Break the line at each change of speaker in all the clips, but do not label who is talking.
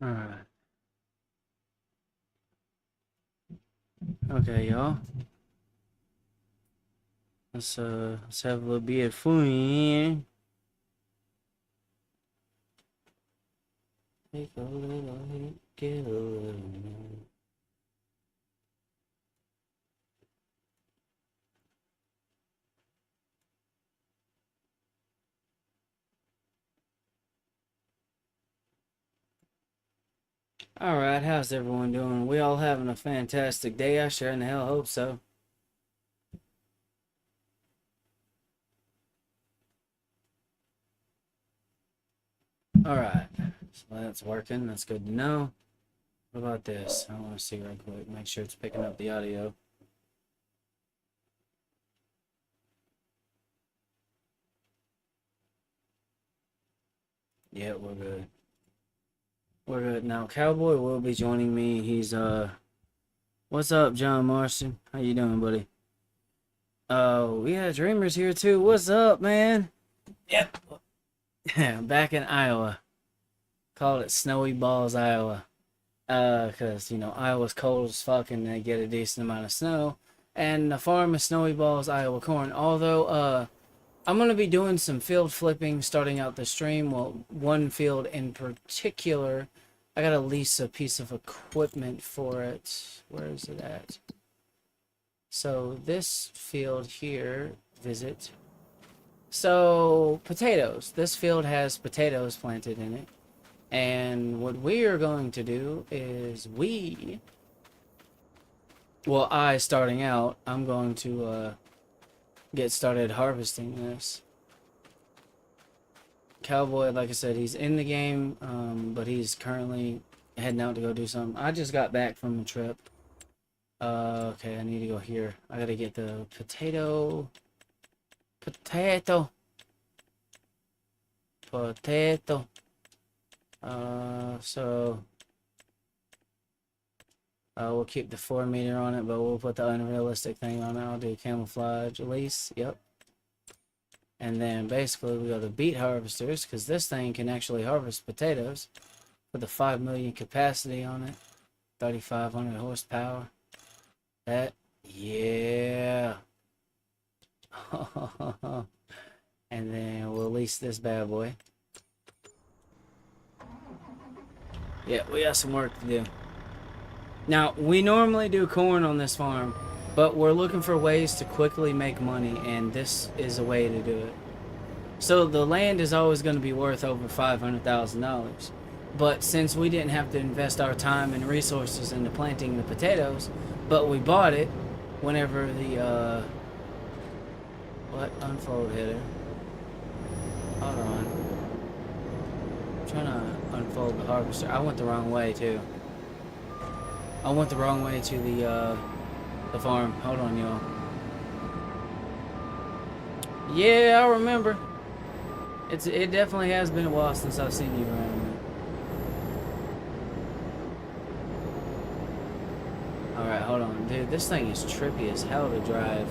All right. Okay, y'all. Let's have a little bit of fun. Take a little hit, get a little. All right, how's everyone doing? We all having a fantastic day. I sure in the hell hope so. All right, so that's working. That's good to know. What about this? I want to see real quick. Make sure it's picking up the audio. Yeah, we're good. We're good now. Cowboy will be joining me. What's up, John Marston? How you doing, buddy? Oh, yeah, Dreamer's here too. What's up, man? Yep. Back in Iowa. Called it Snowy Balls, Iowa. Cause Iowa's cold as fuck and they get a decent amount of snow. And the farm is Snowy Balls, Iowa corn. Although, I'm gonna be doing some field flipping starting out the stream. Well, one field in particular, I gotta lease a piece of equipment for it. Where is it at? So this field here, visit. So potatoes. This field has potatoes planted in it. And what we are going to do is I starting out, I'm going to get started harvesting this. Cowboy, like I said, he's in the game, but he's currently heading out to go do something. I just got back from a trip. Okay, I need to go here. I gotta get the potato. So we'll keep the 4 meter on it, but we'll put the unrealistic thing on it. I'll do camouflage release. Yep. And then basically we go to beet harvesters because this thing can actually harvest potatoes with a 5 million capacity on it, 3,500 horsepower. That, yeah. And then we'll lease this bad boy. Yeah, we got some work to do. Now, we normally do corn on this farm, but we're looking for ways to quickly make money, and this is a way to do it. So the land is always going to be worth over $500,000. But since we didn't have to invest our time and resources into planting the potatoes, but we bought it whenever the, what? Unfold header. Hold on. I'm trying to unfold the harvester. I went the wrong way, too. I went the wrong way to the farm. Hold on, y'all. Yeah, I remember. It definitely has been a while since I've seen you around. Alright, hold on. Dude, this thing is trippy as hell to drive.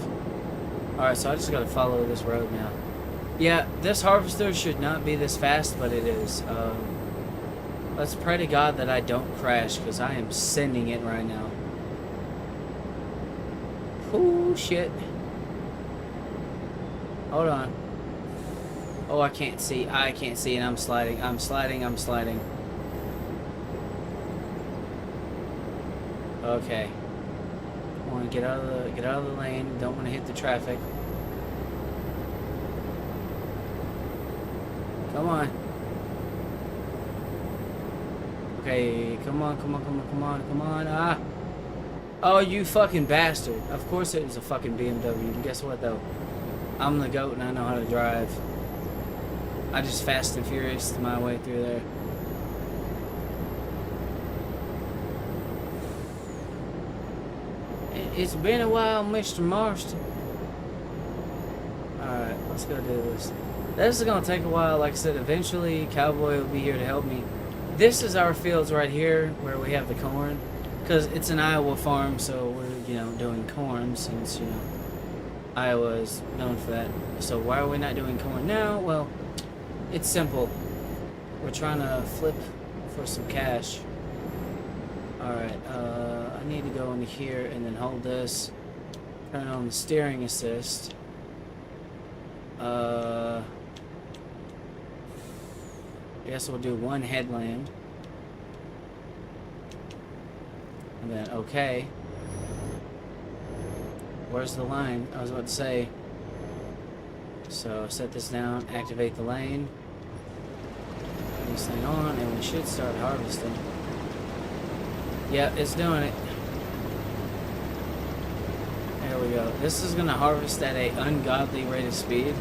Alright, so I just gotta follow this road now. Yeah, this harvester should not be this fast, but it is. Let's pray to God that I don't crash, because I am sending it right now. Oh, shit. Hold on. Oh, I can't see. I can't see, and I'm sliding. I'm sliding. I'm sliding. Okay. I want to get out of the lane. Don't want to hit the traffic. Come on. Okay, come on, come on, come on, come on, come on. Ah. Oh, you fucking bastard. Of course it was a fucking BMW. And guess what, though? I'm the GOAT and I know how to drive. I just fast and furious my way through there. It's been a while, Mr. Marston. Alright, let's go do this. This is going to take a while. Like I said, eventually Cowboy will be here to help me. This is our fields right here where we have the corn. Because it's an Iowa farm, so we're, doing corn since, Iowa is known for that. So why are we not doing corn now? Well, it's simple. We're trying to for some cash. Alright, I need to go into here and then hold this. Turn on the steering assist. I guess we'll do one headland. And then, okay. Where's the line? I was about to say. So, set this down, activate the lane. Turn this thing on, and we should start harvesting. Yep, it's doing it. There we go. This is going to harvest at an ungodly rate of speed.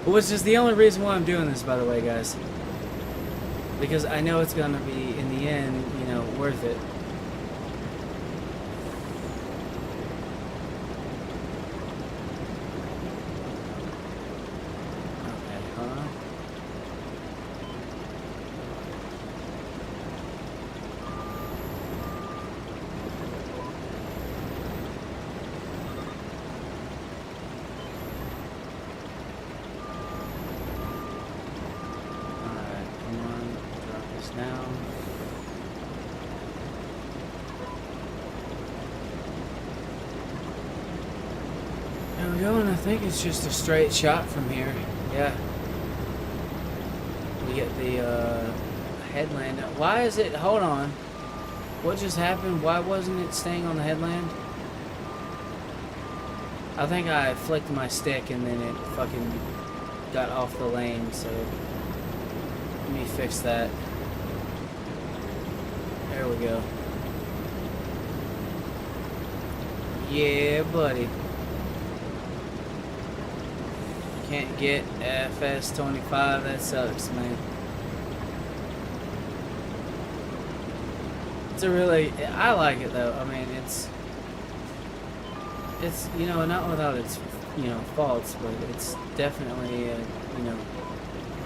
Which is the only reason why I'm doing this, by the way, guys. Because I know it's going to be, in the end, you know, worth it. Okay, hold on. Down. There we go, and I think it's just a straight shot from here. Yeah. We get the headland. Why is it? Hold on. What just happened? Why wasn't it staying on the headland? I think I flicked my stick and then it fucking got off the lane, so let me fix that. There we go. Yeah, buddy. Can't get FS25. That sucks, man. It's a really... I like it, though. I mean, it's... you know, not without its, you know, faults, but it's definitely a, you know,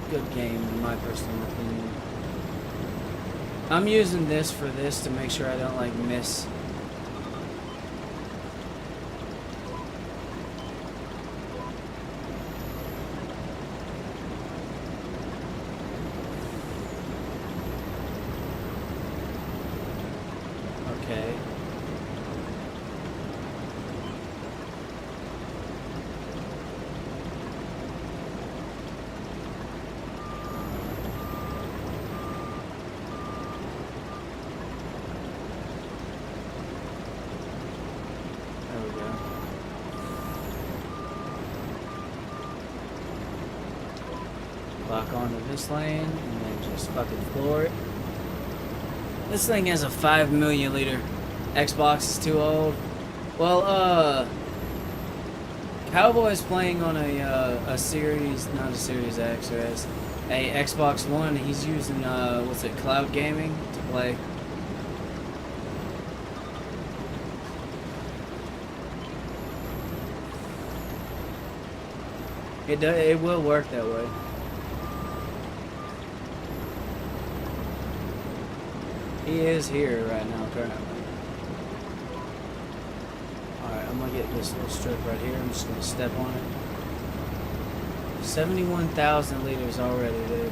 good game in my personal opinion. I'm using this for this to make sure I don't like miss. Okay. Lock onto this lane and then just fucking floor it. This thing has a 5 million liter. Xbox is too old. Well, Cowboy's playing on a series, not a Series X or S, a Xbox One. He's using what's it, cloud gaming to play. It will work that way. He is here right now, currently. Alright, I'm gonna get this little strip right here. I'm just gonna step on it. 71,000 liters already, dude.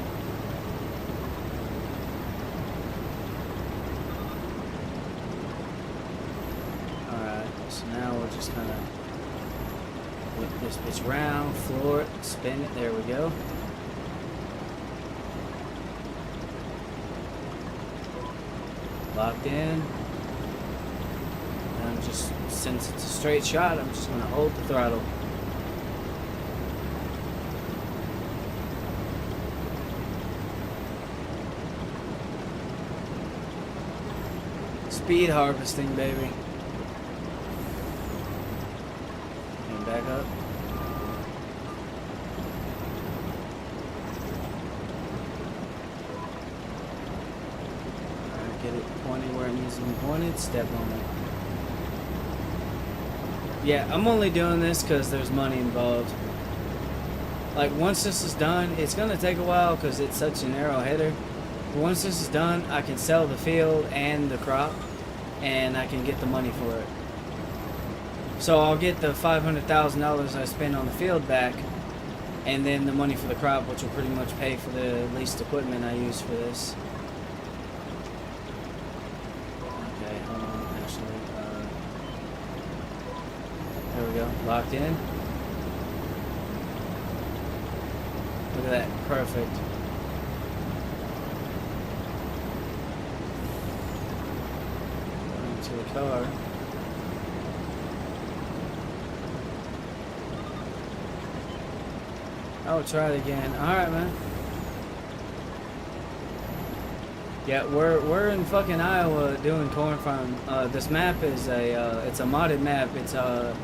Alright, so now we're just gonna whip this bitch around, floor it, spin it. There we go. Locked in. And just, since it's a straight shot, I'm just going to hold the throttle. Speed harvesting, baby. And back up. Get it pointing where it needs to be pointed, step on it. Yeah, I'm only doing this because there's money involved. Like, once this is done, it's going to take a while because it's such a narrow header. But once this is done, I can sell the field and the crop, and I can get the money for it. So I'll get the $500,000 I spent on the field back, and then the money for the crop, which will pretty much pay for the leased equipment I use for this. Okay, hold on, actually, there we go, locked in. Look at that, perfect. Going to the car. I'll try it again. Alright, man. Yeah, we're in fucking Iowa doing corn farm. This map is it's a modded map. It's or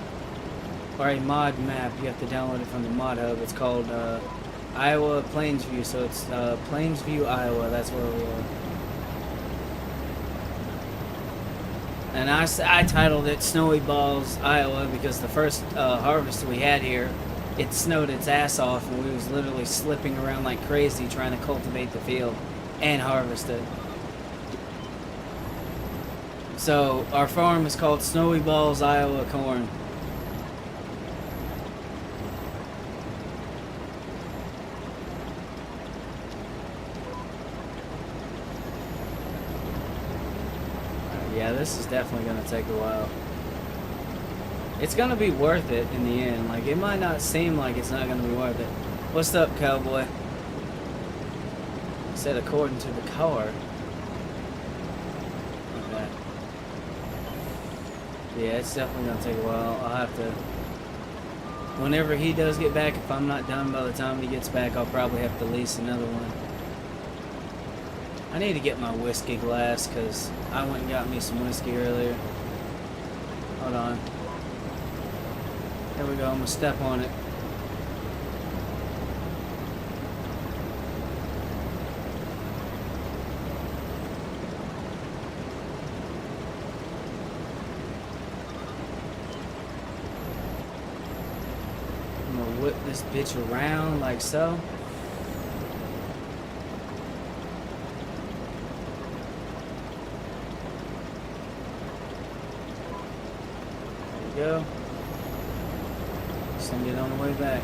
a mod map. You have to download it from the mod hub. It's called Iowa Plainsview. So it's Plainsview, Iowa. That's where we are. And I titled it Snowy Balls, Iowa, because the first harvest we had here, it snowed its ass off, and we was literally slipping around like crazy trying to cultivate the field and harvest it. So our farm is called Snowy Balls, Iowa Corn. Yeah, this is definitely going to take a while. It's going to be worth it in the end. Like, it might not seem like it's not going to be worth it. What's up, cowboy? Said according to the car. Okay. Yeah, it's definitely going to take a while. I'll have to... Whenever he does get back, if I'm not done by the time he gets back, I'll probably have to lease another one. I need to get my whiskey glass, because I went and got me some whiskey earlier. Hold on. There we go, I'm gonna step on it. I'm gonna whip this bitch around like so. There we go. Send it on the way back.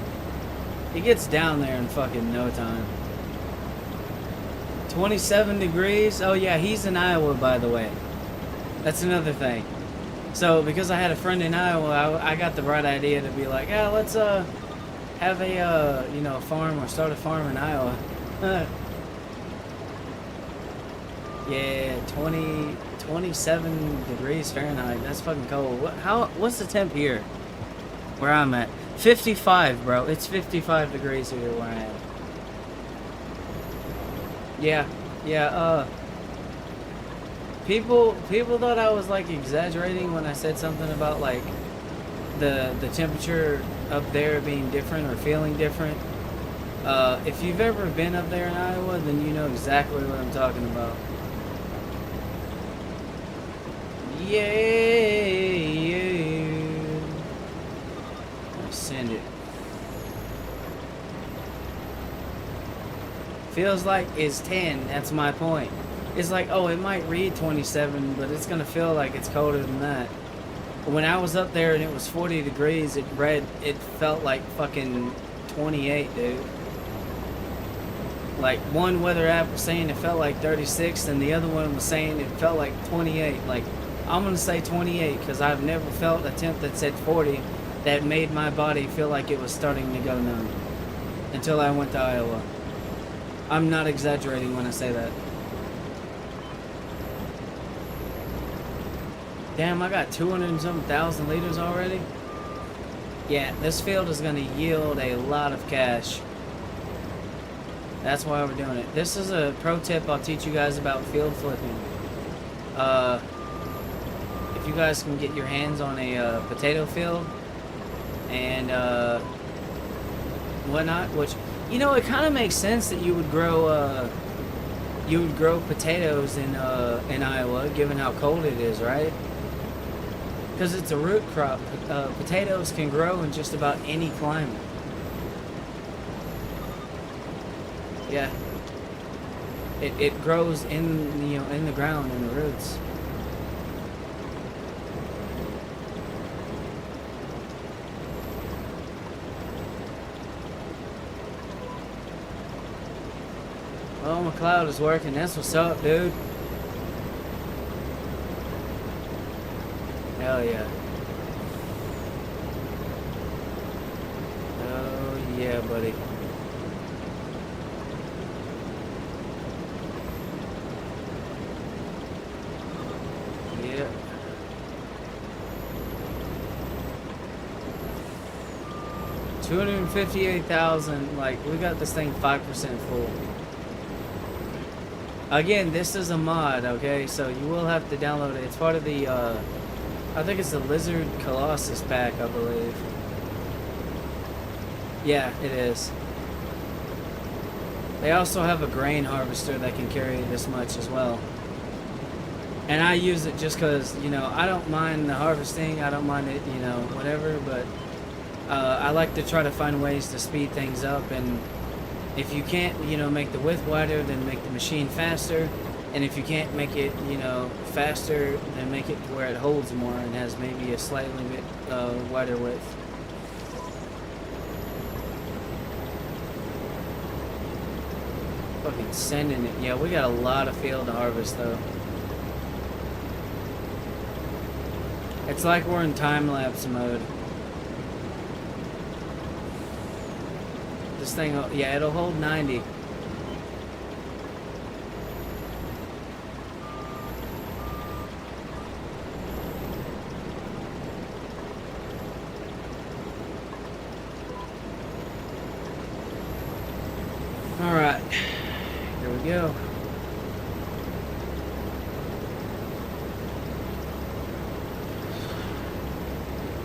He gets down there in fucking no time. 27 degrees. Oh yeah, he's in Iowa, by the way. That's another thing. So because I had a friend in Iowa, I got the right idea to be like, yeah, let's have a you know, farm or start a farm in Iowa. Yeah, 27 degrees Fahrenheit. That's fucking cold. What's the temp here where I'm at? 55, bro. It's 55 degrees here where I am. Yeah, people thought I was like exaggerating when I said something about like the temperature up there being different or feeling different. If you've ever been up there in Iowa, then you know exactly what I'm talking about. Yeah. Send it. Feels like it's 10. That's my point. It's like, oh, it might read 27, but it's gonna feel like it's colder than that. When I was up there and it was 40 degrees, it felt like fucking 28, dude. Like, one weather app was saying it felt like 36, and the other one was saying it felt like 28. Like, I'm gonna say 28 because I've never felt a temp that said 40 that made my body feel like it was starting to go numb until I went to Iowa. I'm not exaggerating when I say that. Damn, I got 200 and something thousand liters already. Yeah, this field is going to yield a lot of cash. That's why we're doing it. This is a pro tip I'll teach you guys about field flipping. If you guys can get your hands on a potato field and whatnot, which, you know, it kind of makes sense that you would grow potatoes in Iowa, given how cold it is, right? Because it's a root crop. Potatoes can grow in just about any climate. Yeah, it grows in, you know, in the ground, in the roots. Oh, McLeod is working. That's what's up, dude. Hell yeah. Oh yeah, buddy. Yeah. $258,000. Like, we got this thing 5% full. Again, this is a mod, okay? So you will have to download it. It's part of the, I think it's the Lizard Colossus pack, I believe. Yeah, it is. They also have a grain harvester that can carry this much as well. And I use it just because, you know, I don't mind the harvesting. I don't mind it, you know, whatever. But I like to try to find ways to speed things up. And if you can't, you know, make the width wider, then make the machine faster. And if you can't make it, you know, faster, then make it to where it holds more and has maybe a slightly bit wider width. Fucking sending it. Yeah, we got a lot of field to harvest though. It's like we're in time-lapse mode. This thing, yeah, it'll hold 90. All right, here we go.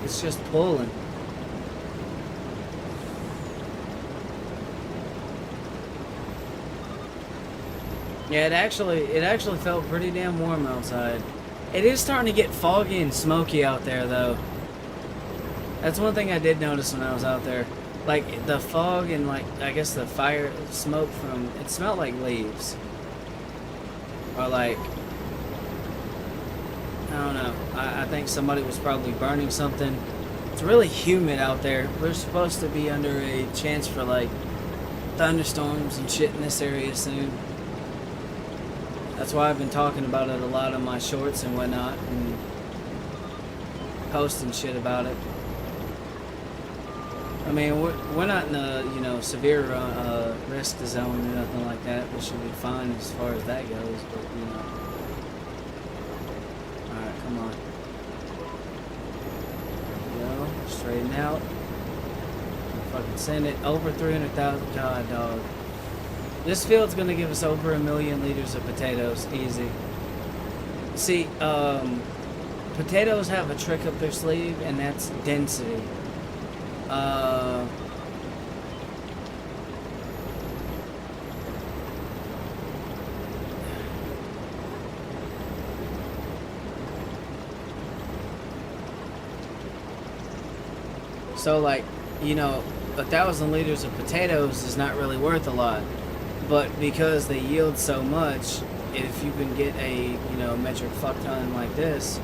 It's just pulling. Yeah, it actually felt pretty damn warm outside. It is starting to get foggy and smoky out there though. That's one thing I did notice when I was out there. Like the fog and like I guess the fire smoke from it smelled like leaves. Or like I don't know. I think somebody was probably burning something. It's really humid out there. We're supposed to be under a chance for like thunderstorms and shit in this area soon. That's why I've been talking about it a lot on my shorts and whatnot and posting shit about it. I mean, we're not in a, you know, severe risk zone or nothing like that. We should be fine as far as that goes, but, you know. Alright, come on. There we go. Straighten out. Fucking send it over 300,000. God, dog. This field's gonna give us over 1 million liters of potatoes, easy. See, potatoes have a trick up their sleeve, and that's density. So like, you know, 1,000 liters of potatoes is not really worth a lot, but because they yield so much, if you can get a, you know, metric fuck ton like this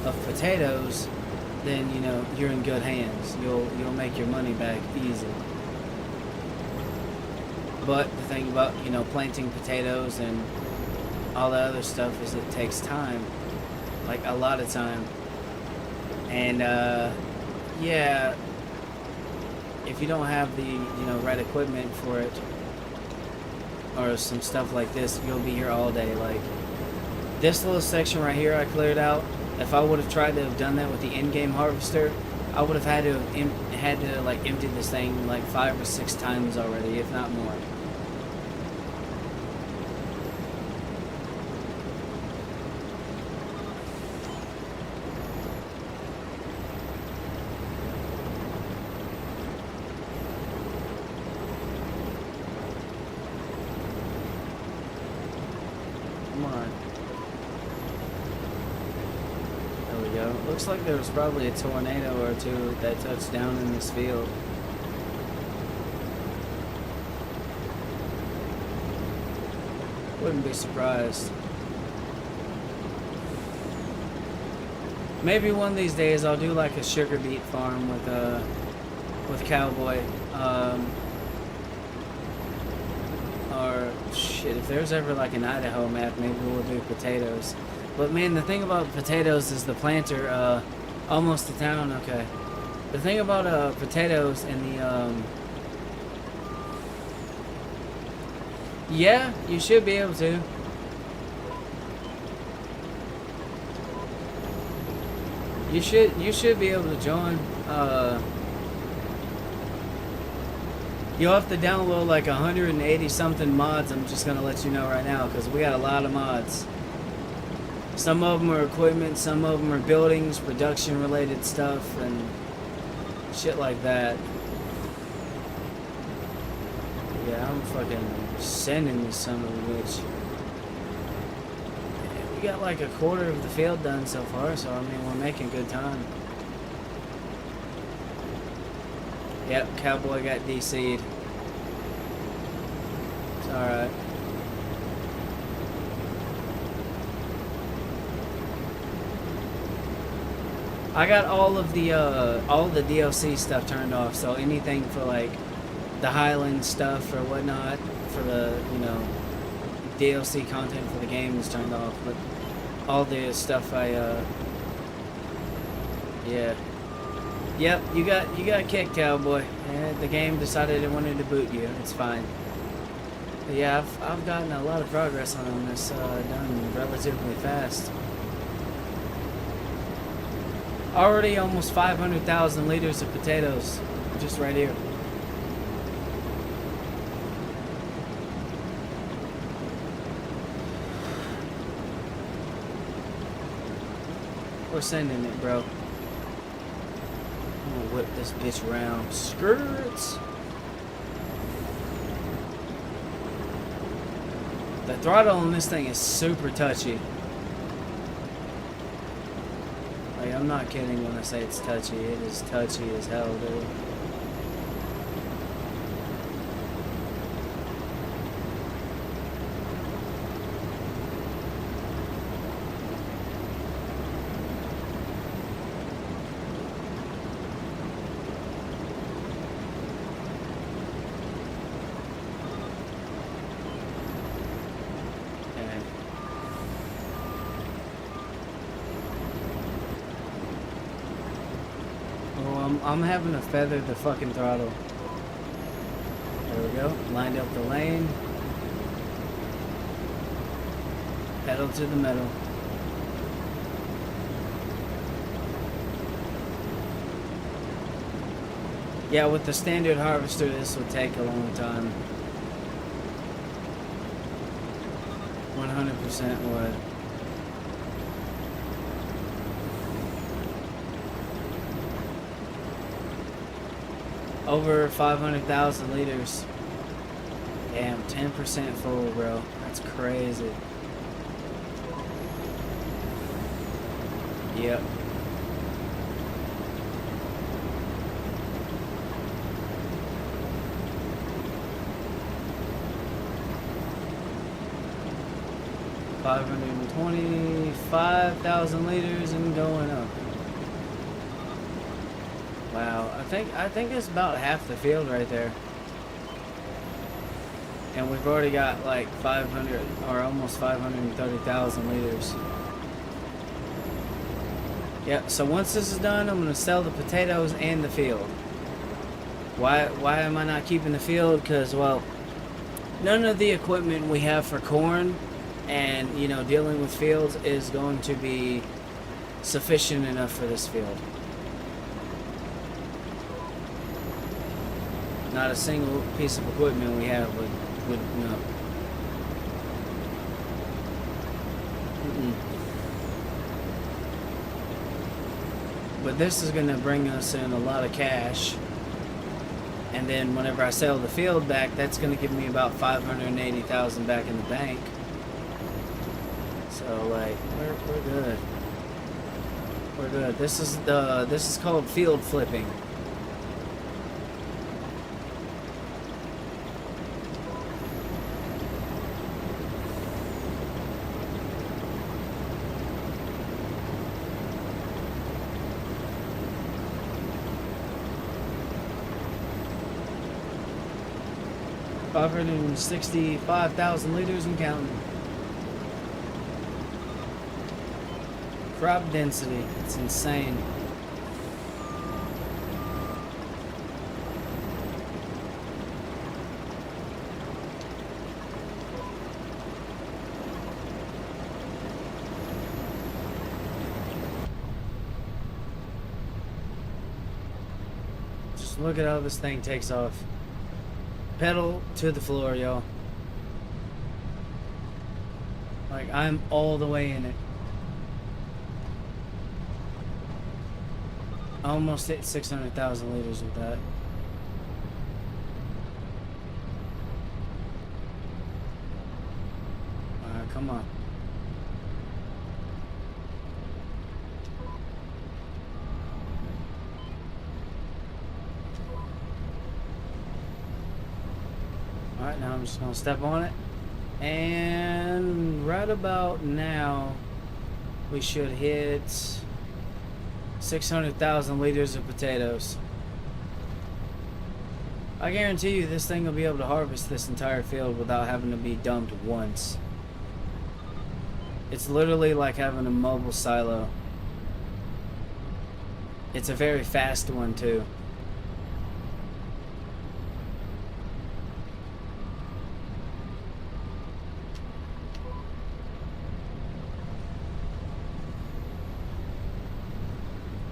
of potatoes, then, you know, you're in good hands. You'll make your money back easy. But the thing about, you know, planting potatoes and all the other stuff is it takes time, like a lot of time. And yeah, if you don't have the, you know, right equipment for it or some stuff like this, you'll be here all day. Like this little section right here I cleared out. If I would have tried to have done that with the in-game harvester, I would have had to like empty this thing like 5 or 6 times already, if not more. Come on. Looks like there was probably a tornado or two that touched down in this field. Wouldn't be surprised. Maybe one of these days I'll do like a sugar beet farm with Cowboy. Or shit, if there's ever like an Idaho map, maybe we'll do potatoes. But man, the thing about potatoes is the planter, almost to town, okay. The thing about potatoes and the yeah, you should be able to. You should be able to join. You'll have to download like 180 something mods. I'm just gonna let you know right now because we got a lot of mods. Some of them are equipment, some of them are buildings, production related stuff, and shit like that. Yeah, I'm fucking sending this son of a bitch. We got like a quarter of the field done so far, so I mean we're making good time. Yep, Cowboy got DC'd. It's alright. I got all the DLC stuff turned off, so anything for like the Highland stuff or whatnot for the, you know, DLC content for the game is turned off, but all the stuff yeah. Yep, you got kicked, Cowboy. Yeah, the game decided it wanted to boot you. It's fine. But yeah, I've gotten a lot of progress on this done relatively fast. Already almost 500,000 liters of potatoes just right here. We're sending it, bro. I'm gonna whip this bitch around. Skirts. The throttle on this thing is super touchy. Like, I'm not kidding when I say it's touchy. It is touchy as hell, dude. I'm having to feather the fucking throttle. There we go. Lined up the lane. Pedal to the metal. Yeah, with the standard harvester, this will take a long time. 100% would. Over 500,000 liters. Damn, 10% full, bro. That's crazy. Yep. $525,000 liters and going up. Wow, I think it's about half the field right there. And we've already got like 500 or almost 530,000 liters. Yep, so once this is done, I'm gonna sell the potatoes and the field. Why am I not keeping the field? Because, well, none of the equipment we have for corn and, you know, dealing with fields is going to be sufficient enough for this field. Not a single piece of equipment we have would no. But this is going to bring us in a lot of cash. And then whenever I sell the field back, that's going to give me about 580,000 back in the bank. So like we're good. We're good. This is called field flipping. 565,000 liters and counting. Crop density, it's insane. Just look at how this thing takes off. Pedal to the floor, y'all. Like, I'm all the way in it. I almost hit 600,000 liters with that. Alright, come on. Alright, now I'm just gonna step on it. And right about now, we should hit 600,000 liters of potatoes. I guarantee you this thing will be able to harvest this entire field without having to be dumped once. It's literally like having a mobile silo. It's a very fast one too.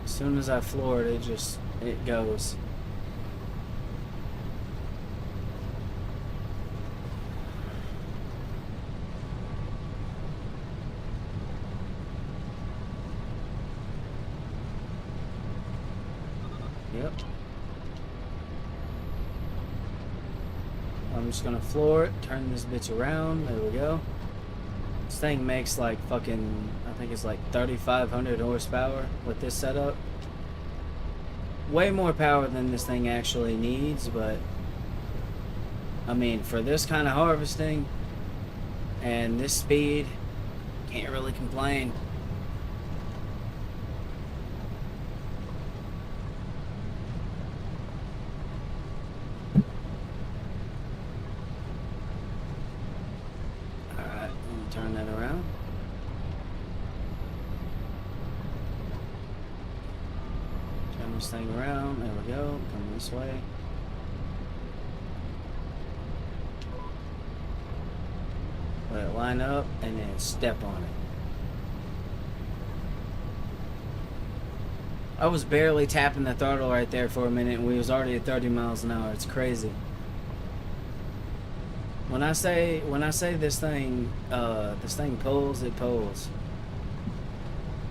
As soon as I floor it, it goes. Yep. I'm just gonna floor it, turn this bitch around. There we go. This thing makes like fucking, I think it's like 3,500 horsepower with this setup. Way more power than this thing actually needs, but I mean, for this kind of harvesting and this speed, can't really complain. Alright, turn that around. Turn this thing around. There we go. Come this way. Let it line up and then step on it. I was barely tapping the throttle right there for a minute and we was already at 30 miles an hour. It's crazy. When I say this thing pulls, it pulls.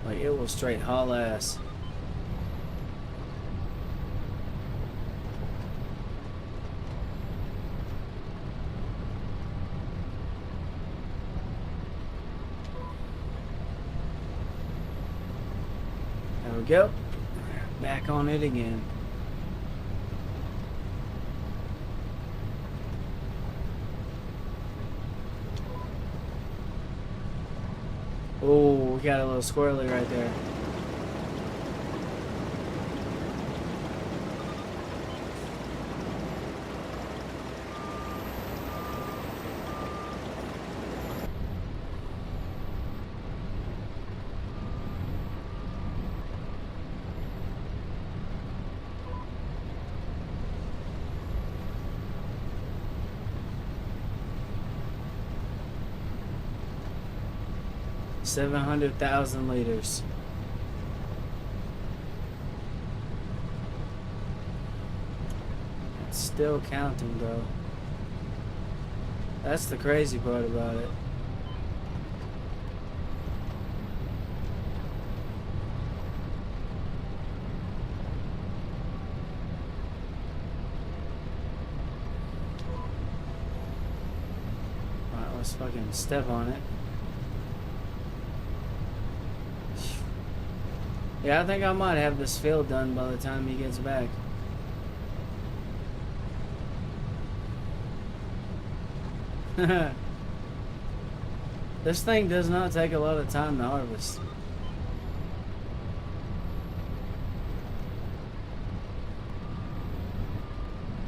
Like, it will straight haul ass. There we go. Back on it again. Oh, we got a little squirrely right there. $700,000 liters. It's still counting, bro. That's the crazy part about it. Alright, let's fucking step on it. Yeah, I think I might have this field done by the time he gets back. This thing does not take a lot of time to harvest.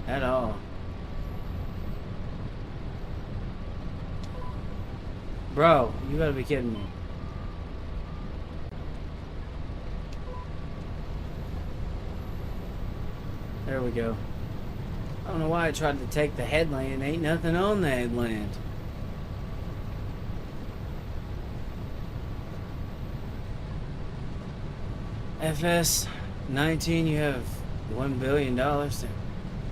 At all. Bro, you gotta be kidding me. There we go. I don't know why I tried to take the headland. Ain't nothing on the headland. FS19, you have $1 billion.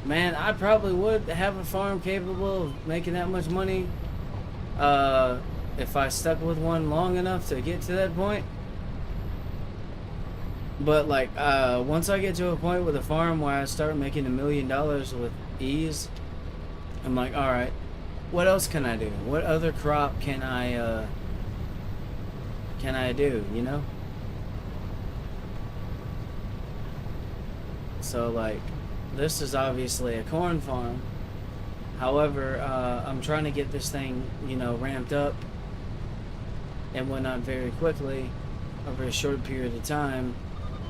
Man, I probably would have a farm capable of making that much money if I stuck with one long enough to get to that point. But like once I get to a point with a farm where I start making $1 million with ease, I'm like, all right, what else can I do? What other crop can I do, you know? So like, this is obviously a corn farm. However, I'm trying to get this thing, you know, ramped up and whatnot very quickly over a short period of time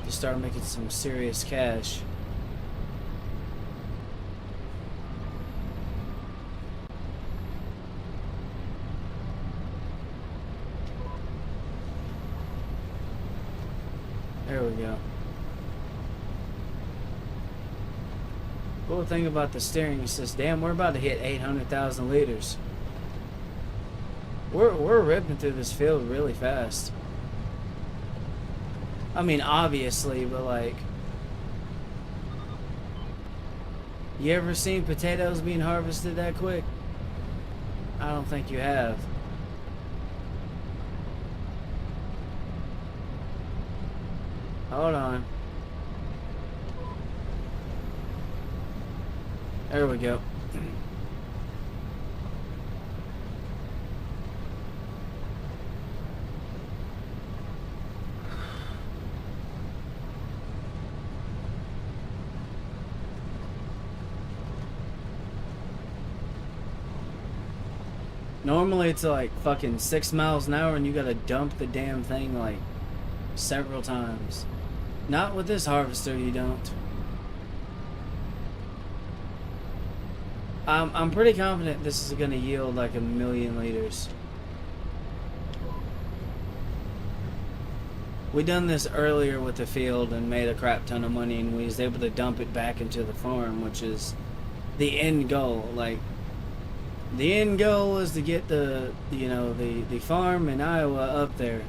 to start making some serious cash. There we go. Cool thing about the steering is this, damn, we're about to hit 800,000 liters. We're ripping through this field really fast. I mean, obviously, but like, you ever seen potatoes being harvested that quick? I don't think you have. Hold on. There we go. Normally it's like fucking 6 miles an hour and you gotta dump the damn thing like several times. Not with this harvester, you don't. I'm pretty confident this is gonna yield like 1 million liters. We done this earlier with the field and made a crap ton of money, and we was able to dump it back into the farm, which is the end goal. Like, the end goal is to get the, you know, the farm in Iowa up there.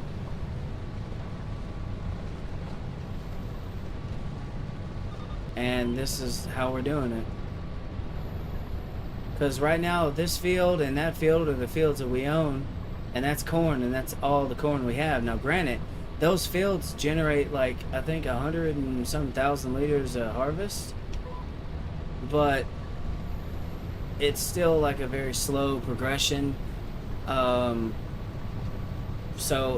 And this is how we're doing it. Because right now, this field and that field are the fields that we own, and that's corn, and that's all the corn we have. Now, granted, those fields generate like, I think 100 and some thousand liters of harvest, but it's still like a very slow progression. So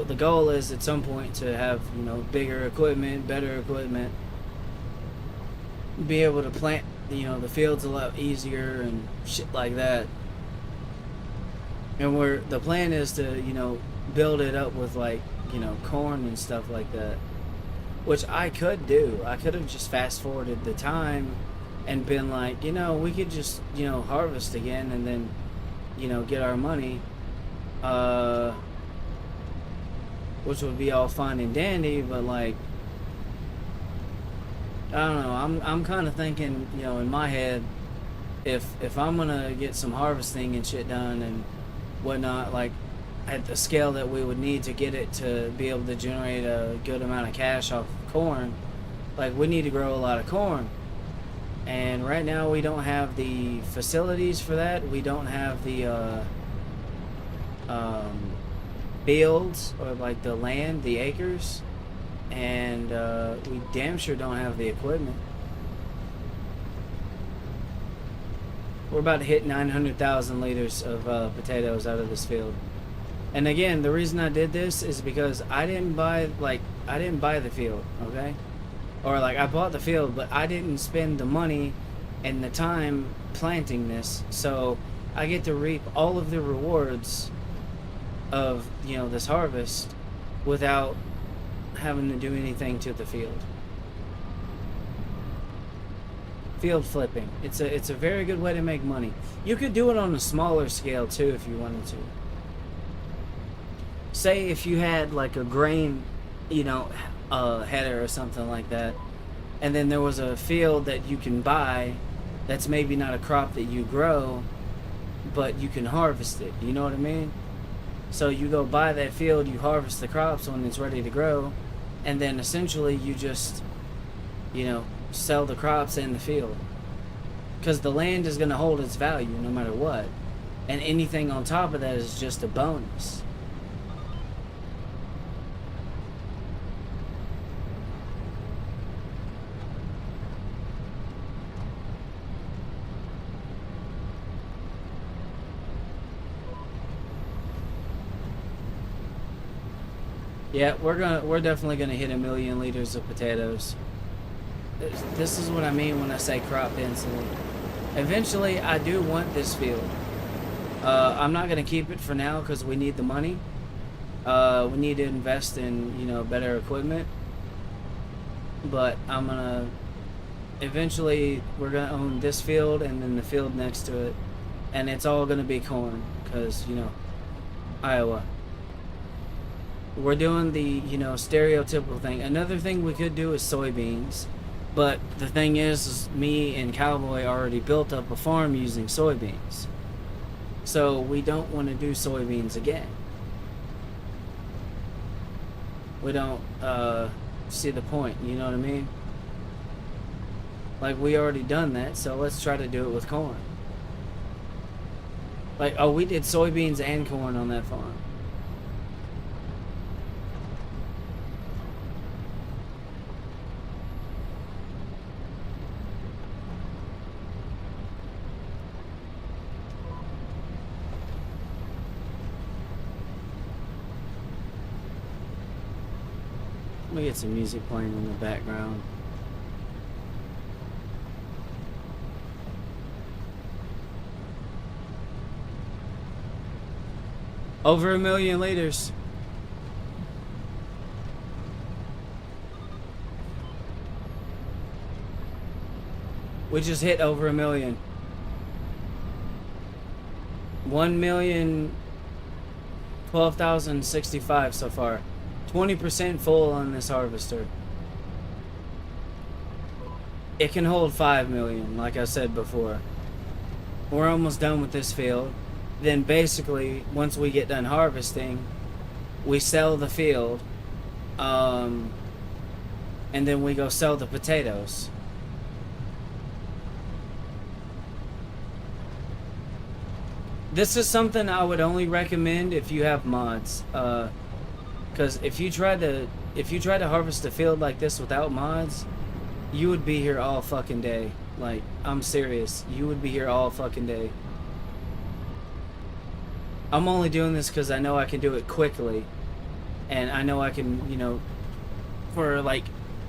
the goal is at some point to have, you know, bigger equipment, better equipment, be able to plant, you know, the fields a lot easier and shit like that. And the plan is to, you know, build it up with like, you know, corn and stuff like that, which I could do. I could have just fast forwarded the time and been like, you know, we could just, you know, harvest again and then, you know, get our money, which would be all fine and dandy. But like, I don't know, I'm kind of thinking, you know, in my head, if I'm gonna get some harvesting and shit done and whatnot, like at the scale that we would need to get it to be able to generate a good amount of cash off of corn, like we need to grow a lot of corn. And right now we don't have the facilities for that. We don't have the fields or like the land, the acres, and we damn sure don't have the equipment. We're about to hit 900,000 liters of potatoes out of this field. And again, the reason I did this is because I didn't buy the field, okay? Or like, I bought the field, but I didn't spend the money and the time planting this. So I get to reap all of the rewards of, you know, this harvest without having to do anything to the field. Field flipping. It's a very good way to make money. You could do it on a smaller scale too if you wanted to. say if you had like a grain, you know, header or something like that, and then there was a field that you can buy that's maybe not a crop that you grow, but you can harvest it. You know what I mean? So you go buy that field, you harvest the crops when it's ready to grow, and then essentially you just, you know, sell the crops in the field. Because the land is going to hold its value no matter what. And anything on top of that is just a bonus. Yeah, we're definitely gonna hit 1,000,000 liters of potatoes. This is what I mean when I say crop density. Eventually, I do want this field. I'm not gonna keep it for now because we need the money. We need to invest in, you know, better equipment. But I'm gonna eventually we're gonna own this field and then the field next to it, and it's all gonna be corn because, you know, Iowa. We're doing the, you know, stereotypical thing. Another thing we could do is soybeans. But the thing is me and Cowboy already built up a farm using soybeans. So we don't want to do soybeans again. We don't see the point, you know what I mean? Like, we already done that, so let's try to do it with corn. Like, oh, we did soybeans and corn on that farm. Let me get some music playing in the background. Over 1,000,000 liters. We just hit over 1,000,000. 1,012,065 so far. 20% full on this harvester. It can hold 5 million, like I said before. We're almost done with this field. Then basically, once we get done harvesting, we sell the field, and then we go sell the potatoes. This is something I would only recommend if you have mods. Because if you try to harvest a field like this without mods, you would be here all fucking day. Like, I'm serious. You would be here all fucking day. I'm only doing this because I know I can do it quickly. And I know I can, you know, for like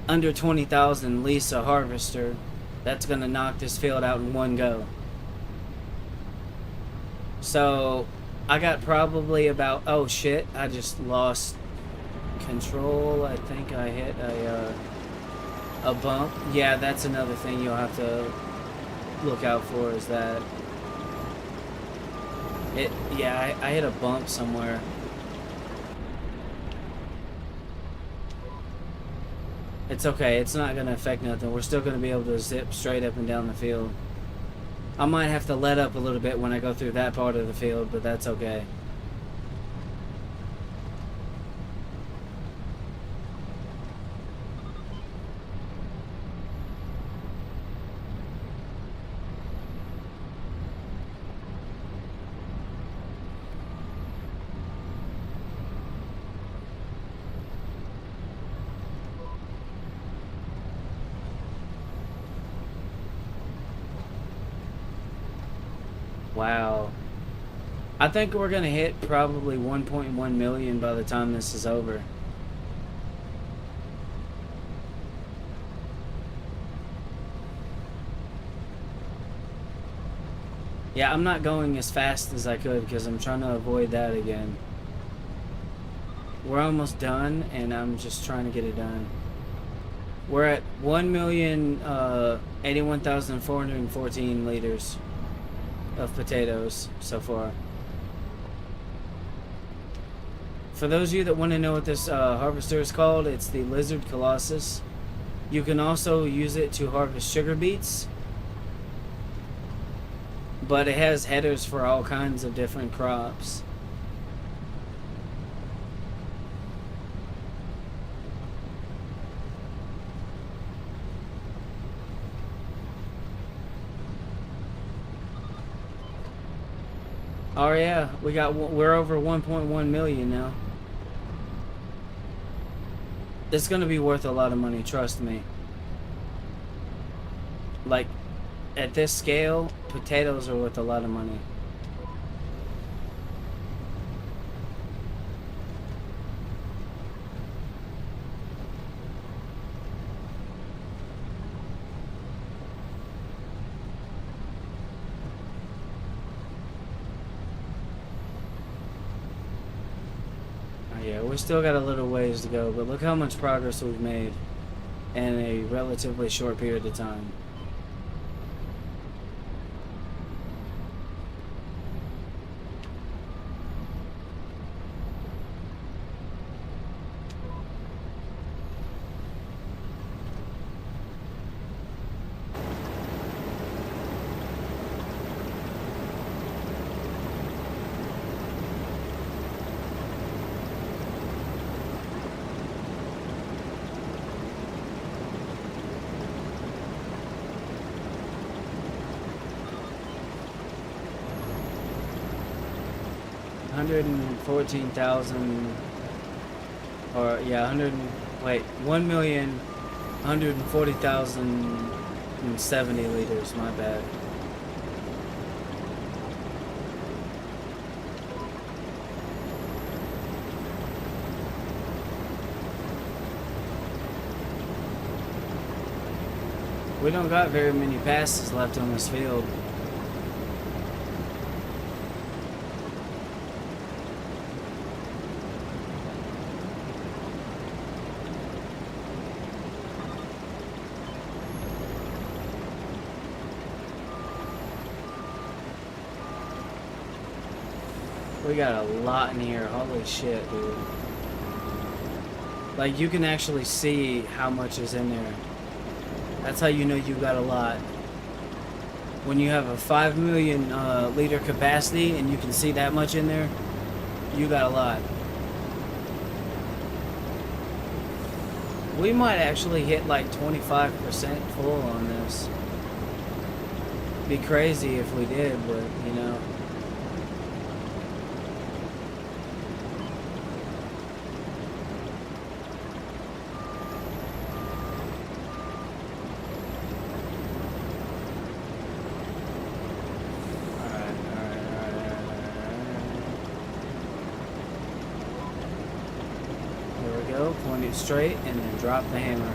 under 20,000 lease a harvester that's going to knock this field out in one go. So, I got probably about, oh shit, I just lost control. I think I hit a bump. Yeah, that's another thing you'll have to look out for, is that I hit a bump somewhere. It's okay, it's not gonna affect nothing. We're still gonna be able to zip straight up and down the field. I might have to let up a little bit when I go through that part of the field, but that's okay. Wow. I think we're gonna hit probably 1.1 million by the time this is over. Yeah, I'm not going as fast as I could because I'm trying to avoid that again. We're almost done, and I'm just trying to get it done. We're at 1,081,414 liters of potatoes so far. For those of you that want to know what this harvester is called, it's the Lizard Colossus. You can also use it to harvest sugar beets, but it has headers for all kinds of different crops. Oh yeah, we're over 1.1 million now. It's gonna be worth a lot of money, trust me. Like, at this scale, potatoes are worth a lot of money. Yeah, we still got a little ways to go, but look how much progress we've made in a relatively short period of time. $114,000, or yeah, 1,140,070 liters. My bad. We don't got very many passes left on this field. We got a lot in here. Holy shit, dude. Like, you can actually see how much is in there. That's how you know you got a lot. When you have a 5 million liter capacity and you can see that much in there, you got a lot. We might actually hit like 25% full on this. Be crazy if we did, but you know. Point it straight and then drop the hammer.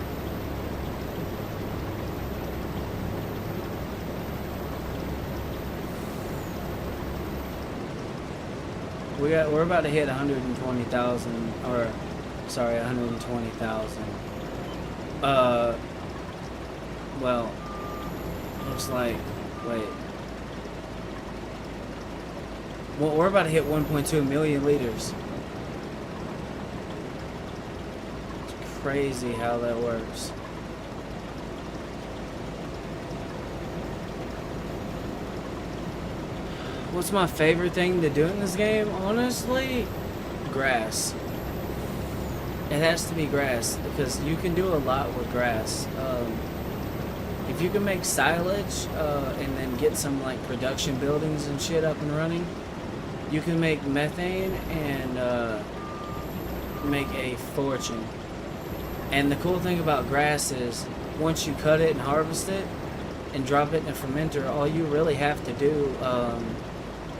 We're about to hit 120,000, or sorry, 120,000. Well, looks like, wait. Well, we're about to hit 1.2 million liters. Crazy how that works. What's my favorite thing to do in this game? Honestly, grass. It has to be grass because you can do a lot with grass. If you can make silage and then get some like production buildings and shit up and running, you can make methane and make a fortune. And the cool thing about grass is, once you cut it and harvest it and drop it in a fermenter, all you really have to do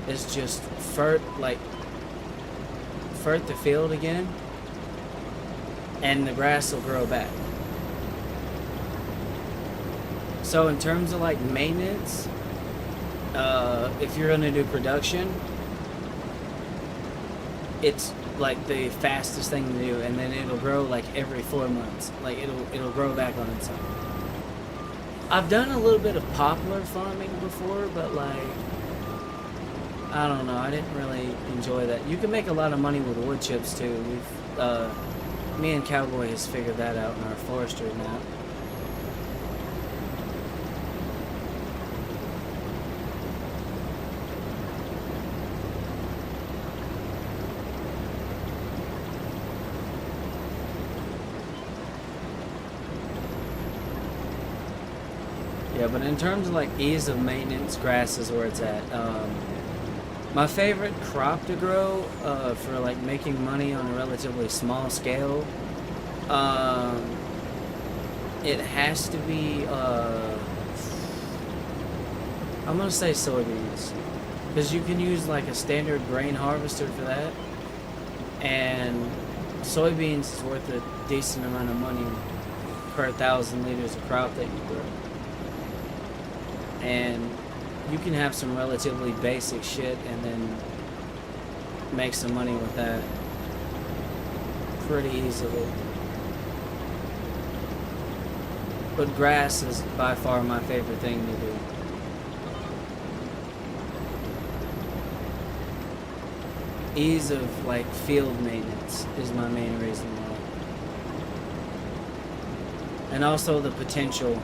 is just fert the field again, and the grass will grow back. So in terms of like maintenance, if you're gonna do production, it's like the fastest thing to do, and then it'll grow like every 4 months. Like it'll grow back on its own. I've done a little bit of poplar farming before, but like I don't know. I didn't really enjoy that. You can make a lot of money with wood chips too. Me and Cowboy has figured that out in our forestry now. Yeah, but in terms of like ease of maintenance, grass is where it's at. My favorite crop to grow for like making money on a relatively small scale, um, it has to be, I'm gonna say soybeans. Because you can use like a standard grain harvester for that. And soybeans is worth a decent amount of money per 1,000 liters of crop that you grow. And you can have some relatively basic shit and then make some money with that pretty easily. But grass is by far my favorite thing to do. Ease of like field maintenance is my main reason why. And also the potential.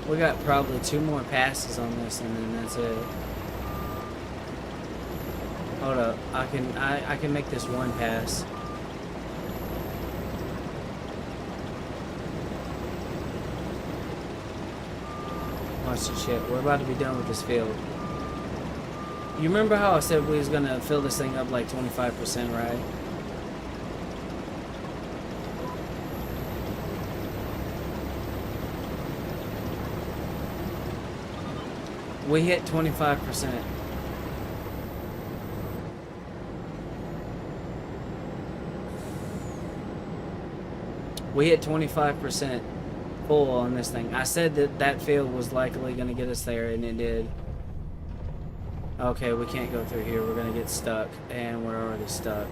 We got probably 2 more passes on this and then that's it. Hold up, I can make this one pass. Watch the shit. We're about to be done with this field. You remember how I said we was gonna fill this thing up like 25%, right? We hit 25%. We hit 25% full on this thing. I said that that field was likely going to get us there, and it did. Okay, we can't go through here. We're going to get stuck, and we're already stuck.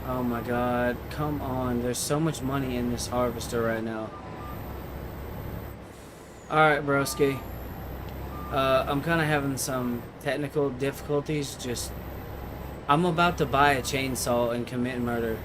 Oh my god, come on. There's so much money in this harvester right now. Alright, broski. I'm kind of having some technical difficulties. I'm about to buy a chainsaw and commit murder.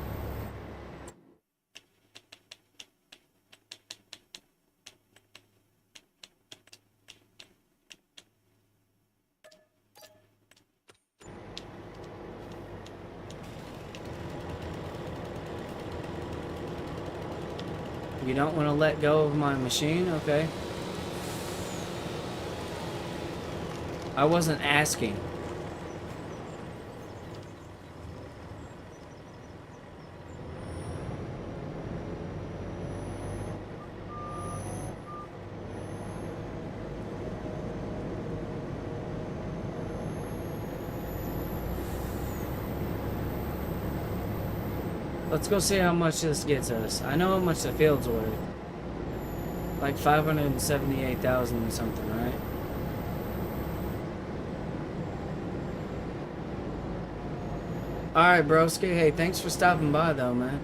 You don't want to let go of my machine? Okay. I wasn't asking. Let's go see how much this gets us. I know how much the field's worth. Like 578,000 or something, right? Alright, broski. Hey, thanks for stopping by, though, man.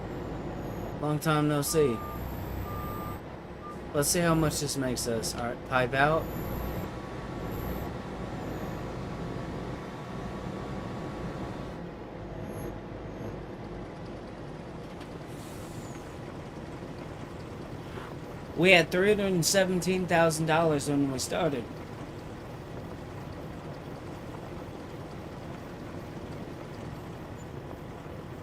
Long time no see. Let's see how much this makes us. Alright, pipe out. We had $317,000 when we started.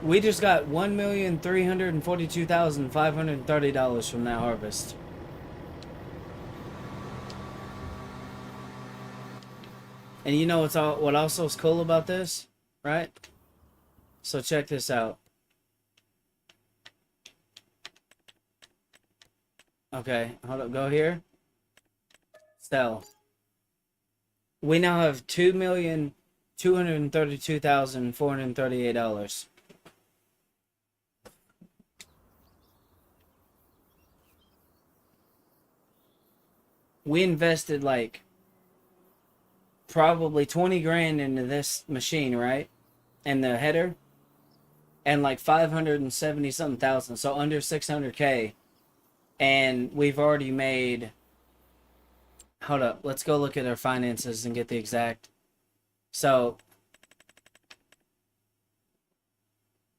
We just got $1,342,530 from that harvest. And you know what also is cool about this, right? So check this out. Okay, hold up, go here. Sell. We now have $2,232,438. We invested like probably 20 grand into this machine, right? And the header, and like 570 something thousand, so under 600K. And we've already made, hold up, let's go look at our finances and get the exact. So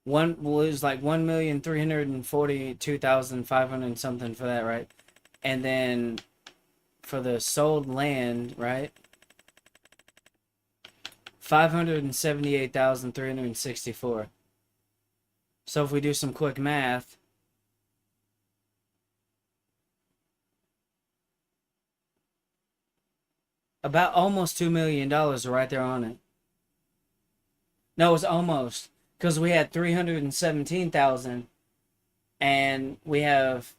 one was like 1,342,500 something for that, right? And then for the sold land, right? 578,364. So if we do some quick math, about almost $2 million right there on it. No, it was almost, because we had 317,000 and we have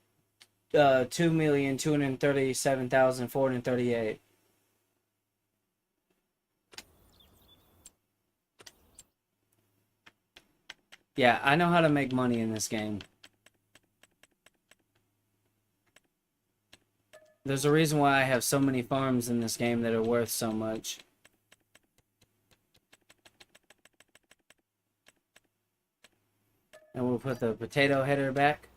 2,237,438. Yeah, I know how to make money in this game. There's a reason why I have so many farms in this game that are worth so much. And we'll put the potato header back.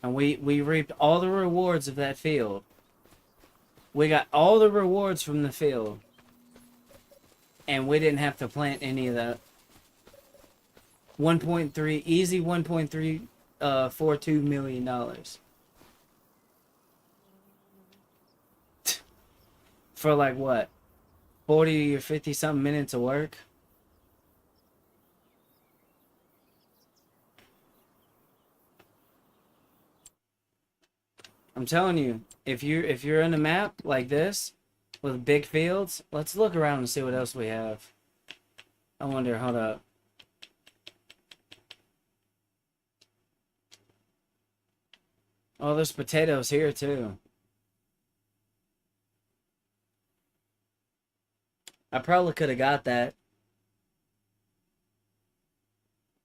And we reaped all the rewards of that field. We got all the rewards from the field. And we didn't have to plant any of that. 1.3, easy $1.342 million. For like what? 40 or 50 something minutes of work? I'm telling you, if you're in a map like this with big fields, let's look around and see what else we have. I wonder, hold up. Oh, there's potatoes here too. I probably could have got that.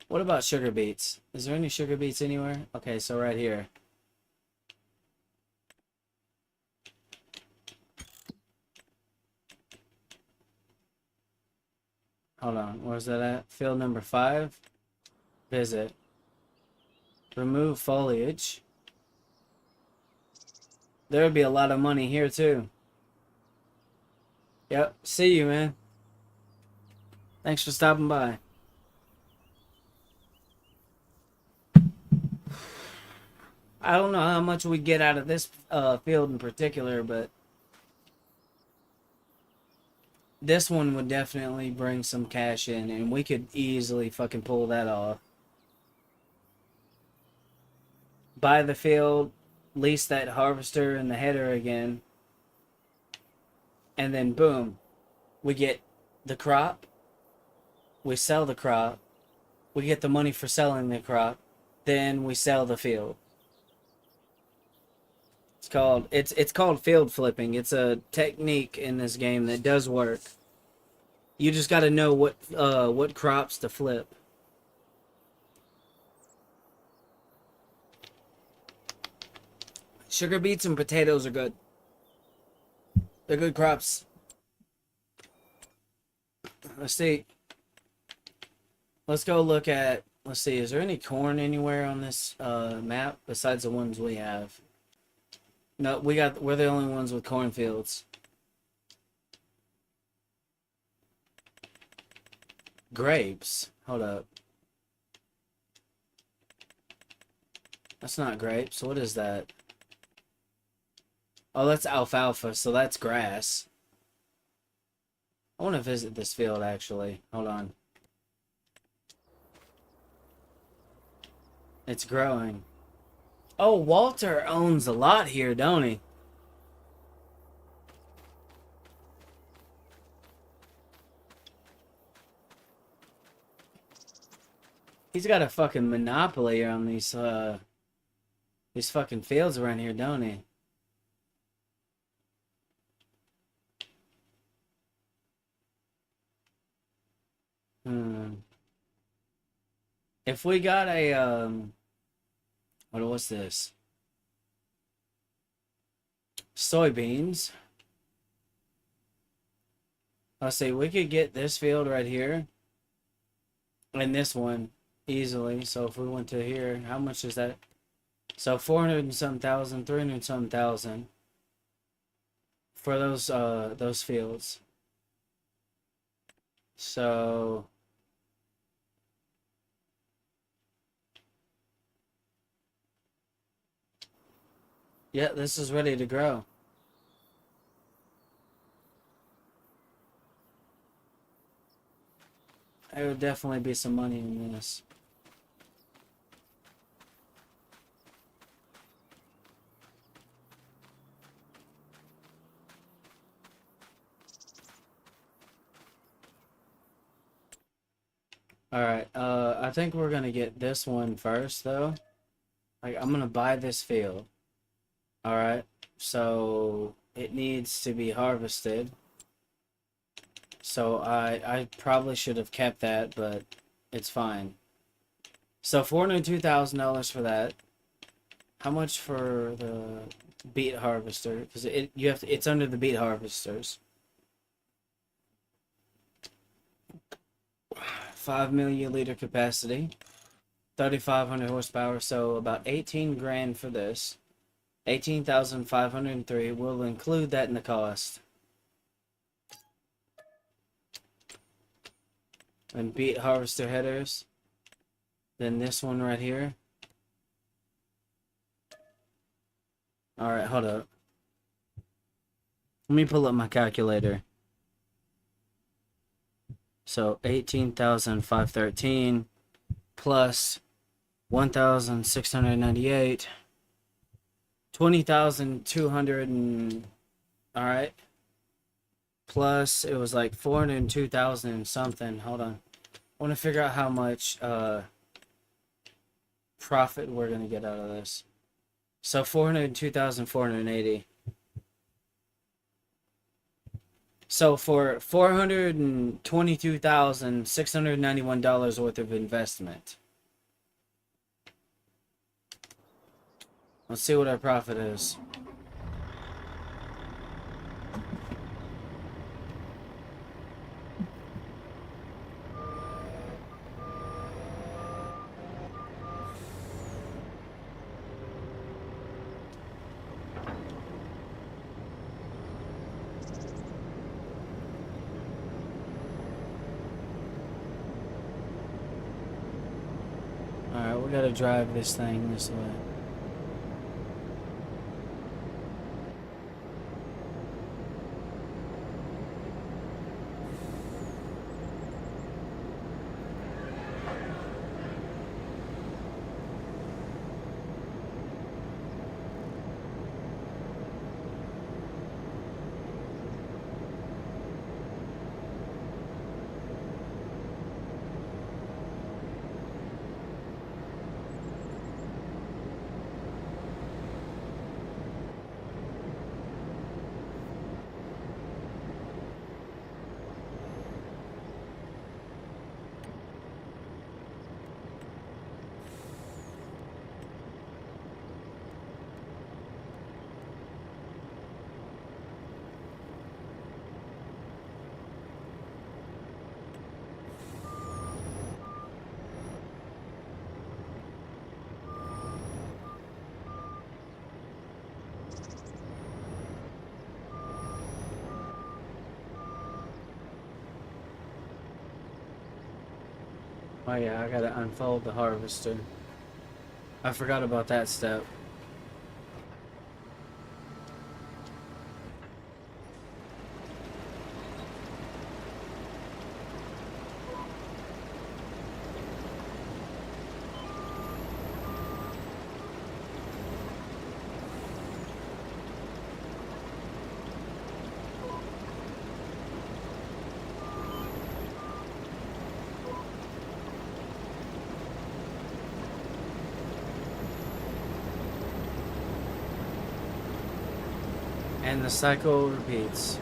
What about sugar beets? Is there any sugar beets anywhere? Okay, so right here. Hold on, where's that at? Field number 5. Visit. Remove foliage. There would be a lot of money here too. Yep, see you, man. Thanks for stopping by. I don't know how much we get out of this field in particular, but this one would definitely bring some cash in, and we could easily fucking pull that off. Buy the field, lease that harvester and the header again, and then boom, we get the crop, we sell the crop, we get the money for selling the crop, then we sell the field. It's called field flipping. It's a technique in this game that does work. You just got to know what crops to flip. Sugar beets and potatoes are good. They're good crops. Let's see. Let's go look at. Let's see. Is there any corn anywhere on this map besides the ones we have? No, we're the only ones with cornfields. Grapes. Hold up. That's not grapes. What is that? Oh, that's alfalfa, so that's grass. I want to visit this field, actually. Hold on. It's growing. Oh, Walter owns a lot here, don't he? He's got a fucking monopoly on these fucking fields around here, don't he? If we got a what was this? Soybeans. Let's see, we could get this field right here and this one easily. So if we went to here, how much is that? So 400 and some thousand, 300 and some thousand for those fields. So yeah, this is ready to grow. There would definitely be some money in this. All right, I think we're gonna get this one first, though. Like, I'm gonna buy this field. All right, so it needs to be harvested. So I probably should have kept that, but it's fine. So $402,000 for that. How much for the beet harvester? Because it's under the beet harvesters. 5 million liter capacity, 3,500 horsepower, so about 18 grand for this. 18,503. We'll include that in the cost. And beet harvester headers. Then this one right here. Alright, hold up. Let me pull up my calculator. So 18,513 plus 1,698. 20,200 and all right. Plus it was like 402,000 and something. Hold on. I want to figure out how much profit we're gonna get out of this. So 402,480. So for $422,691 worth of investment. Let's see what our profit is. Alright, we gotta drive this thing this way. Oh yeah, I gotta unfold the harvester. I forgot about that step. And the cycle repeats.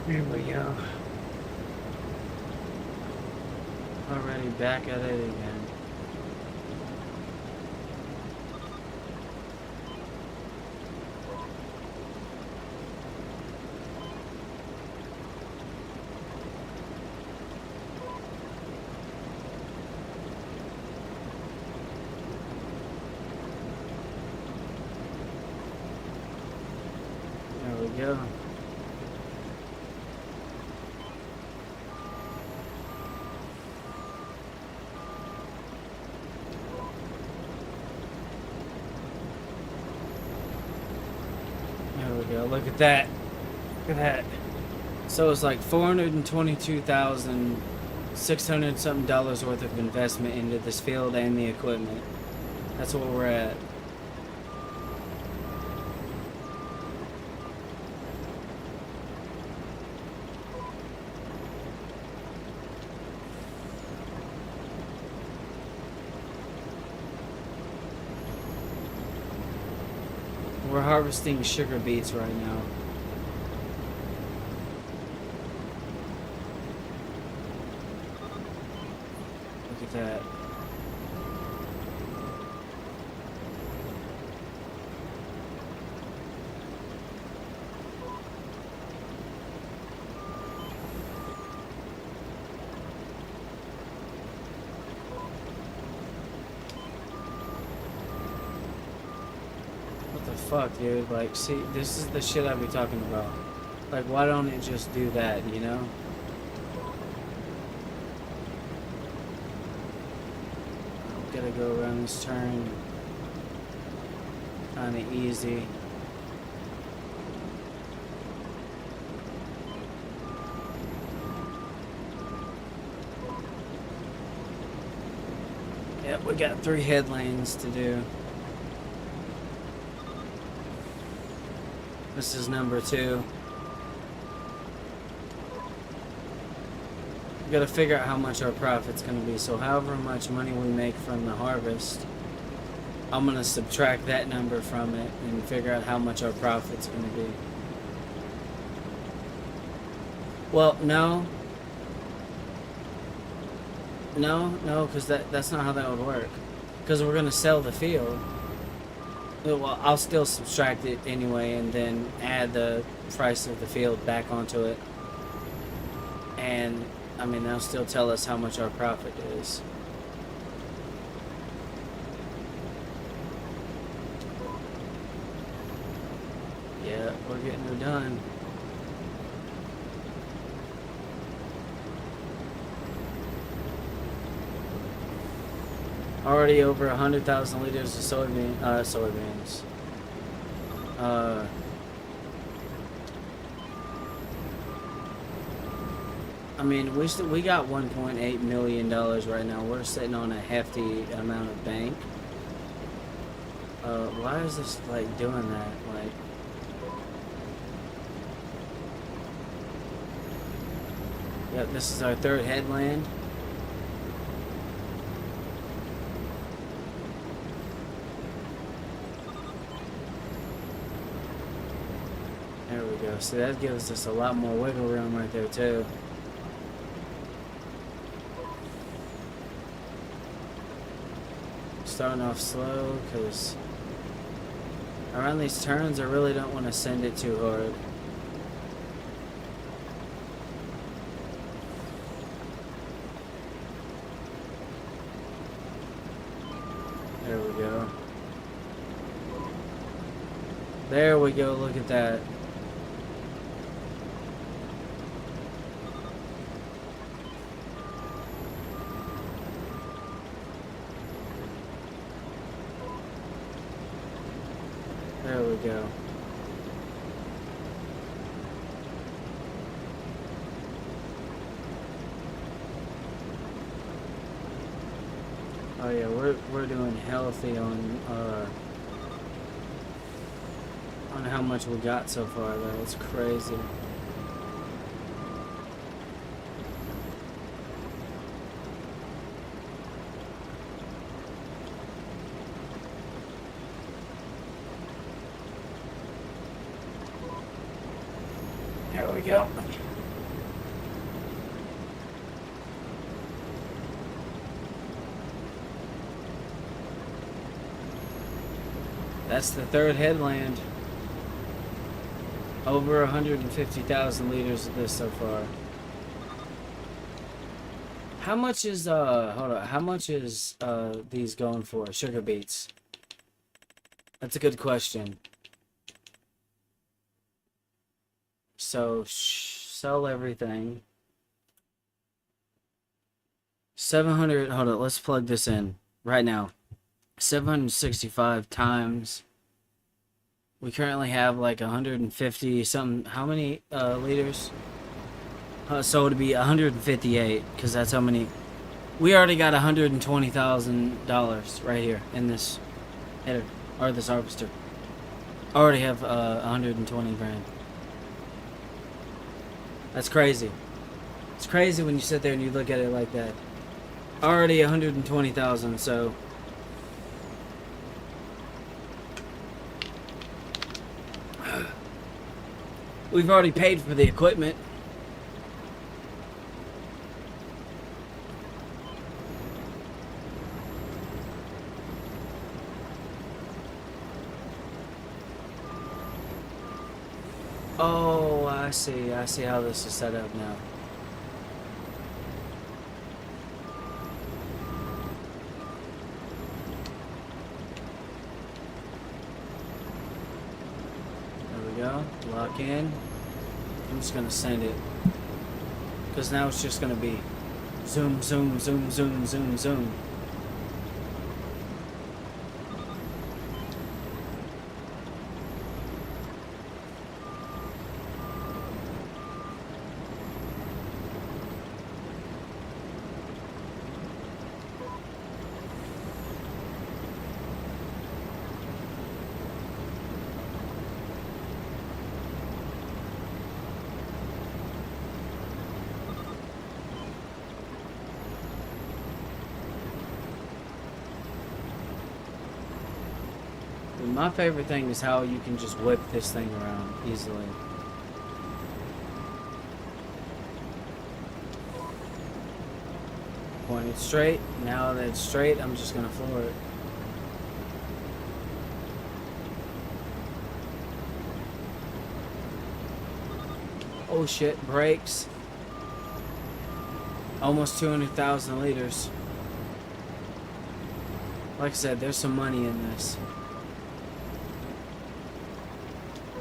Here we go. Already back at it again. There we go. There we go. Look at that. Look at that. So it's like 422,600 something dollars worth of investment into this field and the equipment. That's where we're at. We're harvesting sugar beets right now. Look at that. What the fuck, dude? Like, see, this is the shit I be talking about. Like, why don't it just do that, you know? Gotta go around this turn. Kinda easy. Yep, we got 3 headlands to do. This is number 2. We gotta figure out how much our profit's gonna be. So however much money we make from the harvest, I'm gonna subtract that number from it and figure out how much our profit's gonna be. Well, no, because that's not how that would work. Because we're gonna sell the field. Well, I'll still subtract it anyway and then add the price of the field back onto it. And, I mean, they'll still tell us how much our profit is. Yeah, we're getting her done. Already over 100,000 liters of soybeans. I mean, we got $1.8 million right now. We're sitting on a hefty amount of bank. Why is this like doing that? Like, yep, this is our 3rd headland. There we go. See, that gives us a lot more wiggle room right there too. Starting off slow because around these turns I really don't want to send it too hard. There we go. There we go, look at that. There we go. Oh yeah, we're doing healthy on how much we got so far though. It's crazy. There we go. That's the third headland. Over 150,000 liters of this so far. How much is hold on, how much is these going for? Sugar beets. That's a good question. So sell everything. 700, hold on, let's plug this in right now. 765 times. We currently have like 150 something. How many liters? So it'd be 158 because that's how many. We already got $120,000 right here in this header or this harvester. I already have 120 grand. That's crazy. It's crazy when you sit there and you look at it like that. Already 120,000, so we've already paid for the equipment. Oh, I see how this is set up now. Lock in. I'm just gonna send it because now it's just gonna be zoom, zoom, zoom, zoom, zoom, zoom. My favorite thing is how you can just whip this thing around easily. Point it straight. Now that it's straight, I'm just gonna floor it. Oh shit, brakes. Almost 200,000 liters. Like I said, there's some money in this.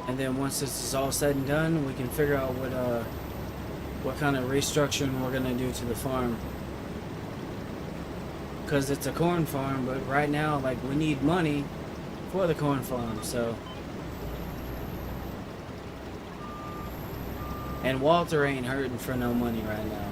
And then once this is all said and done, we can figure out what kind of restructuring we're gonna do to the farm. Because it's a corn farm, but right now, like, we need money for the corn farm, so. And Walter ain't hurting for no money right now.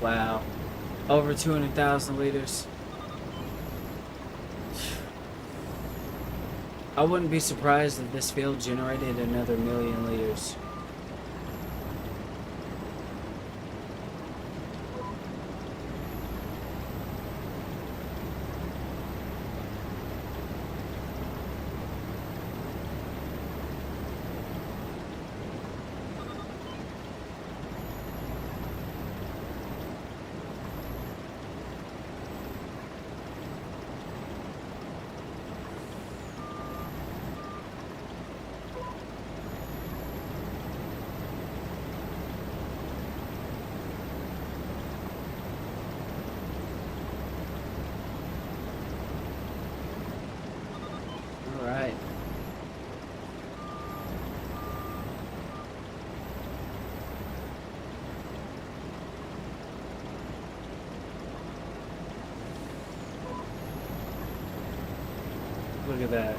Wow. Over 200,000 liters. I wouldn't be surprised if this field generated another 1,000,000 liters. Alright. Look at that.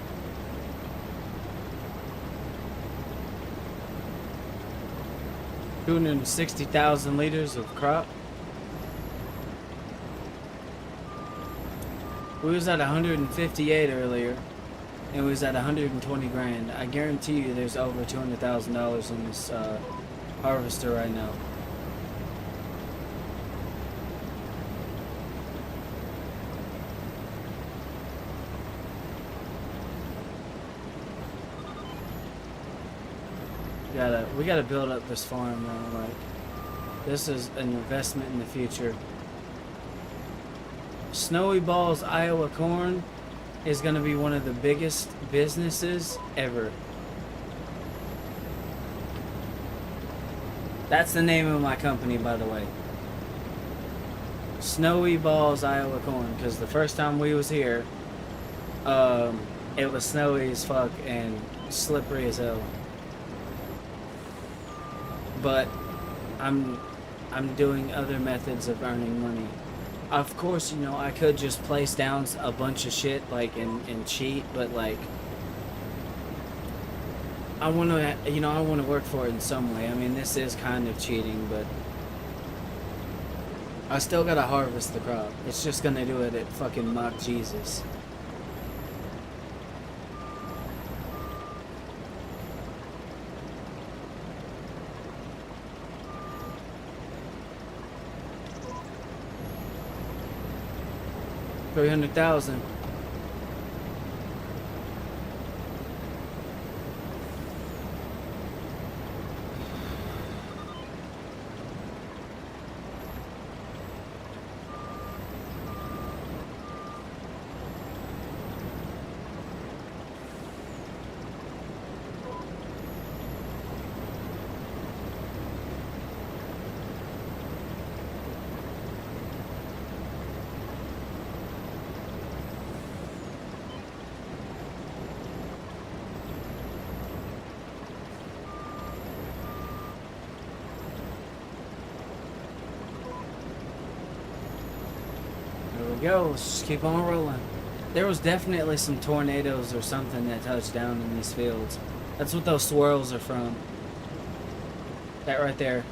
$260,000 liters of crop. We was at 158 earlier, and we was at 120 grand. I guarantee you there's over $200,000 in this harvester right now. We gotta build up this farm now. Like, this is an investment in the future. Snowy Balls Iowa Corn is gonna be one of the biggest businesses ever. That's the name of my company, by the way. Snowy Balls Iowa Corn, because the first time we was here, it was snowy as fuck and slippery as hell. But I'm doing other methods of earning money. Of course, you know, I could just place down a bunch of shit like and cheat, but like I want to, you know, I want to work for it in some way. I mean, this is kind of cheating, but I still gotta harvest the crop. It's just gonna do it at fucking Mock Jesus. $300,000. There we go. Let's just keep on rolling. There was definitely some tornadoes or something that touched down in these fields. That's what those swirls are from. That right there.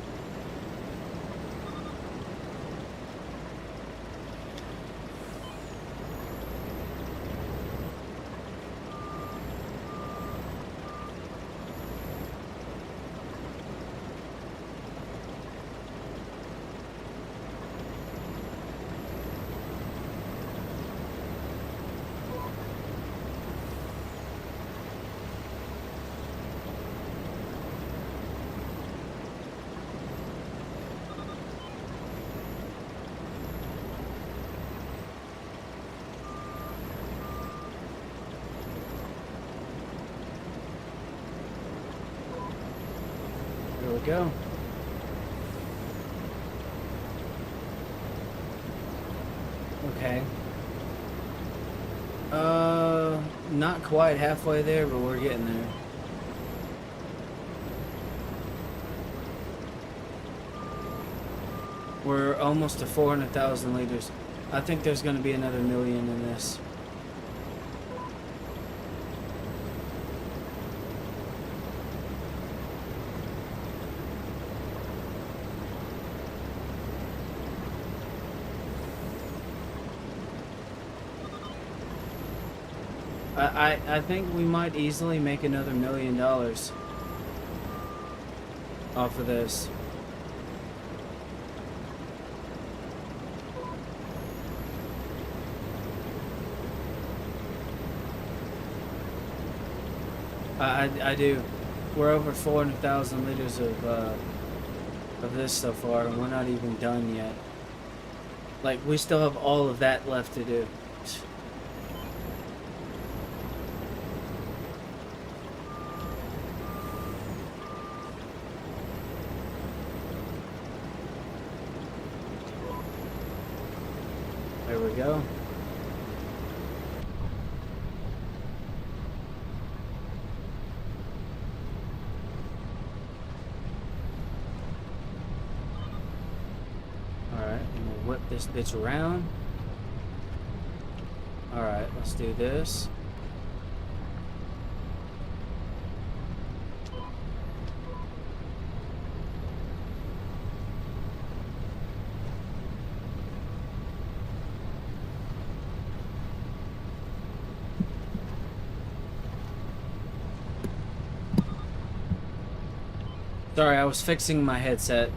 There we go. Okay. Not quite halfway there, but we're getting there. We're almost to 400,000 liters. I think there's going to be another million in this. I think we might easily make another $1 million off of this. I do. We're over 400,000 liters of this so far, and we're not even done yet. Like, we still have all of that left to do. There we go. Alright, I'm gonna whip this bitch around. Alright, let's do this. Sorry, I was fixing my headset.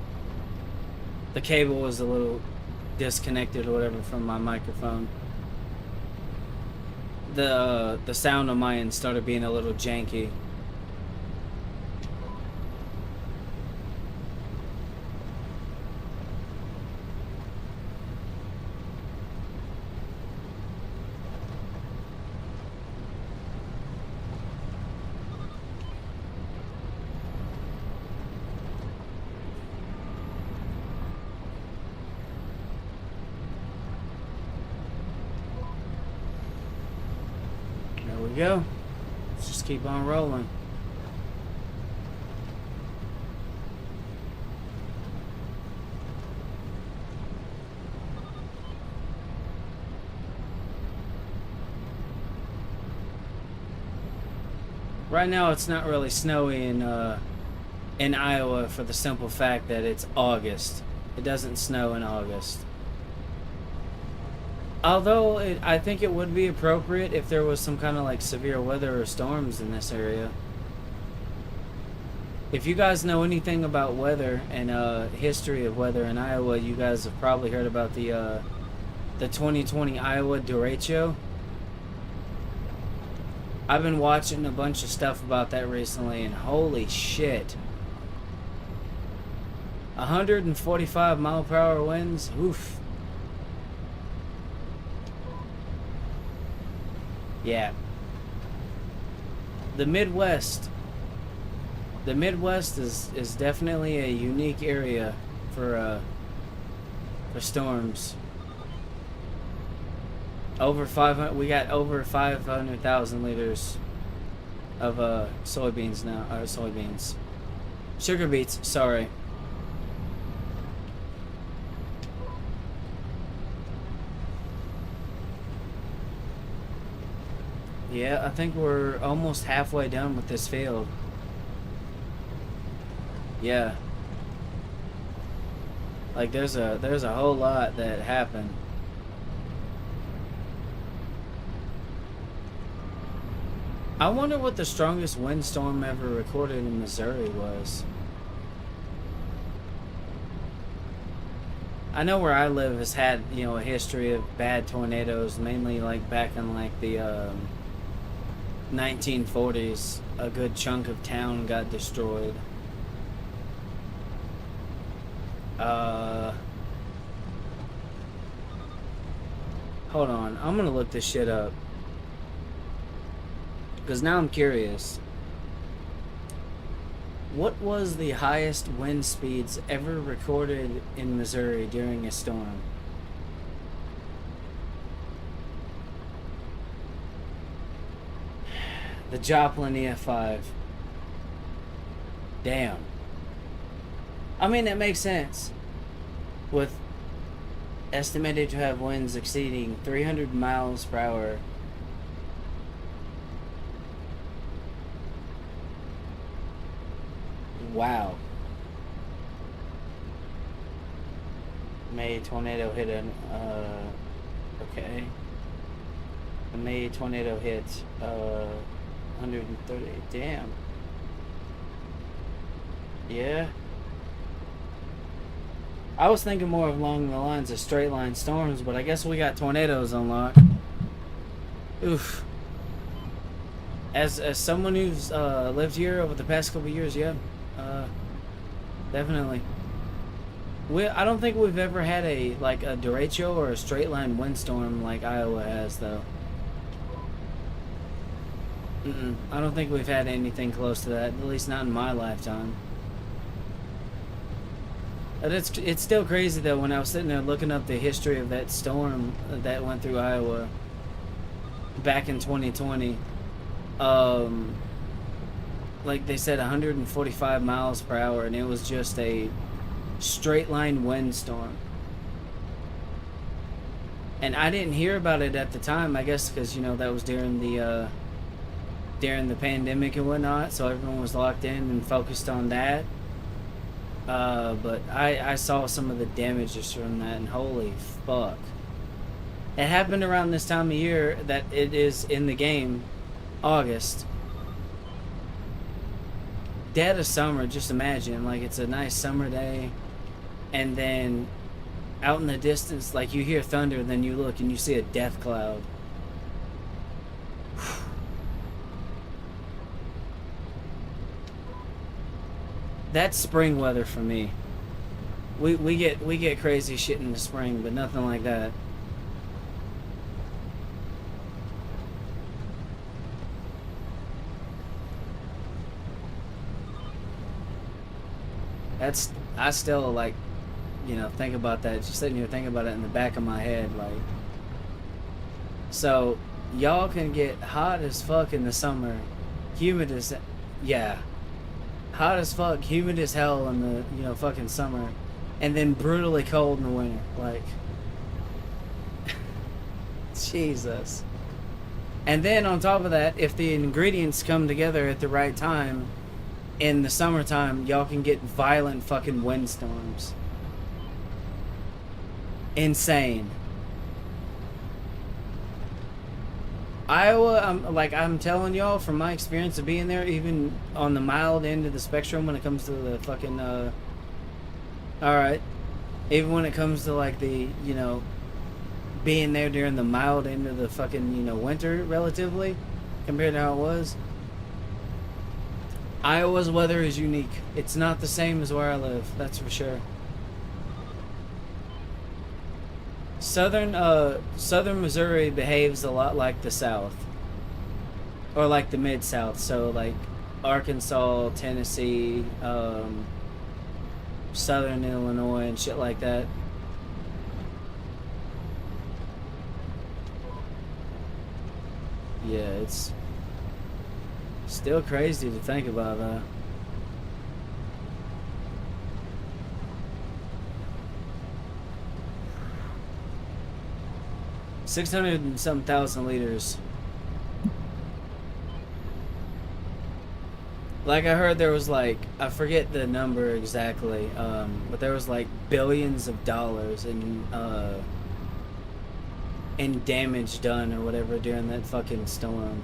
The cable was a little disconnected or whatever from my microphone. The sound on my end started being a little janky. we go. Let's just keep on rolling. Right now, it's not really snowy in Iowa for the simple fact that it's August. It doesn't snow in August. Although I think it would be appropriate if there was some kind of like severe weather or storms in this area. If you guys know anything about weather and history of weather in Iowa, you guys have probably heard about the 2020 Iowa derecho. I've been watching a bunch of stuff about that recently, and holy shit. 145 mile per hour winds? Oof. Yeah. The Midwest. The Midwest is definitely a unique area for storms. Over 500, we got over 500,000 liters of soybeans now, or soybeans. Sugar beets, sorry. Yeah, I think we're almost halfway done with this field. Yeah. Like there's a whole lot that happened. I wonder what the strongest windstorm ever recorded in Missouri was. I know where I live has had, you know, a history of bad tornadoes, mainly like back in like the 1940s. A good chunk of town got destroyed. Hold on, I'm gonna look this shit up. Because now I'm curious. What was the highest wind speeds ever recorded in Missouri during a storm? The Joplin EF5. Damn. I mean, that makes sense. With estimated to have winds exceeding 300 miles per hour. Wow. May tornado hit an okay. The May tornado hit 130. Damn. Yeah. I was thinking more along the lines of straight line storms, but I guess we got tornadoes on lock. Oof. As someone who's lived here over the past couple of years, yeah. Definitely. I don't think we've ever had a derecho or a straight line windstorm like Iowa has, though. I don't think we've had anything close to that, at least not in my lifetime. But it's still crazy though when I was sitting there looking up the history of that storm that went through Iowa back in 2020. Like they said, 145 miles per hour, and it was just a straight line windstorm. And I didn't hear about it at the time, I guess because, you know, that was during the pandemic and whatnot, so everyone was locked in and focused on that. But I saw some of the damages from that, and holy fuck. It happened around this time of year that it is in the game, August. Dead of summer, just imagine, like it's a nice summer day, and then out in the distance, like you hear thunder, and then you look and you see a death cloud. That's spring weather for me. We get crazy shit in the spring, but nothing like that. I still like, you know, think about that. Just sitting here thinking about it in the back of my head, like. So, y'all can get hot as fuck in the summer, humid as, yeah, hot as fuck, humid as hell in the, you know, fucking summer, and then brutally cold in the winter. Like, Jesus. And then on top of that, if the ingredients come together at the right time, in the summertime, y'all can get violent fucking windstorms. Insane. Iowa, I'm telling y'all from my experience of being there, even on the mild end of the spectrum when it comes to the fucking, alright, even when it comes to, like, the, you know, being there during the mild end of the fucking, you know, winter, relatively, compared to how it was, Iowa's weather is unique. It's not the same as where I live, that's for sure. Southern Missouri behaves a lot like the South. Or like the Mid-South, so like Arkansas, Tennessee, Southern Illinois and shit like that. Yeah, it's still crazy to think about that. $600 and some thousand liters. Like I heard there was like, I forget the number exactly, but there was like billions of dollars in damage done or whatever during that fucking storm.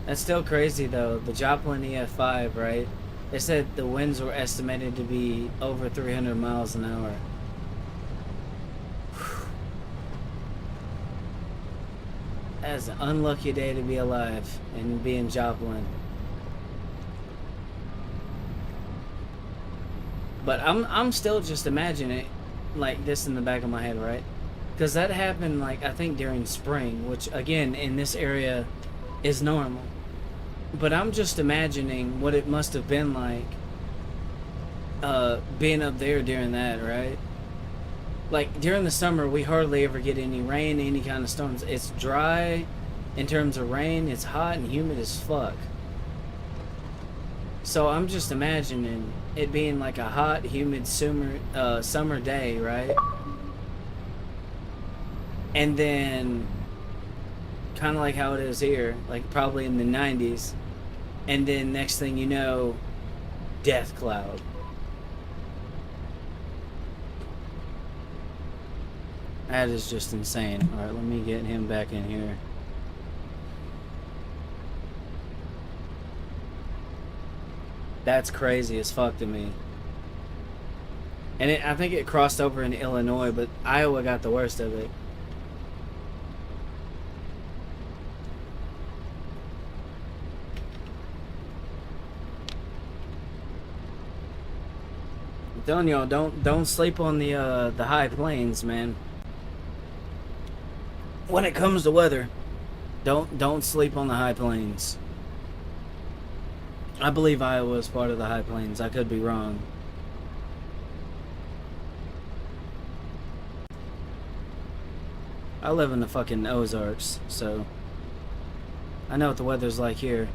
That's still crazy though. The Joplin EF5, right? They said the winds were estimated to be over 300 miles an hour. That's an unlucky day to be alive and be in Joplin. But I'm still just imagining it like this in the back of my head, right? Because that happened, like, I think during spring, which again in this area is normal. But I'm just imagining what it must have been like being up there during that, right? Like during the summer we hardly ever get any rain, any kind of storms. It's dry in terms of rain, it's hot and humid as fuck. So I'm just imagining it being like a hot, humid summer day, right? And then kind of like how it is here, like probably in the 90s. And then next thing you know, death cloud. That is just insane. Alright, let me get him back in here. That's crazy as fuck to me. And I think it crossed over in Illinois, but Iowa got the worst of it. I'm telling y'all, don't sleep on the high plains, man. When it comes to weather, don't sleep on the high plains. I believe Iowa is part of the high plains. I could be wrong. I live in the fucking Ozarks, so I know what the weather's like here.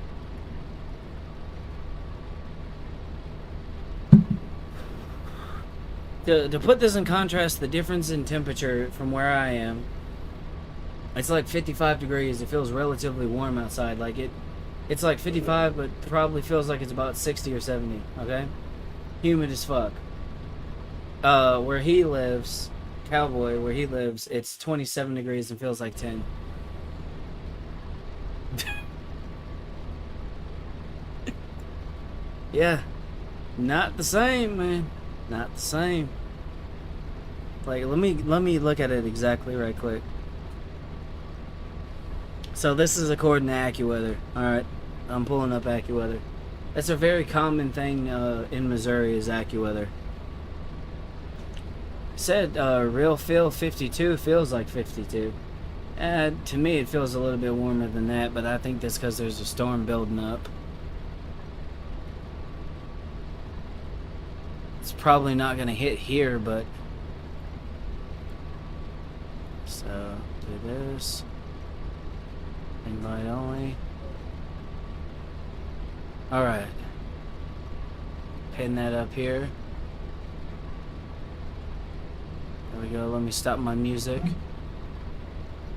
To put this in contrast, the difference in temperature from where I am, it's like 55 degrees. It feels relatively warm outside. Like it's like 55, but probably feels like it's about 60 or 70, okay? Humid as fuck. Where he lives, Cowboy, where he lives, it's 27 degrees and feels like 10. Yeah. Not the same, man. Not the same. Like, let me look at it exactly right quick. So this is according to AccuWeather. Alright, I'm pulling up AccuWeather. That's a very common thing in Missouri is AccuWeather. It said real feel 52 feels like 52. To me it feels a little bit warmer than that, but I think that's because there's a storm building up. It's probably not going to hit here, but So do this. Invite only. Alright. Pin that up here. There we go. Let me stop my music.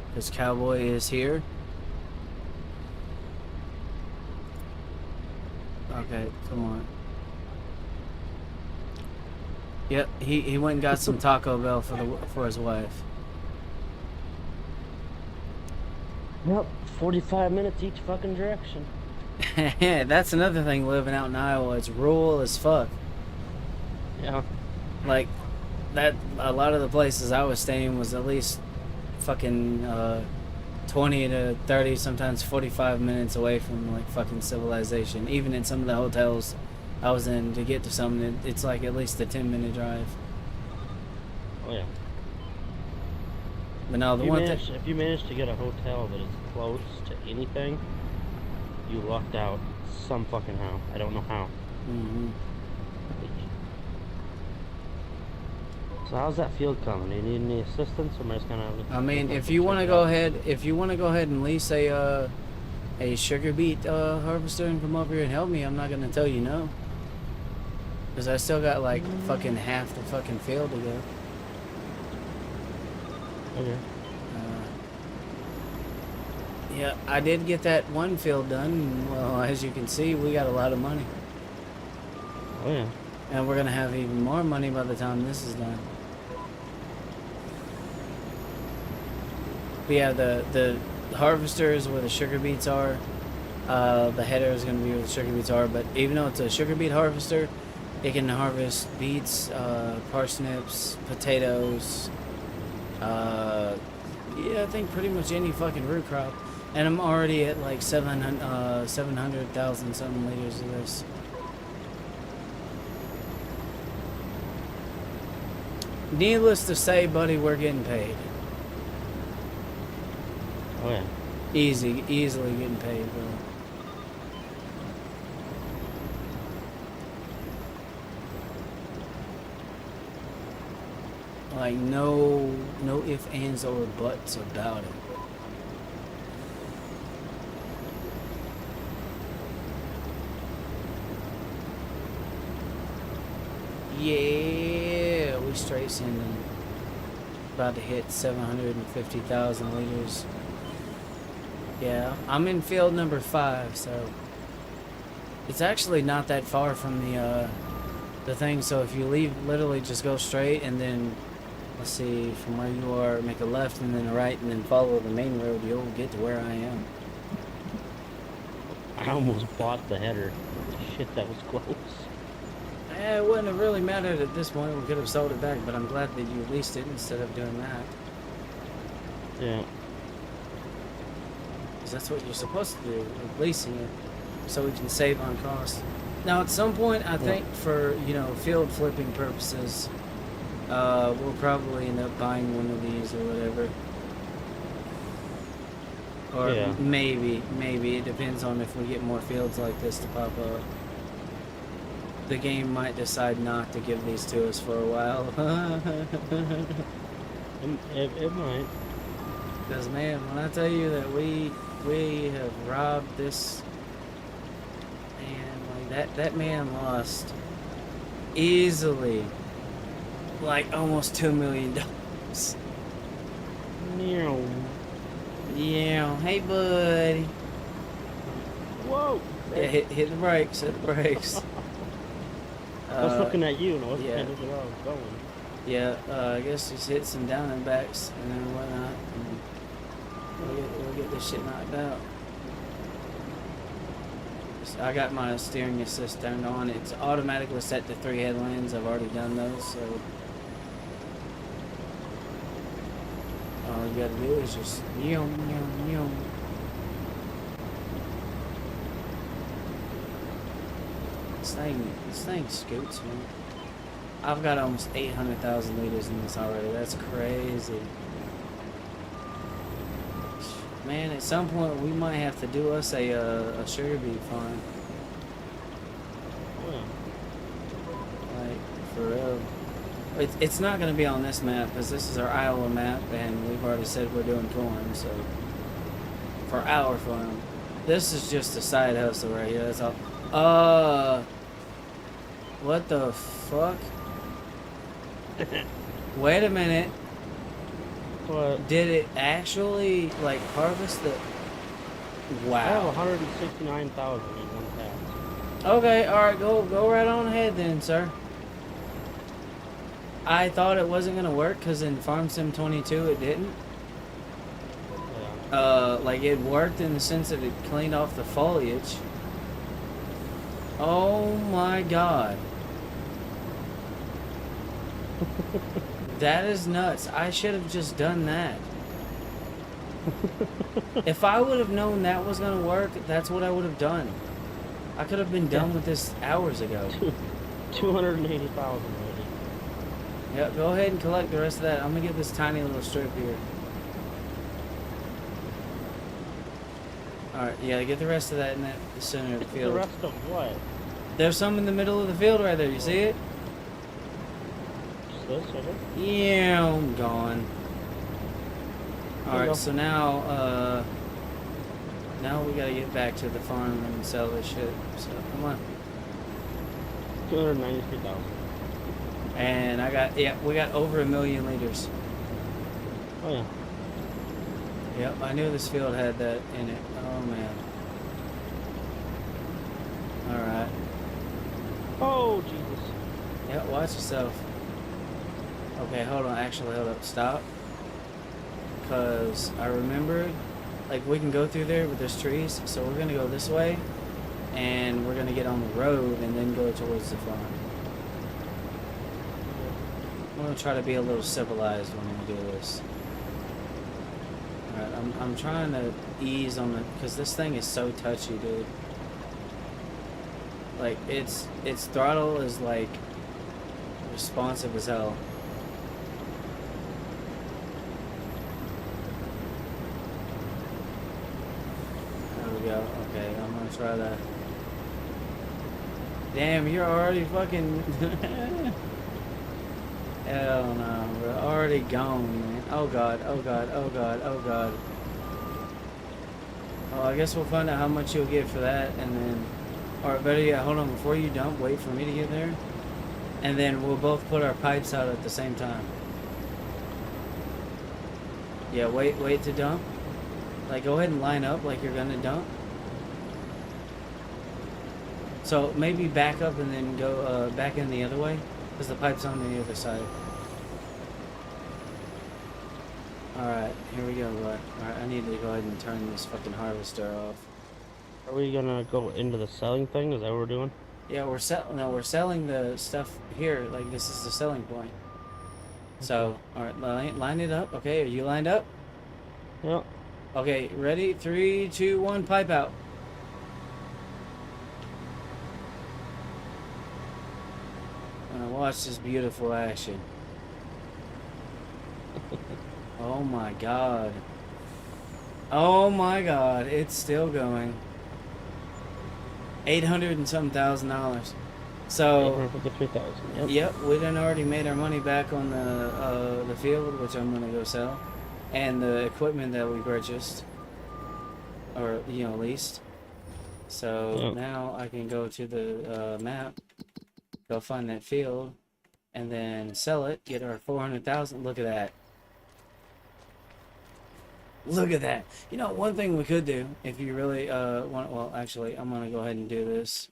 Because Cowboy is here. Okay, come on. Yep, he went and got some Taco Bell for his wife.
Yep, 45 minutes each fucking direction.
Yeah, that's another thing living out in Iowa. It's rural as fuck.
Yeah.
Like, that, a lot of the places I was staying was at least fucking 20 to 30, sometimes 45 minutes away from like fucking civilization. Even in some of the hotels I was in, to get to something, it's like at least a 10-minute drive.
Oh yeah.
But no, the one thing,
if you manage to get a hotel that is close to anything, you lucked out some fucking how. I don't know how. So how's that field coming? Do you need any assistance, or am I just gonna?
I mean, if you want to go ahead, and lease a sugar beet harvester and come over here and help me, I'm not gonna tell you no. Cause I still got like fucking half the fucking field to go.
Okay.
Yeah, I did get that one field done. Well, as you can see, we got a lot of money.
Oh yeah.
And we're gonna have even more money by the time this is done. But yeah, the harvester is where the sugar beets are. The header is gonna be where the sugar beets are. But even though it's a sugar beet harvester, it can harvest beets, parsnips, potatoes. Yeah, I think pretty much any fucking root crop. And I'm already at like 700,000 something liters of this. Needless to say, buddy, we're getting paid.
Oh yeah.
Easily getting paid, bro. Like no ifs, ands, or buts about it. Yeah, we straight sending. About to hit 750,000 liters. Yeah, I'm in field number 5, so it's actually not that far from the thing. So if you leave, literally just go straight, and then let's see, from where you are, make a left and then a right, and then follow the main road. You'll get to where I am.
I almost bought the header. Shit, that was close.
It wouldn't have really mattered at this point. We could have sold it back, but I'm glad that you leased it instead of doing that.
Yeah.
Because that's what you're supposed to do, leasing it, so we can save on costs. Now, at some point, I think for, field flipping purposes, we'll probably end up buying one of these or whatever. Or
yeah.
maybe. It depends on if we get more fields like this to pop up. The game might decide not to give these to us for a while.
It might.
Because, man, when I tell you that we have robbed this, man, like that man lost easily like almost $2 million. Yeah, hey buddy.
Whoa!
Yeah, hit the brakes, hit the brakes.
I was looking at you and I wasn't
yeah.
looking where I was going.
Yeah, I guess just hit some down and backs and then whatnot. And we'll get this shit knocked out. So I got my steering assist turned on. It's automatically set to 3 headlands. I've already done those, so all you gotta do is just yum. This thing scoots, man. I've got almost 800,000 liters in this already. That's crazy. Man, at some point we might have to do us a sugar beet farm.
Yeah.
Like, for real. It's not going to be on this map because this is our Iowa map, and we've already said we're doing corn. So for our farm, this is just a side hustle right here. That's all. What the fuck? Wait a minute.
What?
Did it actually like harvest the?
I have
Wow.
169,000 in one pass.
Okay, all right, go right on ahead then, sir. I thought it wasn't gonna work because in Farm Sim 22 it didn't.
Yeah.
Like it worked in the sense that it cleaned off the foliage. Oh my god. That is nuts. I should have just done that. If I would have known that was gonna work, that's what I would have done. I could have been done with this hours ago.
280,000 already.
Yeah, go ahead and collect the rest of that. I'm gonna get this tiny little strip here. Alright, yeah, get the rest of that in the center of the
The
field.
rest of what?
There's some in the middle of the field right there. You see it?
Just this, right here?
Yeah, I'm gone.
There you
Alright,
go.
so now we gotta get back to the farm and sell this shit. So come on.
293,000.
And we got over 1 million liters.
Oh yeah.
Yep, I knew this field had that in it. Oh man. Alright.
Oh Jesus.
Yeah, watch yourself. Okay, hold on. Actually, hold up. Stop. Because I remembered, like, we can go through there, but there's trees. So we're going to go this way. And we're going to get on the road and then go towards the farm. I'm going to try to be a little civilized when we do this. Alright, I'm trying to ease on the... Because this thing is so touchy, dude. Like, its throttle is, like, responsive as hell. There we go. Okay, I'm gonna try that. Damn, you're already fucking... Hell no, we're already gone, man. Oh god, oh god, oh god, oh god. Oh, I guess we'll find out how much you'll get for that, and then... Alright, better yet, hold on, before you dump, wait for me to get there. And then we'll both put our pipes out at the same time. Yeah, wait to dump. Like, go ahead and line up like you're gonna dump. So, maybe back up and then go back in the other way. Because the pipe's on the other side. Alright, here we go, Alright, I need to go ahead and turn this fucking harvester off.
Are we gonna go into the selling thing? Is that what we're doing?
Yeah, we're selling the stuff here. Like, this is the selling point. So, alright, line it up. Okay, are you lined up?
Yep.
Okay, ready? 3, 2, 1, pipe out. Watch this beautiful action. Oh my god. Oh my god, it's still going. 800 and some $1,000. So,
853,000. Yep.
yep, we done already made our money back on the field, which I'm gonna go sell, and the equipment that we purchased, or leased. So
Yep.
now I can go to the map, go find that field, and then sell it. Get our 400,000. Look at that. Look at that. You know, one thing we could do if you really want. Well, actually, I'm gonna go ahead and do this.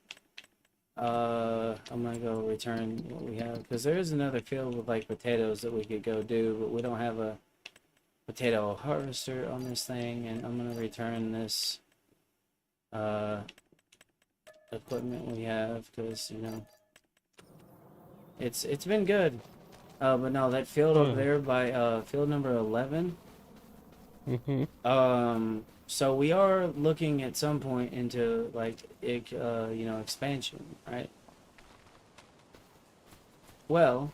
I'm gonna go return what we have because there is another field with like potatoes that we could go do, but we don't have a potato harvester on this thing, and I'm gonna return this equipment we have because it's been good. But no, that field over there by field number 11. So we are looking at some point into like expansion, right? Well,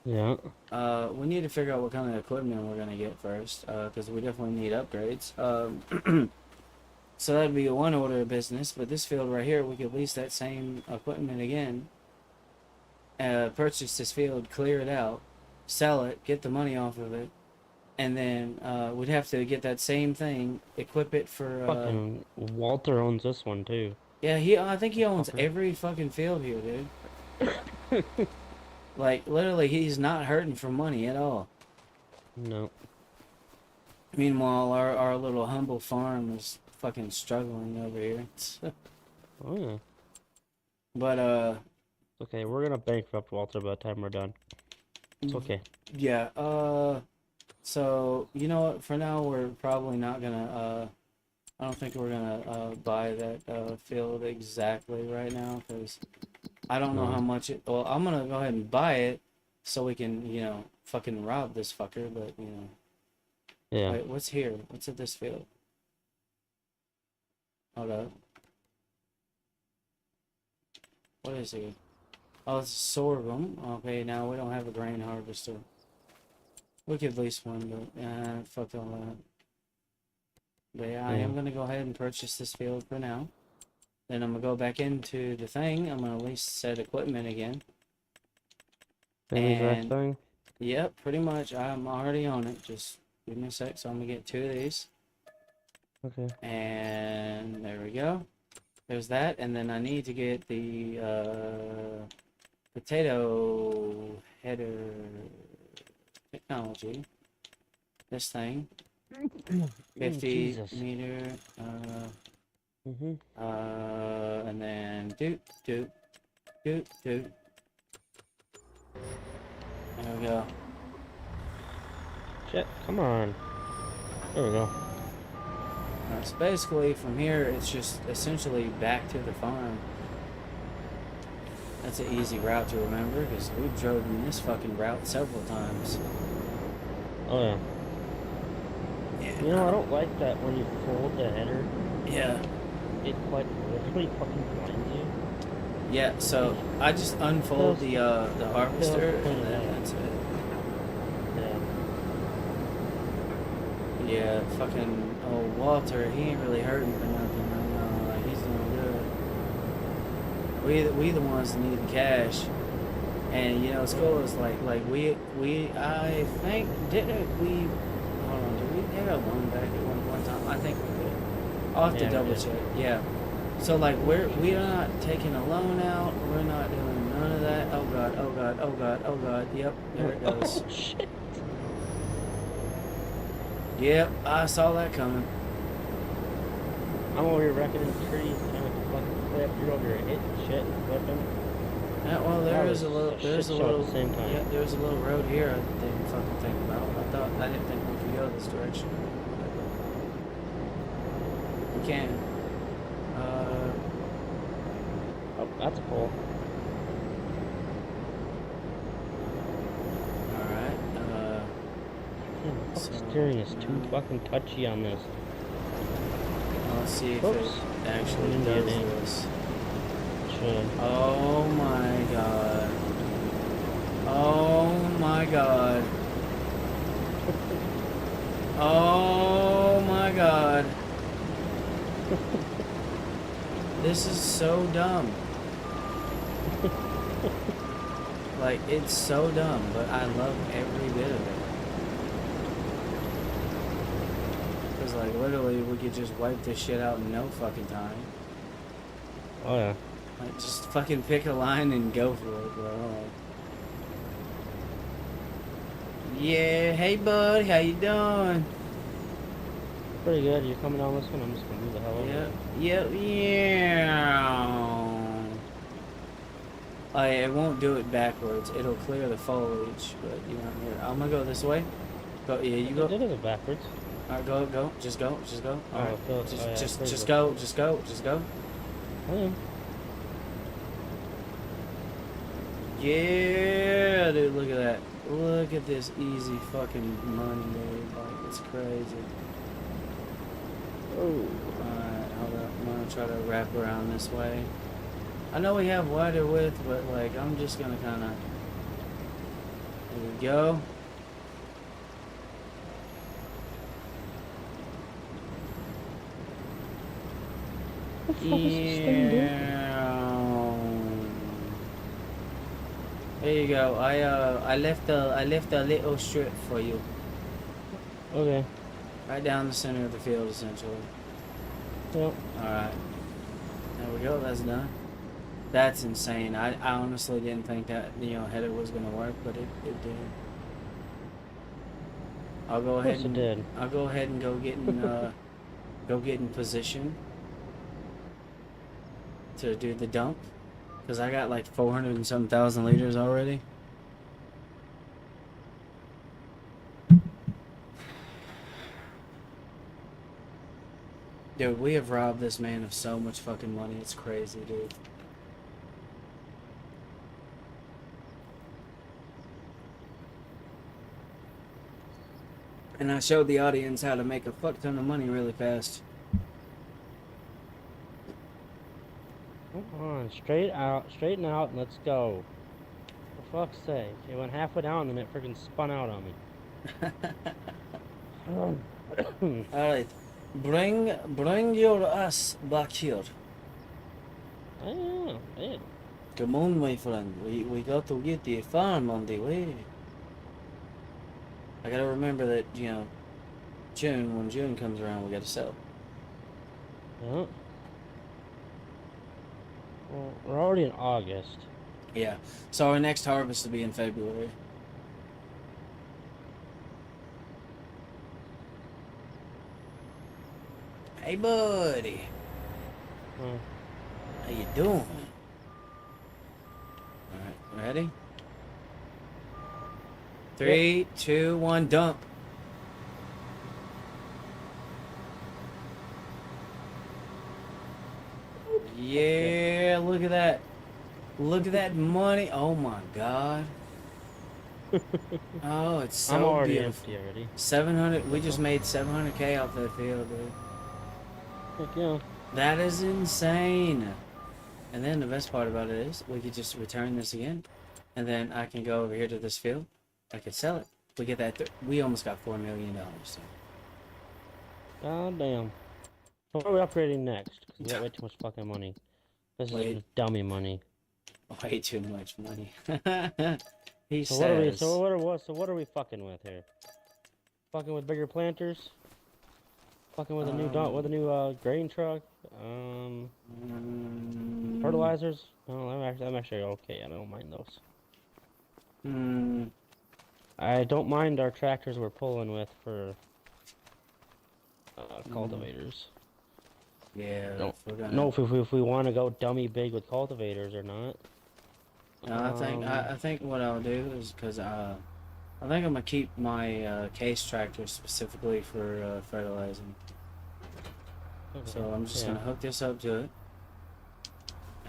Yeah.
we need to figure out what kind of equipment we're gonna get first, because we definitely need upgrades. So that'd be one order of business. But this field right here, we could lease that same equipment again. purchase this field, clear it out, sell it, get the money off of it, and then we'd have to get that same thing, equip it for.
Fucking Walter owns this one too.
Yeah, I think he owns
Fucker.
every fucking field here, dude. Like literally, he's not hurting for money at all.
No.
Meanwhile, our little humble farm is fucking struggling over here.
Oh yeah.
But
Okay, we're gonna bankrupt Walter by the time we're done. It's okay.
yeah. So you know what? For now, we're probably not gonna. I don't think we're gonna buy that field exactly right now because I don't know
No.
how much it. Well, I'm gonna go ahead and buy it so we can, fucking rob this fucker. But
Yeah.
wait, what's here? What's at this field? Hold up. What is here? Oh, it's sorghum. Okay, now we don't have a grain harvester. We could lease one, but fuck all that. But yeah, I am gonna go ahead and purchase this field for now. Then I'm gonna go back into the thing. I'm gonna lease said equipment again.
Same exact
And-
thing.
Yep, pretty much. I'm already on it. Just give me a sec. So I'm gonna get 2 of these.
Okay.
And there we go. There's that. And then I need to get the potato header technology. This thing. 50
Jesus.
meter.
Mhm.
And then doot. There we go.
Shit. Come on. There we go.
So basically, from here, it's just essentially back to the farm. That's an easy route to remember because we've driven this fucking route several times.
Oh yeah.
Yeah.
You know, I don't like that when you fold the header,
Yeah.
it like literally fucking blinds you.
Yeah. So I just unfold the harvester,
Feels
and then
pretty
that's it.
Yeah.
Yeah. Fucking old Walter, he ain't really hurting for nothing right now. Like he's doing good. We the ones that need the cash. And it's cool. It's like we I think didn't we hold on, did we get a loan back at one point in time? I think we did. I'll have to
Yeah, we
double
did.
check. Yeah. So like we're not taking a loan out, we're not doing none of that. Oh god, oh god, oh god, oh god. Yep, there it goes.
Oh shit.
Yep, I saw that coming.
I'm over here wrecking in trees trying to fucking flip. You're over here hitting shit and flipping.
Yeah, well
That
there's
was
a little
a
there's
shit
a
show at
little
the same time.
yeah, there's a little road here I didn't fucking think about. I didn't think we could go this direction. We can.
Oh, that's a pole.
Alright,
Damn, the
So,
fucking steering is too fucking touchy on this.
let's see if
Oops.
it actually
Indian
does
name.
this.
Should.
Oh my god. Oh my god. Oh my god. This is so dumb. Like, it's so dumb, but I love every bit of it. Because, like, literally, we could just wipe this shit out in no fucking time.
Oh yeah.
Like, just fucking pick a line and go for it, bro. Like, yeah, hey, bud, how you doing?
Pretty good. You're coming down this one. I'm just gonna move the hell over.
Yep, yeah. It won't do it backwards. It'll clear the foliage, but here. I'm gonna go this way. Go, yeah, you go.
Did it backwards?
Alright, go. Just go.
Oh,
Alright,
Phil-
just,
oh, yeah,
just,
clear
just
the-
go. Just go.
I am.
Yeah, dude, look at that. Look at this easy fucking money, dude. Like, it's crazy.
Oh.
Alright, hold up. I'm gonna try to wrap around this way. I know we have wider width, but like, I'm just gonna kinda. There we go.
What the fuck is this thing doing?
Yeah. There you go. I left a little strip for you.
Okay.
Right down the center of the field, essentially.
Yep.
Alright. There we go, that's done. That's insane. I honestly didn't think that, header was gonna work, but it did. I'll go
Of
ahead
course it
and
did.
I'll go ahead and go get in position to do the dump. Cause I got like 400 and some thousand liters already. Dude, we have robbed this man of so much fucking money. It's crazy, dude. And I showed the audience how to make a fuck ton of money really fast.
Come on, straighten out, and let's go. For fuck's sake. It went halfway down and it freaking spun out on me.
Alright. Bring your ass back here.
Oh, man.
Come on, my friend. We got to get the farm on the way. I gotta remember that, when June comes around, we gotta sell.
Yeah. Well, we're already in August.
Yeah. So our next harvest will be in February. Hey, buddy. How you doing? Alright, ready? 3, 2, 1, dump. Yeah, look at that. Look at that money. Oh my god. Oh, it's so
I'm already
beautiful.
empty already.
700. We just made 700K off that field, dude.
Heck yeah.
That is insane. And then the best part about it is we could just return this again, and then I can go over here to this field. I could sell it. We get that. We almost got $4 million. So.
God damn. So what are we upgrading next? Because we got way too much fucking money. This is just dummy money.
Way too much money. He
So
says.
what are we fucking with here? Fucking with bigger planters? Fucking with a new grain truck? Fertilizers? Oh, I'm actually okay. I don't mind those. I don't mind our tractors we're pulling with for cultivators.
Yeah.
No, if we want to go dummy big with cultivators or not.
No, I think what I'll do is because I think I'm gonna keep my case tractor specifically for fertilizing.
Okay.
So I'm just gonna hook this up to it,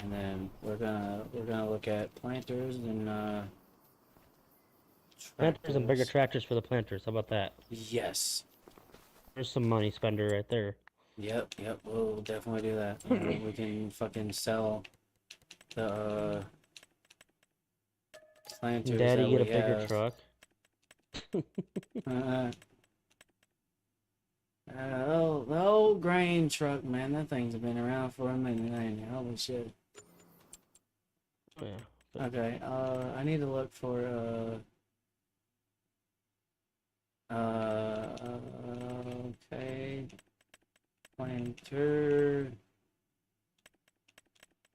and then we're gonna look at planters and
planters and bigger tractors for the planters. How about that?
Yes.
There's some money spender right there.
Yep. We'll definitely do that. We can fucking sell the planters.
Daddy,
that
get a
we
bigger
have.
truck.
The old grain truck, man, that thing's been around for a minute, ain't it? Holy shit.
Oh, yeah.
Okay, I need to look for, okay, planter.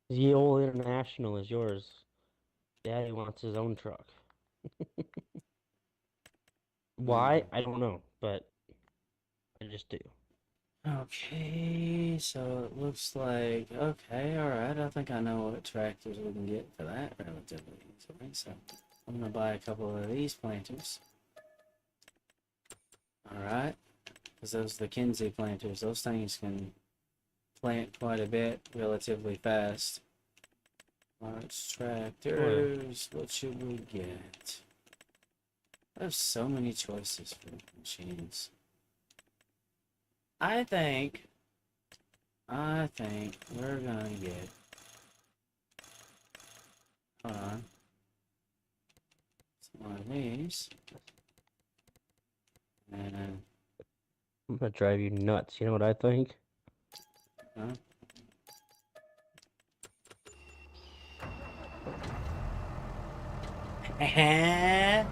The old International is yours. Daddy wants his own truck. Why? I don't know, but I just do.
Okay, so it looks like, okay, alright, I think I know what tractors we can get for that relatively easily, so I'm gonna buy a couple of these planters. Alright, because those are the Kinsey planters, those things can plant quite a bit relatively fast. Large tractors, what should we get? I have so many choices for machines. I think we're gonna get, hold on, some more of these, and,
I'm gonna drive you nuts. You know what I think?
huh? Yeah,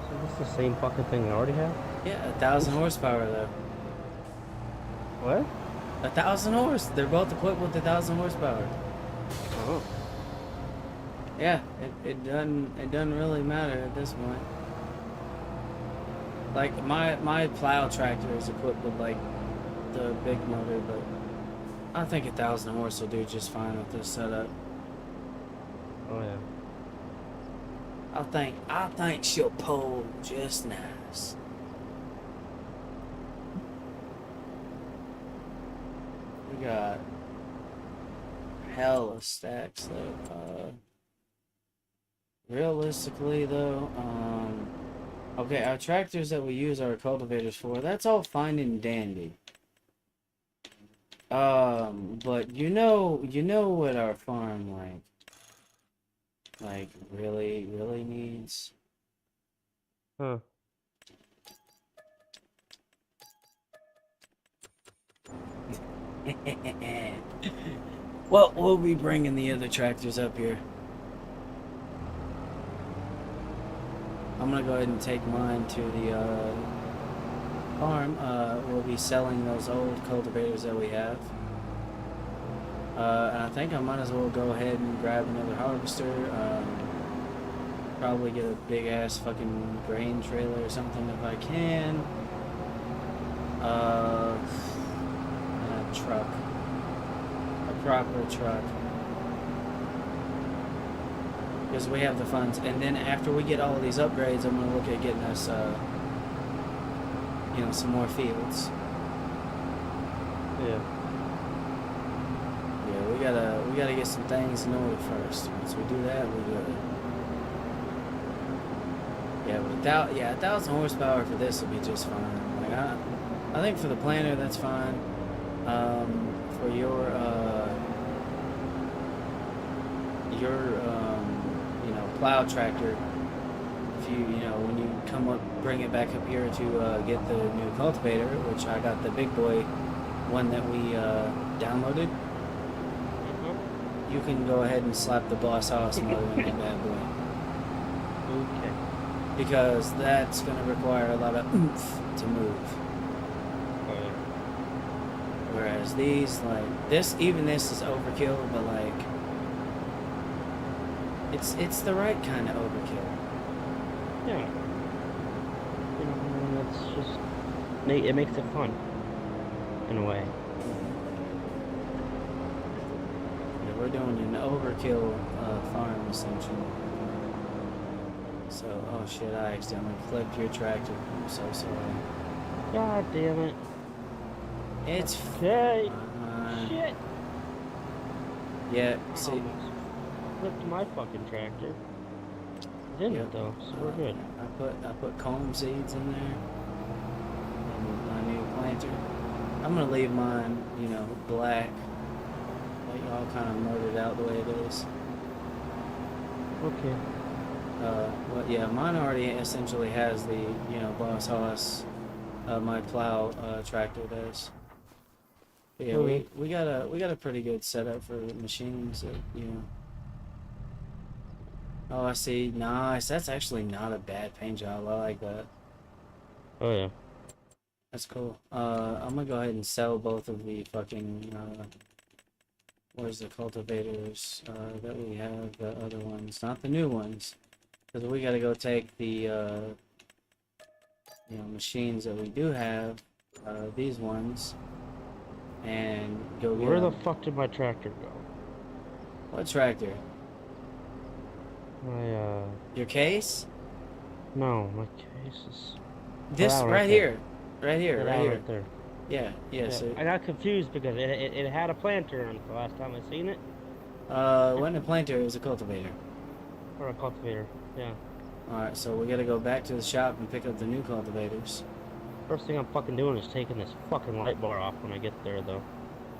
So this the same fucking thing I already have?
1,000 horsepower though.
What?
1,000 horse. They're both equipped with 1,000 horsepower.
Oh.
Yeah, it doesn't really matter at this point. Like my plow tractor is equipped with like the big motor, but I think 1,000 horse will do just fine with this setup.
Oh yeah.
I think she'll pull just nice. We got hella stacks though. Realistically though, okay, our tractors that we use our cultivators for, that's all fine and dandy. But you know what our farm like really needs?
Huh.
Well, we'll be bringing the other tractors up here. I'm gonna go ahead and take mine to the farm. We'll be selling those old cultivators that we have. And I think I might as well go ahead and grab another harvester. Probably get a big ass fucking grain trailer or something if I can. And a truck. A proper truck. Because we have the funds. And then after we get all of these upgrades, I'm gonna look at getting us, you know, some more fields.
Yeah.
Yeah, we gotta get some things in order first. Once we do that, we're good. Yeah, but 1,000 horsepower for this will be just fine. Like I think for the planter that's fine. For your you know, plow tractor, if you know, when you come up, bring it back up here to get the new cultivator, which I got the big boy one that we downloaded. You can go ahead and slap the Boss Hoss motor in that bad boy.
Okay.
Because that's going to require a lot of oomph to move.
Oh yeah.
Whereas these, like, this is overkill, but like, it's the right kind of overkill.
Yeah. You know, I mean, it's just it makes it fun in a way.
Yeah, we're doing an overkill farm essentially. So, oh shit, I accidentally clipped your tractor. I'm so sorry.
God damn it.
It's
Okay.
fine.
Shit.
Yeah,
I
see,
almost flipped my fucking tractor. Didn't
Yep.
it though? So we're good.
I put comb seeds in there. And my new planter. I'm gonna leave mine, you know, black. Like all kind of murdered out the way it is.
Okay.
Well, yeah, mine already essentially has the, you know, Boss Hoss, my plow tractor does. But yeah,
Okay.
we got a pretty good setup for machines that, you know. Oh, I see. Nice. That's actually not a bad paint job. I like that.
Oh yeah.
That's cool. I'm gonna go ahead and sell both of the fucking, where's the cultivators, that we have, the other ones, not the new ones. Because we gotta go take the, you know, machines that we do have, these ones, and go get
Where the
them.
fuck did my tractor go?
What tractor?
My
Your case?
no, my case is
This
out
right
there.
here. Right here,
That
right
out
here.
right there.
Yeah, yeah,
Yeah,
so,
I got confused because it had a planter on it the last time I seen it.
it wasn't a planter, it was a cultivator.
Or a cultivator. Yeah.
Alright, so we gotta go back to the shop and pick up the new cultivators.
First thing I'm fucking doing is taking this fucking light bar off when I get there though.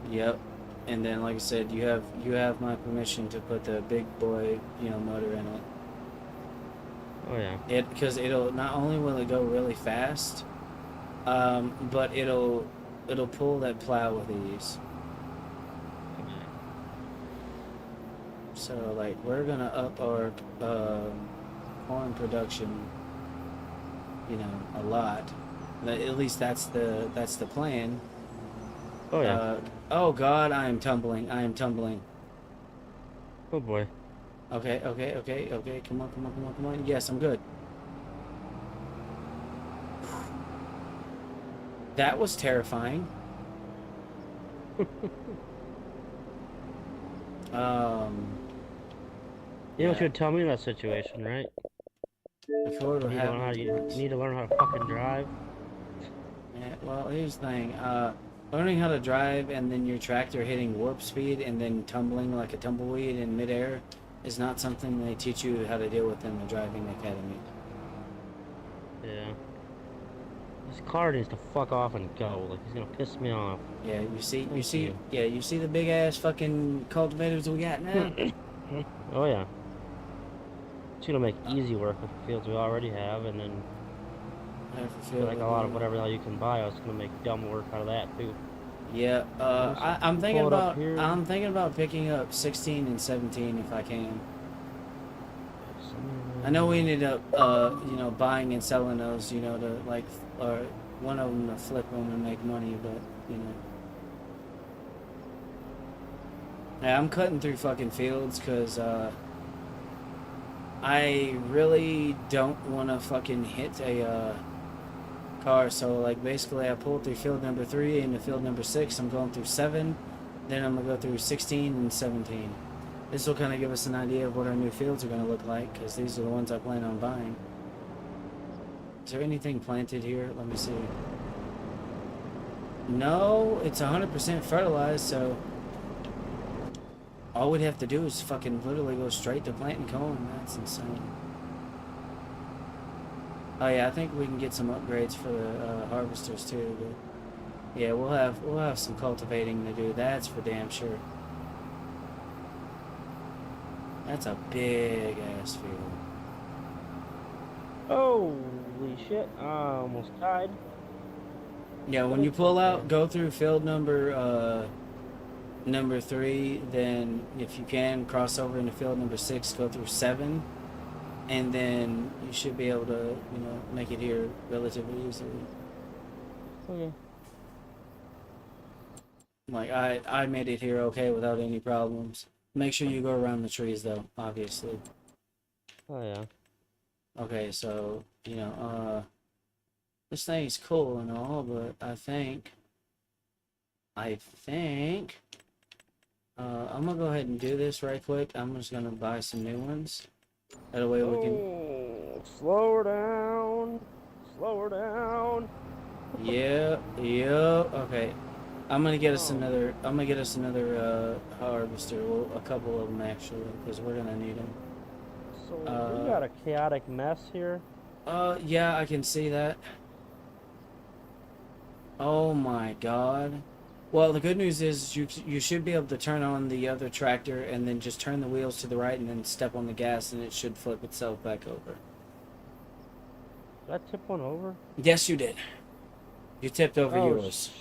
Yep. And then, like I said, you have my permission to put the big boy, you know, motor in it.
Oh yeah.
Because it'll, not only will it go really fast, but it'll pull that plow with ease. So like we're gonna up our corn production, you know, a lot. At least that's the plan.
Oh yeah.
Oh God, I am tumbling. I am tumbling.
Oh boy.
Okay, okay, okay, okay. Come on, come on, come on, come on. Yes, I'm good. That was terrifying. Um,
You know what you
yeah.
would tell me in that situation, right?
If it would
You
have
need to learn how
happened
to,
to
you
us.
need to learn how to fucking drive.
Yeah, well, here's the thing. Learning how to drive and then your tractor hitting warp speed and then tumbling like a tumbleweed in midair is not something they teach you how to deal with in the driving academy.
Yeah. This car needs to fuck off and go. Like he's gonna piss me off.
Yeah,
Thank you.
yeah, you see the big ass fucking cultivators we got now?
Oh yeah. It's gonna make easy work with the fields we already have, and then
Half a
I feel
field
like
of
a lot of
view.
whatever the hell you can buy, I was gonna make dumb work out of that too.
Yeah,
Let's pull it up here.
I'm thinking about picking up 16 and 17 if I can. I know we ended up, you know, buying and selling those, you know, to like, or one of them to flip them and make money, but you know, yeah, I'm cutting through fucking fields because I really don't want to fucking hit a car. So like basically, I pulled through field number 3 into field number 6. I'm going through 7, then I'm gonna go through 16 and 17. This will kind of give us an idea of what our new fields are gonna look like because these are the ones I plan on buying. Is there anything planted here? Let me see. No, it's 100% fertilized, so all we'd have to do is fucking literally go straight to planting corn. That's insane. Oh yeah, I think we can get some upgrades for the harvesters too. But yeah, we'll have some cultivating to do. That's for damn sure. That's a big ass field.
Holy shit! I almost died.
Yeah,
But
when you
it's
pull
okay.
out, go through field number 3. Then if you can cross over into field number 6, go through 7, and then you should be able to, you know, make it here relatively easily.
Okay.
Like I made it here okay without any problems. Make sure you go around the trees though, obviously.
Oh yeah.
Okay, so you know, this thing's cool and all, but I think I'm gonna go ahead and do this right quick. I'm just gonna buy some new ones. That way we can.
Oh, slow her down. Slow her down.
Yeah, yeah. Okay,
Oh,
I'm gonna get us another harvester. Well, a couple of them actually, because we're gonna need them.
so we
Uh,
got a chaotic mess here.
yeah, I can see that. Oh my God. Well, the good news is you should be able to turn on the other tractor and then just turn the wheels to the right and then step on the gas and it should flip itself back over.
Did I tip one over?
Yes, you did. You tipped over
Oh
yours.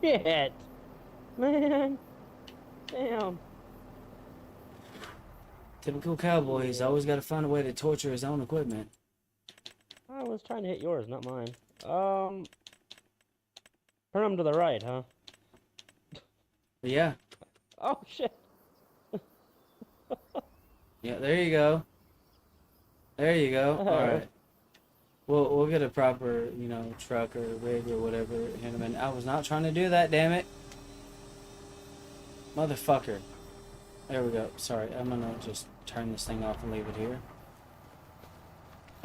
shit, man. Damn.
Typical cowboy. He's
Shit.
always got to find a way to torture his own equipment.
I was trying to hit yours, not mine. Turn them to the right, huh?
But yeah,
Oh shit.
yeah. There you go. There you go. All right. We'll get a proper, you know, truck or rig or whatever in a minute. I was not trying to do that. Damn it, motherfucker. There we go. Sorry, I'm gonna just turn this thing off and leave it here.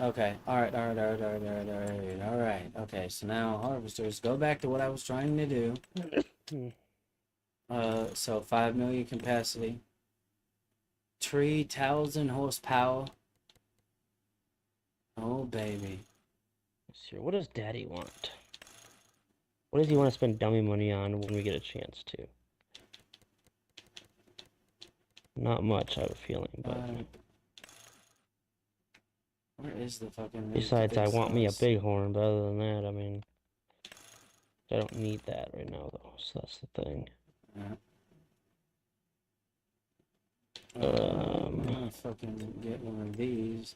Okay. All right. All right. All right. All right. All right. All right. All right. Okay. So now harvesters. Go back to what I was trying to do.
Hmm.
So 5 million capacity. 3,000 horsepower. Oh baby.
Sure. What does Daddy want? What does he want to spend dummy money on when we get a chance to? Not much, I have a feeling, but
Where is the fucking rig to
besides, I
fix
want me a
those?
bighorn, but other than that, I mean, I don't need that right now, though, so that's the thing.
Yeah. I'm
Um,
gonna fucking get one of these.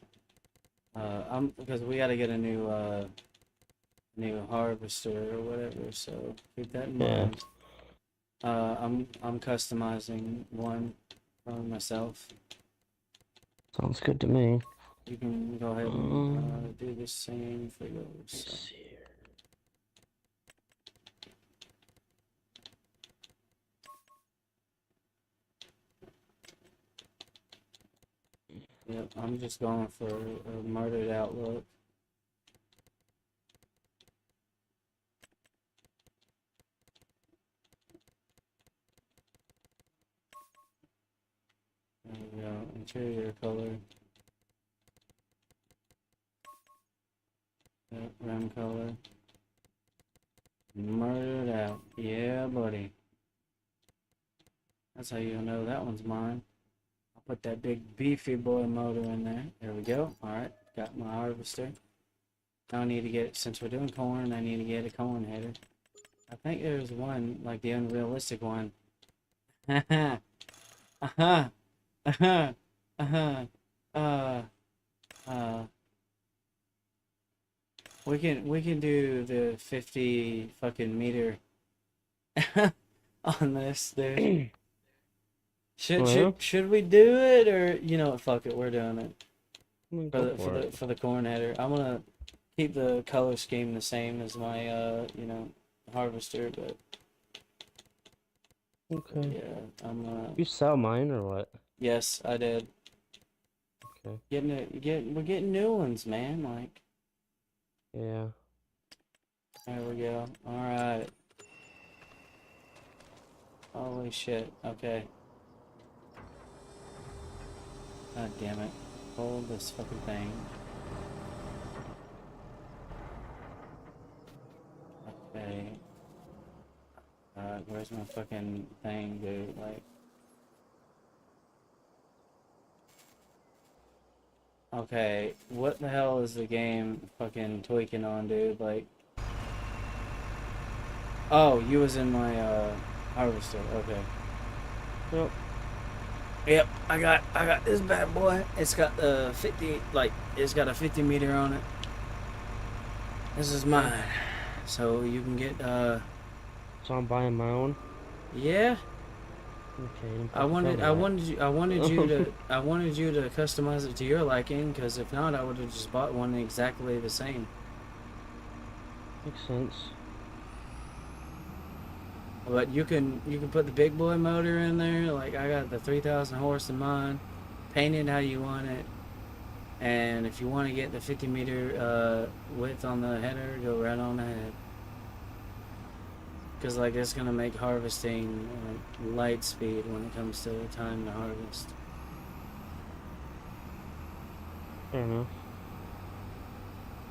Because we gotta get a new harvester or whatever, so keep that in
Yeah.
mind. I'm customizing one for myself.
Sounds good to me.
You can go ahead and do the same for yours.
Let's
So.
see here.
Yep, I'm just going for a murdered outlook. There we go. Interior color. Yep, rim color. Murdered out. Yeah, buddy. That's how you'll know that one's mine. I'll put that big beefy boy motor in there. There we go. Alright, got my harvester. Now I need to get, since we're doing corn, I need to get a corn header. I think there's one, like the unrealistic one. Uh-huh. Uh-huh. Uh-huh. Uh, we can do the 50 fucking meter on this, dude. Should we do it, or you know what, fuck it, we're doing it. For the corn header. I'm gonna keep the color scheme the same as my harvester, but
Okay.
yeah, I'm
You sell mine or what?
yes, I did.
Okay.
We're getting new ones, man. Like,
Yeah.
there we go. All right. Holy shit. Okay. God damn it. Hold this fucking thing. Okay. Where's my fucking thing, dude? Like. Okay, what the hell is the game fucking tweaking on, dude? Like. Oh, you was in my harvester. Okay.
Yep.
Yep, I got this bad boy. It's got the 50, like it's got a 50 meter on it. This is mine. So you can get
So I'm buying my own.
yeah.
Okay.
I wanted you to customize it to your liking, because if not, I would have just bought one exactly the same.
Makes sense.
But you can put the big boy motor in there. Like I got the 3,000 horse in mine. Paint it how you want it. And if you want to get the 50 meter width on the header, go right on ahead. Because like it's gonna make harvesting light speed when it comes to time to harvest.
Fair enough.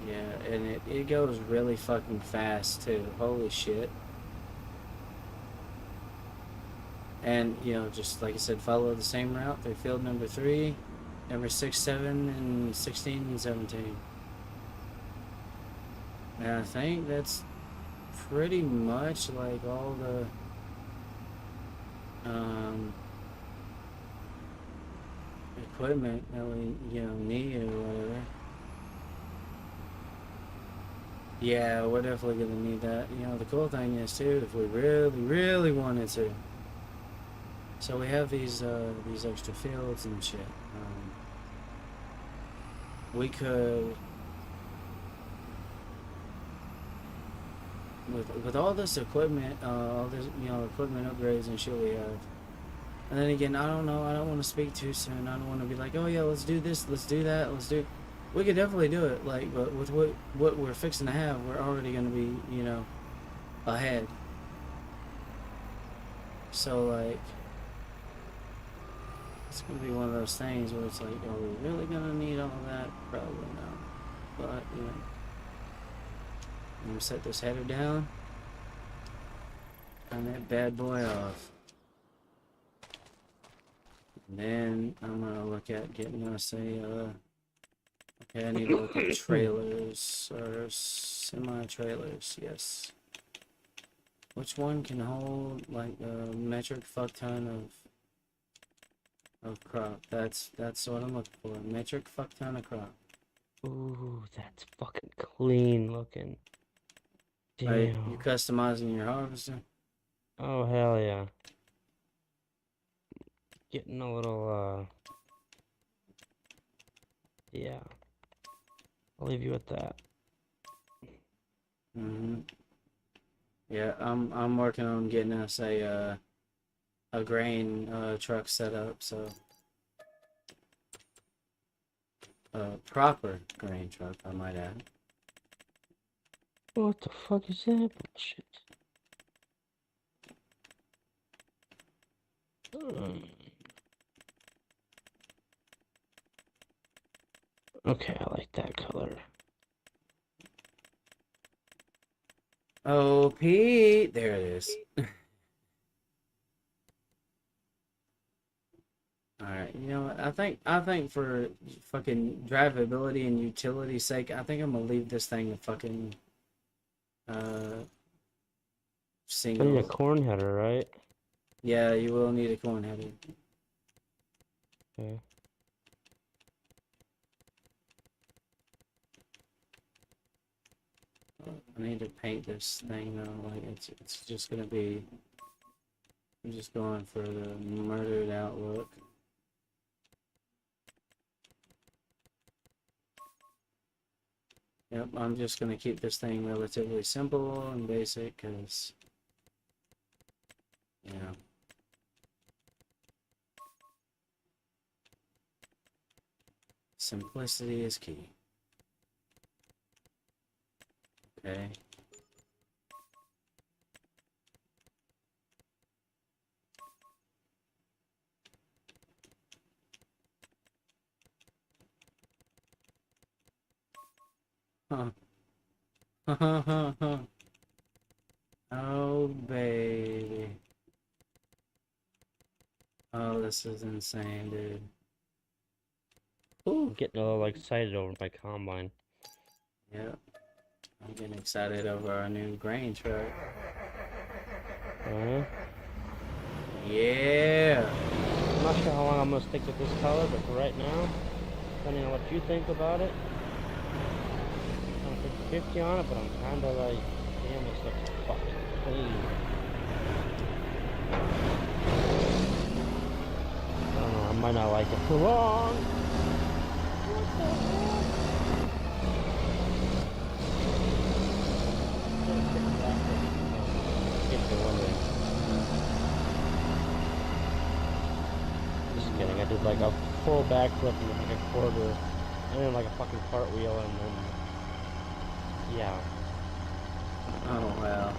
Yeah, and it goes really fucking fast too. Holy shit. And you know, just like I said, follow the same route through field number 3, number 6, 7, and 16 and 17. And I think that's pretty much like all the equipment that we need or whatever. Yeah, we're definitely gonna need that. You know, the cool thing is too, if we really, really wanted to. So we have these extra fields and shit. We could, with all this equipment, all this equipment upgrades and shit we have. And then again, I don't know. I don't want to speak too soon. I don't want to be like, oh yeah, let's do this, let's do that, let's do. We could definitely do it. Like, but with what we're fixing to have, we're already gonna be ahead. So like, it's gonna be one of those things where it's like, are we really gonna need all of that? Probably not. But I'm gonna set this header down. Turn that bad boy off. And then I'm gonna look at getting us a. Okay, I need to look at trailers or semi-trailers. Yes. Which one can hold like a metric fuck ton of crop? That's what I'm looking for. Metric fuck ton of crop.
Ooh, that's fucking clean looking.
Right? You
Damn.
customizing your harvester?
Oh, hell yeah. Getting a little, yeah. I'll leave you with that.
Mm-hmm. Yeah, I'm working on getting us a grain truck set up, so a proper grain truck, I might add.
What the fuck is that bullshit? Okay, I like that color.
Oh, Pete, there it is. All right, you know what? I think for fucking drivability and utility sake, I think I'm gonna leave this thing a fucking uh
I need a
single.
corn header, right?
Yeah, you will need a corn header.
Okay.
I need to paint this thing though. Like it's just gonna be. I'm just going for the murdered outlook. Yep, I'm just gonna keep this thing relatively simple and basic, cause you know. Simplicity is key. Okay. Huh. Oh, baby. Oh, this is insane, dude.
I'm getting a little excited over my combine.
Yep. I'm getting excited over our new grain truck. Yeah.
I'm not sure how long I'm gonna stick with this color, but for right now, depending on what you think about it, I'm 50-50 on it, but I'm kinda like, damn, this looks fucking clean. I don't know, I might not like it for long. What the hell? If you're wondering. Just kidding, I did like a full backflip and then like a quarter, and then like a fucking cartwheel, and then, yeah.
Oh, wow.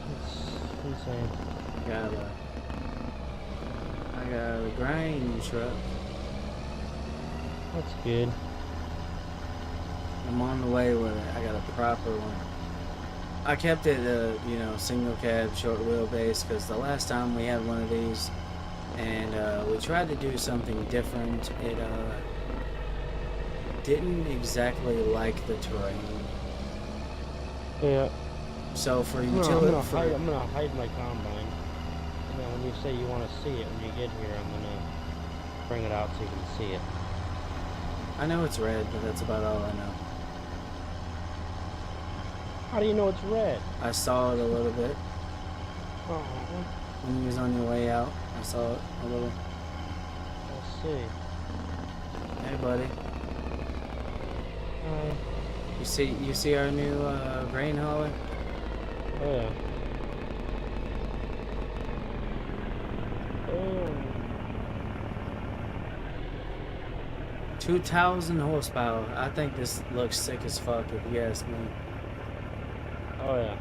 It's insane.
I got a grain truck.
That's good.
I'm on the way with it. I got a proper one. I kept it, you know, single cab, short wheelbase, because the last time we had one of these, and we tried to do something different. It didn't exactly like the terrain.
Yeah.
So for
I'm
utility,
gonna hide my combine. And then when you say you want to see it, when you get here, I'm gonna bring it out so you can see it.
I know it's red, but that's about all I know.
How do you know it's red?
I saw it a little bit
Oh,
when you was on your way out. I saw it a little.
let's see.
Hey, buddy.
Uh,
You see our new grain hauler?
oh yeah. Oh.
2,000 horsepower. I think this looks sick as fuck, if you ask me.
Oh yeah.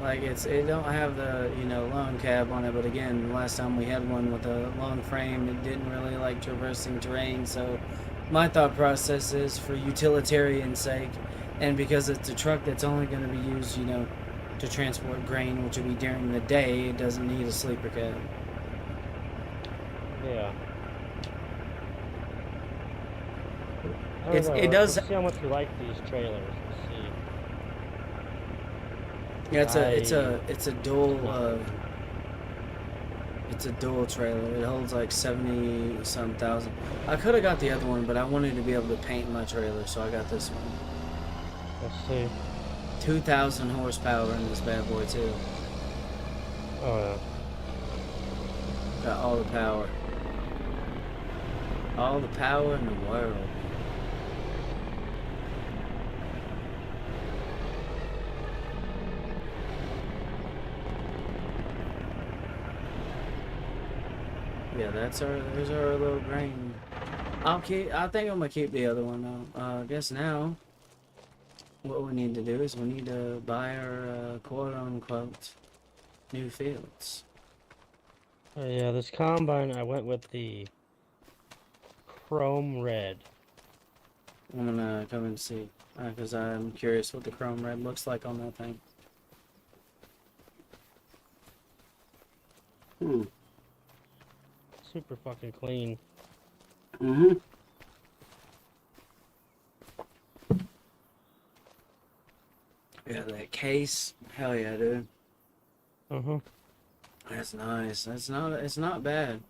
Like it don't have the, you know, long cab on it, but again, last time we had one with a long frame, it didn't really like traversing terrain. So my thought process is for utilitarian sake, and because it's a truck that's only going to be used, you know, to transport grain, which will be during the day, it doesn't need a sleeper cab.
Yeah.
It does.
Let's see how much you like these trailers. Let's see.
Yeah, it's a dual. It's a dual trailer. It holds like 70 some thousand. I could have got the other one, but I wanted to be able to paint my trailer, so I got this one.
Let's see.
2,000 horsepower in this bad boy too.
Oh yeah.
Got all the power. All the power in the world. Yeah, there's our little grain. I think I'm gonna keep the other one though. I guess now what we need to do is we need to buy our quote unquote new fields.
Oh yeah, this combine I went with the chrome red.
I'm gonna come and see because I'm curious what the chrome red looks like on that thing.
Super fucking clean.
Yeah, that case. Hell yeah, dude.
Uh-huh.
That's nice. It's not bad.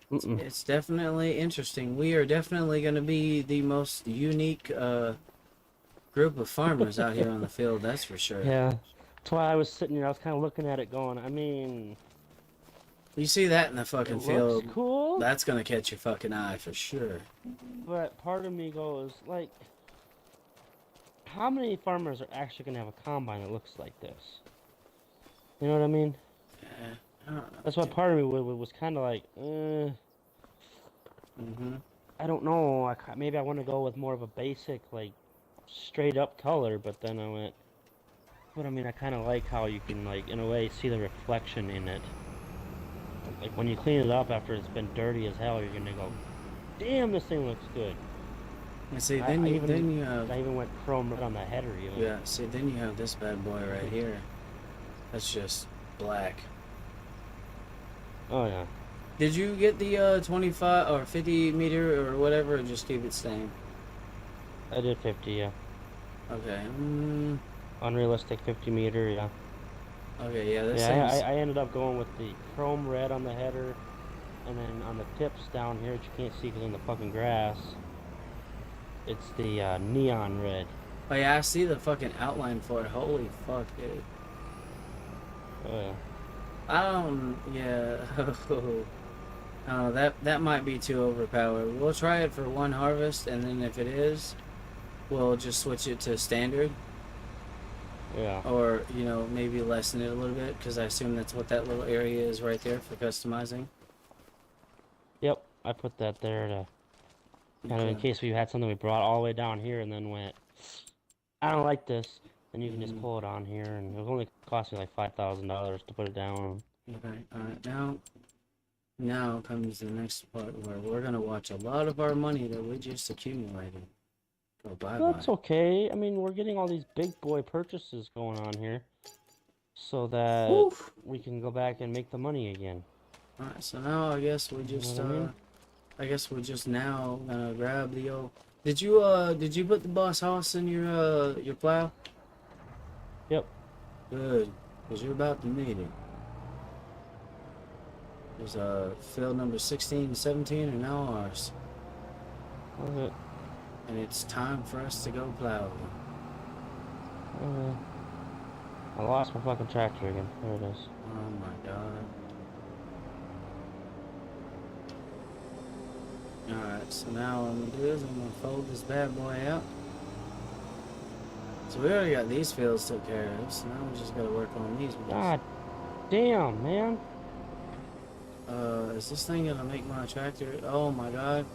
Mm-mm.
It's definitely interesting. We are definitely going to be the most unique group of farmers out here on the field, that's for sure.
Yeah. That's why I was sitting here, I was kind of looking at it going, I mean...
You see that in the fucking
It
field,
looks cool,
that's going to catch your fucking eye for sure.
but part of me goes, like... How many farmers are actually going to have a combine that looks like this? You know what I mean?
Yeah, I don't know.
That's why part of me was kind of like, I don't know. Maybe I want to go with more of a basic, like, straight up color, but then I went, but I mean, I kind of like how you can, like, in a way, see the reflection in it. Like, when you clean it up after it's been dirty as hell, you're gonna go, damn, this thing looks good.
And see,
I
then you
even
have,
I even went chrome red on the header, even.
yeah, see, then you have this bad boy right here. That's just black.
Oh, yeah.
Did you get the 25 or 50 meter or whatever, or just keep it same?
I did 50, yeah.
Okay.
Unrealistic 50 meter, yeah.
Okay, yeah, that
Yeah,
seems...
I ended up going with the chrome red on the header, and then on the tips down here, which you can't see because in the fucking grass, it's the neon red.
Oh yeah, I see the fucking outline for it. Holy fuck, dude.
Oh, yeah.
I don't... Yeah. Oh, that might be too overpowered. We'll try it for one harvest, and then if it is, we'll just switch it to standard.
Yeah.
Or, you know, maybe lessen it a little bit, because I assume that's what that little area is right there for customizing.
Yep, I put that there to kind of in case we had something we brought all the way down here and then went, I don't like this. Then you can just pull it on here, and it was only cost me like $5,000 to put it down.
Okay, alright, now comes the next part where we're gonna watch a lot of our money that we just accumulated go bye-bye.
That's okay. I mean, we're getting all these big boy purchases going on here, so that
Oof.
we can go back and make the money again.
Alright, so now I guess we just,
what I mean?
I guess we're just now gonna grab the old... Did you put the boss hoss in your plow?
Yep.
Good, because you're about to need it. There's field number 16 and 17 are now ours.
Okay.
And it's time for us to go plow.
Okay. I lost my fucking tractor again. There it is.
Oh my god. Alright, so now what I'm gonna do is I'm gonna fold this bad boy out. So we already got these fields took care of, so now we just gotta work on these ones.
God damn, man.
Is this thing gonna make my tractor? Oh my god.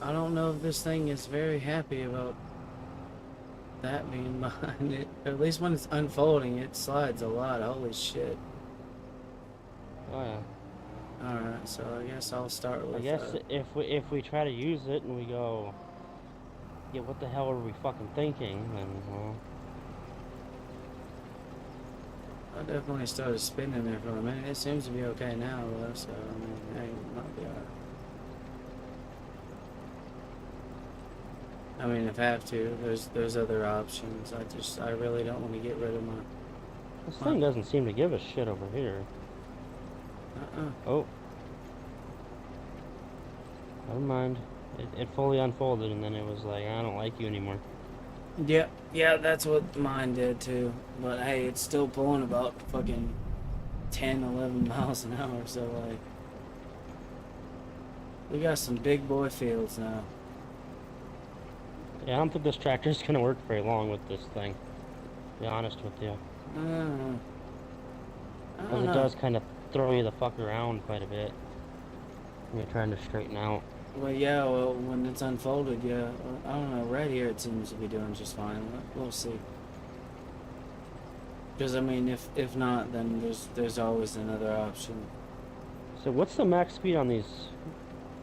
I don't know if this thing is very happy about that being behind it. At least when it's unfolding, it slides a lot. Holy shit.
Oh yeah.
Alright, so I guess I'll start with...
I guess if we try to use it and we go, yeah, what the hell are we fucking thinking? Then well,
I definitely started spinning there for a minute. It seems to be okay now, though, so I mean, hey, it might be alright. I mean, if I have to, there's other options. I really don't want to get rid of my...
this thing doesn't seem to give a shit over here. Oh. Never mind. It fully unfolded and then it was like, I don't like you anymore.
Yeah, yeah, that's what mine did too. But hey, it's still pulling about fucking 10, 11 miles an hour. So like, we got some big boy fields now.
Yeah, I don't think this tractor's gonna work very long with this thing, to be honest with you.
I don't know. I
Because
don't
it
know.
does kind of throw you the fuck around quite a bit when you're trying to straighten out.
Well, yeah, well, when it's unfolded, yeah. I don't know. Right here, it seems to be doing just fine. We'll see. Because I mean, if not, then there's always another option.
So what's the max speed on these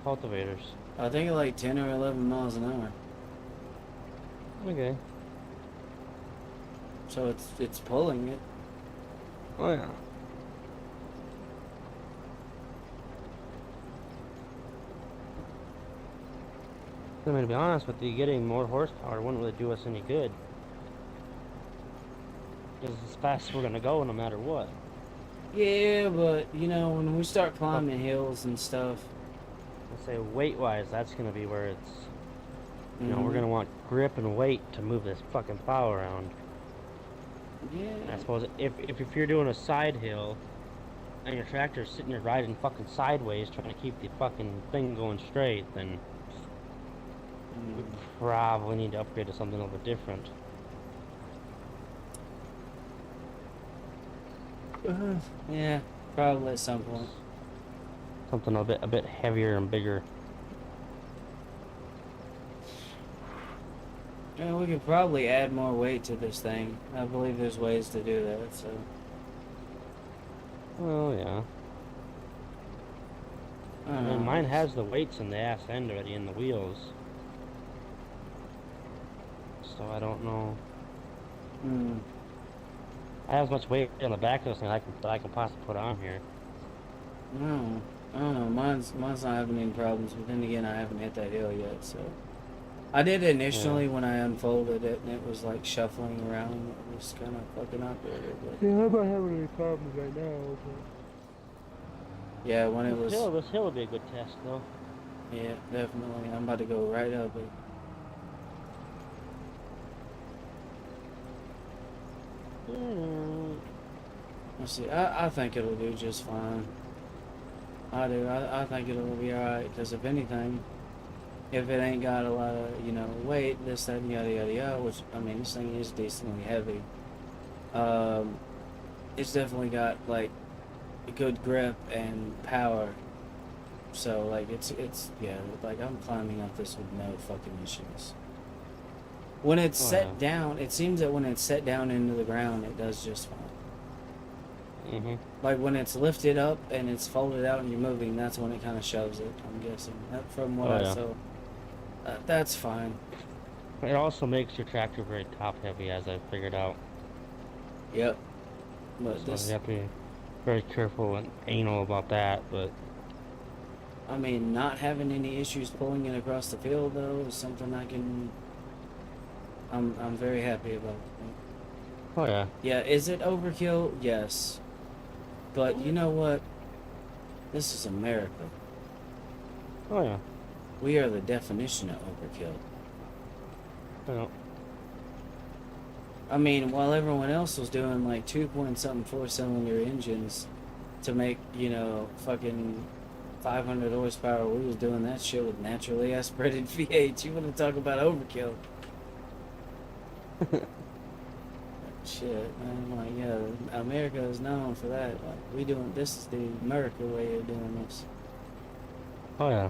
cultivators?
I think like 10 or 11 miles an hour.
Okay.
So it's pulling it.
Oh yeah. I mean, to be honest with you, getting more horsepower wouldn't really do us any good. Because as fast as we're gonna go no matter what.
Yeah, but you know, when we start
Fuck,
climbing hills and stuff,
let's say weight-wise, that's gonna be where it's, we're
mm,
gonna want grip and weight to move this fucking plow around.
yeah,
And I suppose if you're doing a side hill and your tractor's sitting there riding fucking sideways trying to keep the fucking thing going straight, then we
mm,
probably need to upgrade to something a little bit different.
yeah, probably at some point.
Something a bit heavier and bigger.
Yeah, we could probably add more weight to this thing. I believe there's ways to do that. So
Well, yeah.
I
I
don't
mean,
know.
mine has the weights in the ass end already in the wheels. So I don't know.
Mm,
I have as much weight on the back of this thing that I can possibly put on here.
no, I don't know. Mine's not having any problems. But then again, I haven't hit that hill yet. So I did
Yeah.
initially when I unfolded it, and it was like shuffling around. It was kind of fucking awkward. But
Yeah, I'm not having any problems right now.
yeah, when it was,
This hill would be a good test, though.
yeah, definitely. I'm about to go right up it.
Mm,
Let's see. I think it'll do just fine. I do. I think it'll be alright. Because if anything, if it ain't got a lot of, weight, this, that, and yada, yada, yada, which, I mean, this thing is decently heavy. Um, it's definitely got, like, a good grip and power. So, like, yeah, like, I'm climbing up this with no fucking issues. When it's
oh yeah.
set down, it seems that when it's set down into the ground, it does just fine.
Mhm.
Like when it's lifted up and it's folded out and you're moving, that's when it kind of shoves it. I'm guessing from what
Oh
I
yeah.
saw. That's fine.
It also makes your tractor very top heavy, as I figured out.
Yep. But
So you
this,
have to be very careful and anal about that. But
I mean, not having any issues pulling it across the field though is something I'm very happy about.
oh yeah.
Yeah, is it overkill? Yes. But you know what? This is America.
Oh yeah.
We are the definition of overkill.
Well,
I mean, while everyone else was doing like 2 point something 4 cylinder engines to make, fucking 500 horsepower, we was doing that shit with naturally aspirated V8. You want to talk about overkill? Shit, man. Like, yeah, America is known for that. Like, this is the America way of doing this.
oh yeah.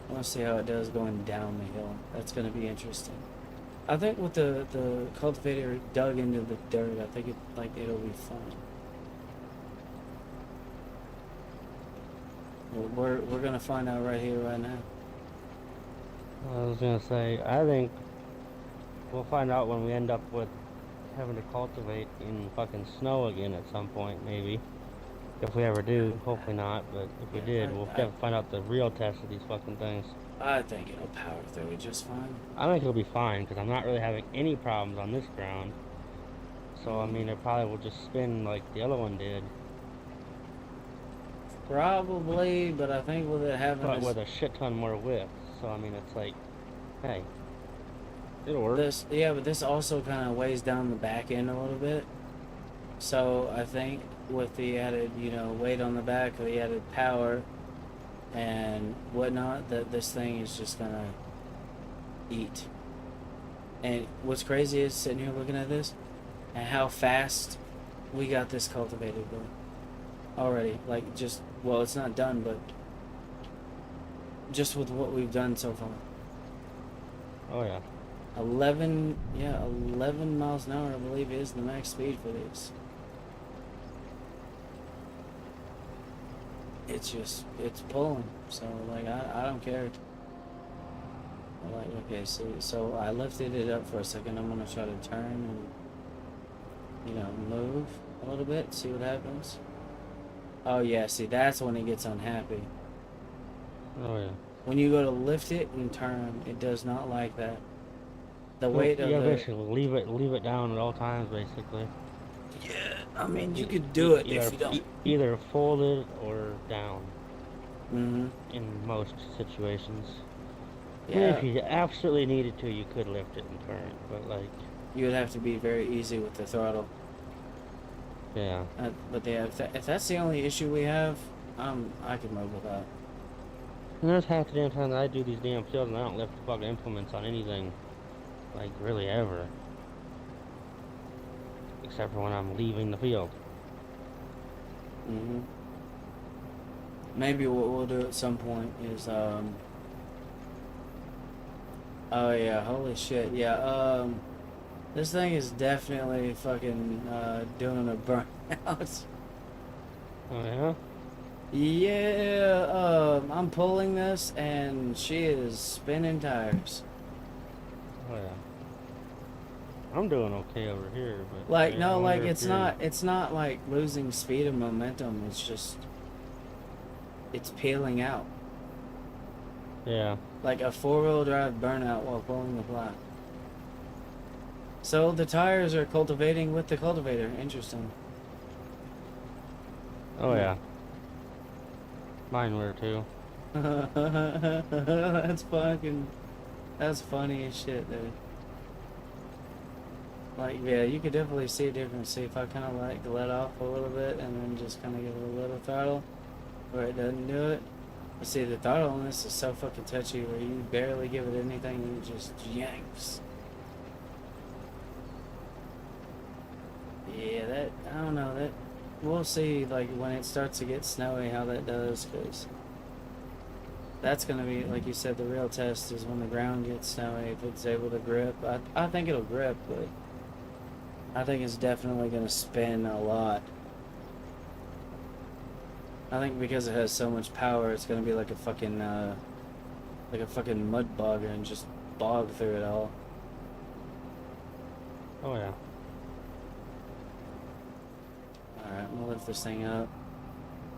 I want to see how it does going down the hill. That's going to be interesting. I think with the cultivator dug into the dirt, I think it'll be fun. We're gonna find out right here, right now.
I was gonna say, I think we'll find out when we end up with having to cultivate in fucking snow again at some point, maybe. If we ever do, hopefully not, but if we did, we'll
Yeah,
find out the real test of these fucking things.
I think it'll power through it just fine.
I think it'll be fine, because I'm not really having any problems on this ground. So, I mean, it probably will just spin like the other one did.
Probably, but I think with it having
but with a shit ton more width. So I mean, it's like, hey, it'll work.
this, yeah, but this also kind of weighs down the back end a little bit. So I think with the added, weight on the back, the added power and whatnot, that this thing is just gonna eat. And what's crazy is sitting here looking at this and how fast we got this cultivated, bro. Already, like just well, it's not done, but just with what we've done so far.
Oh yeah.
11 miles an hour, I believe, is the max speed for these. It's pulling, so like I don't care. Like, okay, so I lifted it up for a second. I'm gonna try to turn and move a little bit, see what happens. Oh yeah, see, that's when it gets unhappy.
Oh yeah.
When you go to lift it and turn, it does not like that. The weight of
yeah,
the
basically leave it down at all times, basically.
yeah, I mean you could do it if you don't.
Either folded or down.
Mm-hmm.
In most situations.
Yeah.
If you absolutely needed to, you could lift it and turn it, but like.
You would have to be very easy with the throttle.
Yeah.
But yeah, if that's the only issue we have, I can live with that.
And there's half the damn time that I do these damn fields and I don't lift the fucking implements on anything, like really ever. Except for when I'm leaving the field.
Mm-hmm. Maybe what we'll do at some point is, oh yeah, holy shit, yeah, this thing is definitely fucking, doing a burnout.
Oh yeah?
Yeah, I'm pulling this and she is spinning tires.
Oh yeah. I'm doing okay over here, but
Like, no, like, it's not like losing speed and momentum, it's just, it's peeling out.
Yeah.
Like a four-wheel drive burnout while pulling the plow. So the tires are cultivating with the cultivator. Interesting.
Oh yeah. Mine were too.
That's funny as shit, dude. Like, yeah, you could definitely see a difference. See if I kind of like let off a little bit and then just kind of give it a little throttle where it doesn't do it. But see, the throttle on this is so fucking touchy where you barely give it anything and it just yanks. Yeah, that, I don't know, that, we'll see, like, when it starts to get snowy how that does, because that's going to be, like you said, the real test is when the ground gets snowy, if it's able to grip. I think it'll grip, but I think it's definitely going to spin a lot. I think because it has so much power, it's going to be like a fucking mud bogger and just bog through it all.
Oh yeah.
Alright, I'm gonna lift this thing up.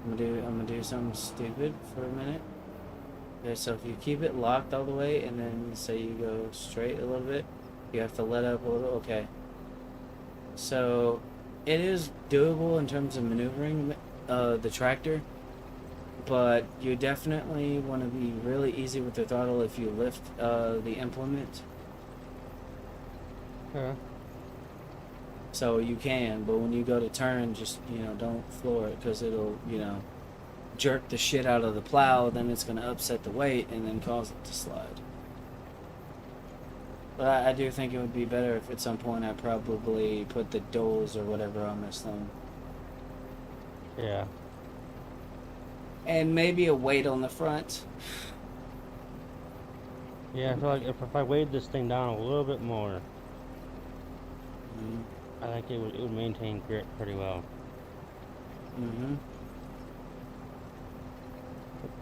I'm gonna do something stupid for a minute. Okay, so if you keep it locked all the way and then say you go straight a little bit, you have to let up a little. Okay. So it is doable in terms of maneuvering the tractor, but you definitely want to be really easy with the throttle if you lift the implement.
Yeah.
So you can, but when you go to turn, just, don't floor it, because it'll, jerk the shit out of the plow, then it's going to upset the weight and then cause it to slide. But I do think it would be better if at some point I probably put the doors or whatever on this thing.
Yeah.
And maybe a weight on the front.
Yeah, I feel like if I weighed this thing down a little bit more,
Mm-hmm.
I think it would maintain grip pretty well.
Mm-hmm.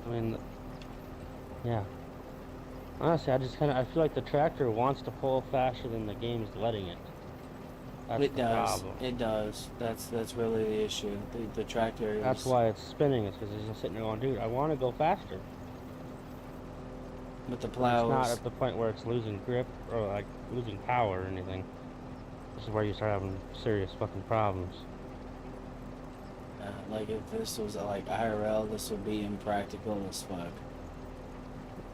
I mean, yeah. Honestly, I feel like the tractor wants to pull faster than the game's letting it. That's
It
the
does.
problem.
It does. That's really the issue. The tractor is...
That's why it's spinning. It's because it's just sitting there going, dude, I want to go faster.
But the
It's
plow
not
is...
at the point where it's losing grip or like losing power or anything. This is where you start having serious fucking problems.
Like if this was like IRL, this would be impractical as fuck.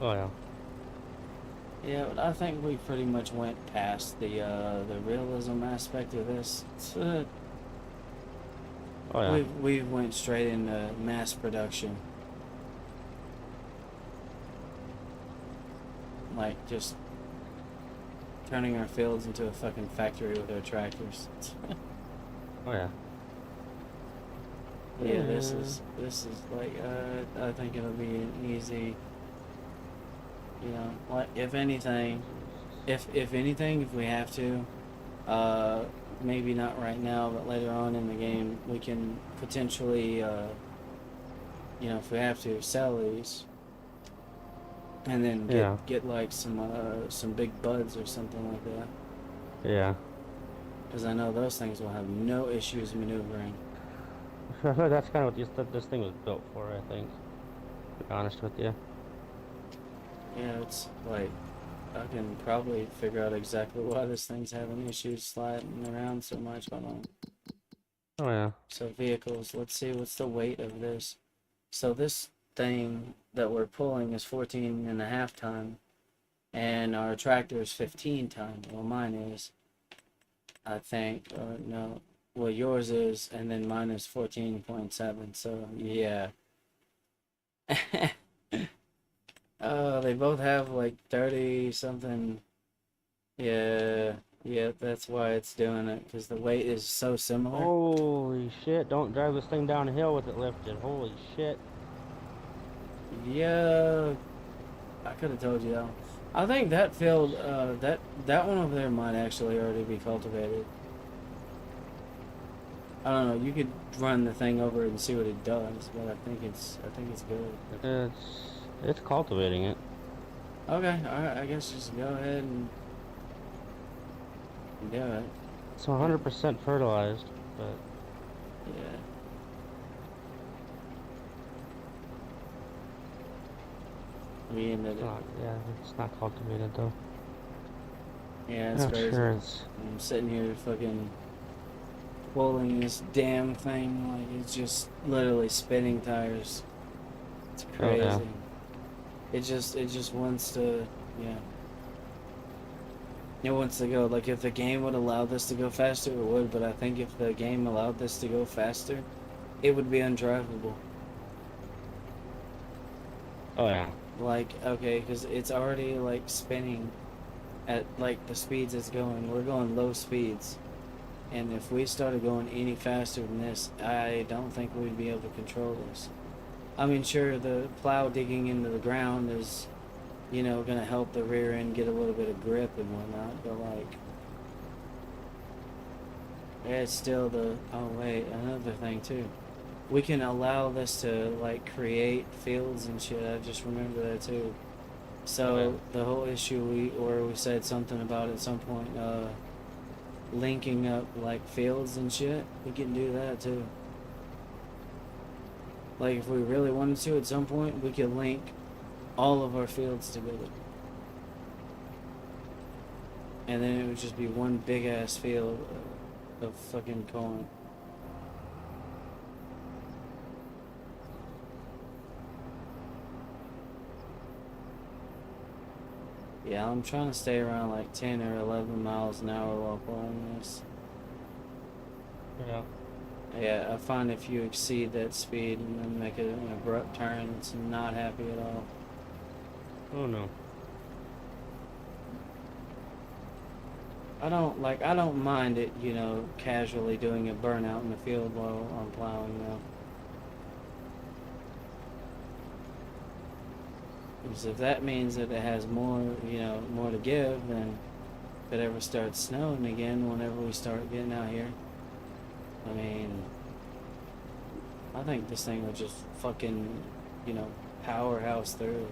Oh yeah.
Yeah, but I think we pretty much went past the realism aspect of this.
Oh yeah.
We went straight into mass production, like just turning our fields into a fucking factory with our tractors.
Oh yeah.
Yeah, this is like I think it'll be an easy, you know, like if anything, if we have to, maybe not right now, but later on in the game, we can potentially, you know, if we have to, sell these, and then
Yeah.
get like some big buds or something like that.
Yeah.
Because I know those things will have no issues maneuvering.
That's kind of what this thing was built for, I think. To be honest with you.
Yeah, it's like I can probably figure out exactly why this thing's having issues sliding around so much. Hold on.
Oh yeah.
So vehicles, let's see what's the weight of this. So this thing that we're pulling is 14 and a half ton, and our tractor is 15 ton. Well, mine is, I think, or no, well, yours is, and then mine is 14.7. So yeah. They both have like 30 something. Yeah, yeah, that's why it's doing it, because the weight is so similar.
Holy shit! Don't drive this thing down a hill with it lifted. Holy shit!
Yeah, I could have told you that one. I think that field, that one over there might actually already be cultivated. I don't know. You could run the thing over and see what it does, but I think it's good.
It's cultivating it.
Okay, all right. I guess just go ahead and do it.
It's 100% fertilized, but
Yeah. We ended
it's
it.
not. Yeah, it's not cultivated though.
Yeah, it's
Not
crazy.
sure it's.
I'm sitting here fucking pulling this damn thing like it's just literally spinning tires. It's
Oh
crazy.
yeah.
It just wants to, yeah. It wants to go. Like if the game would allow this to go faster, it would. But I think if the game allowed this to go faster, it would be undrivable.
Oh yeah.
Like okay, because it's already like spinning at like the speeds it's going. We're going low speeds. And if we started going any faster than this, I don't think we'd be able to control this. I mean, sure, the plow digging into the ground is, you know, going to help the rear end get a little bit of grip and whatnot, but like, it's still the, oh wait, another thing too. We can allow this to like create fields and shit. I just remember that too. So
Okay.
the whole issue we said something about at some point, linking up like fields and shit, we can do that too. Like if we really wanted to at some point, we could link all of our fields together. And then it would just be one big ass field of fucking corn. Yeah, I'm trying to stay around like 10 or 11 miles an hour while pulling this.
Yeah.
Yeah, I find if you exceed that speed and then make an abrupt turn, it's not happy at all.
Oh no.
I don't mind it, you know, casually doing a burnout in the field while I'm plowing though. Because if that means that it has more, you know, more to give, then if it ever starts snowing again, whenever we start getting out here, I mean, I think this thing would just fucking, you know, powerhouse through.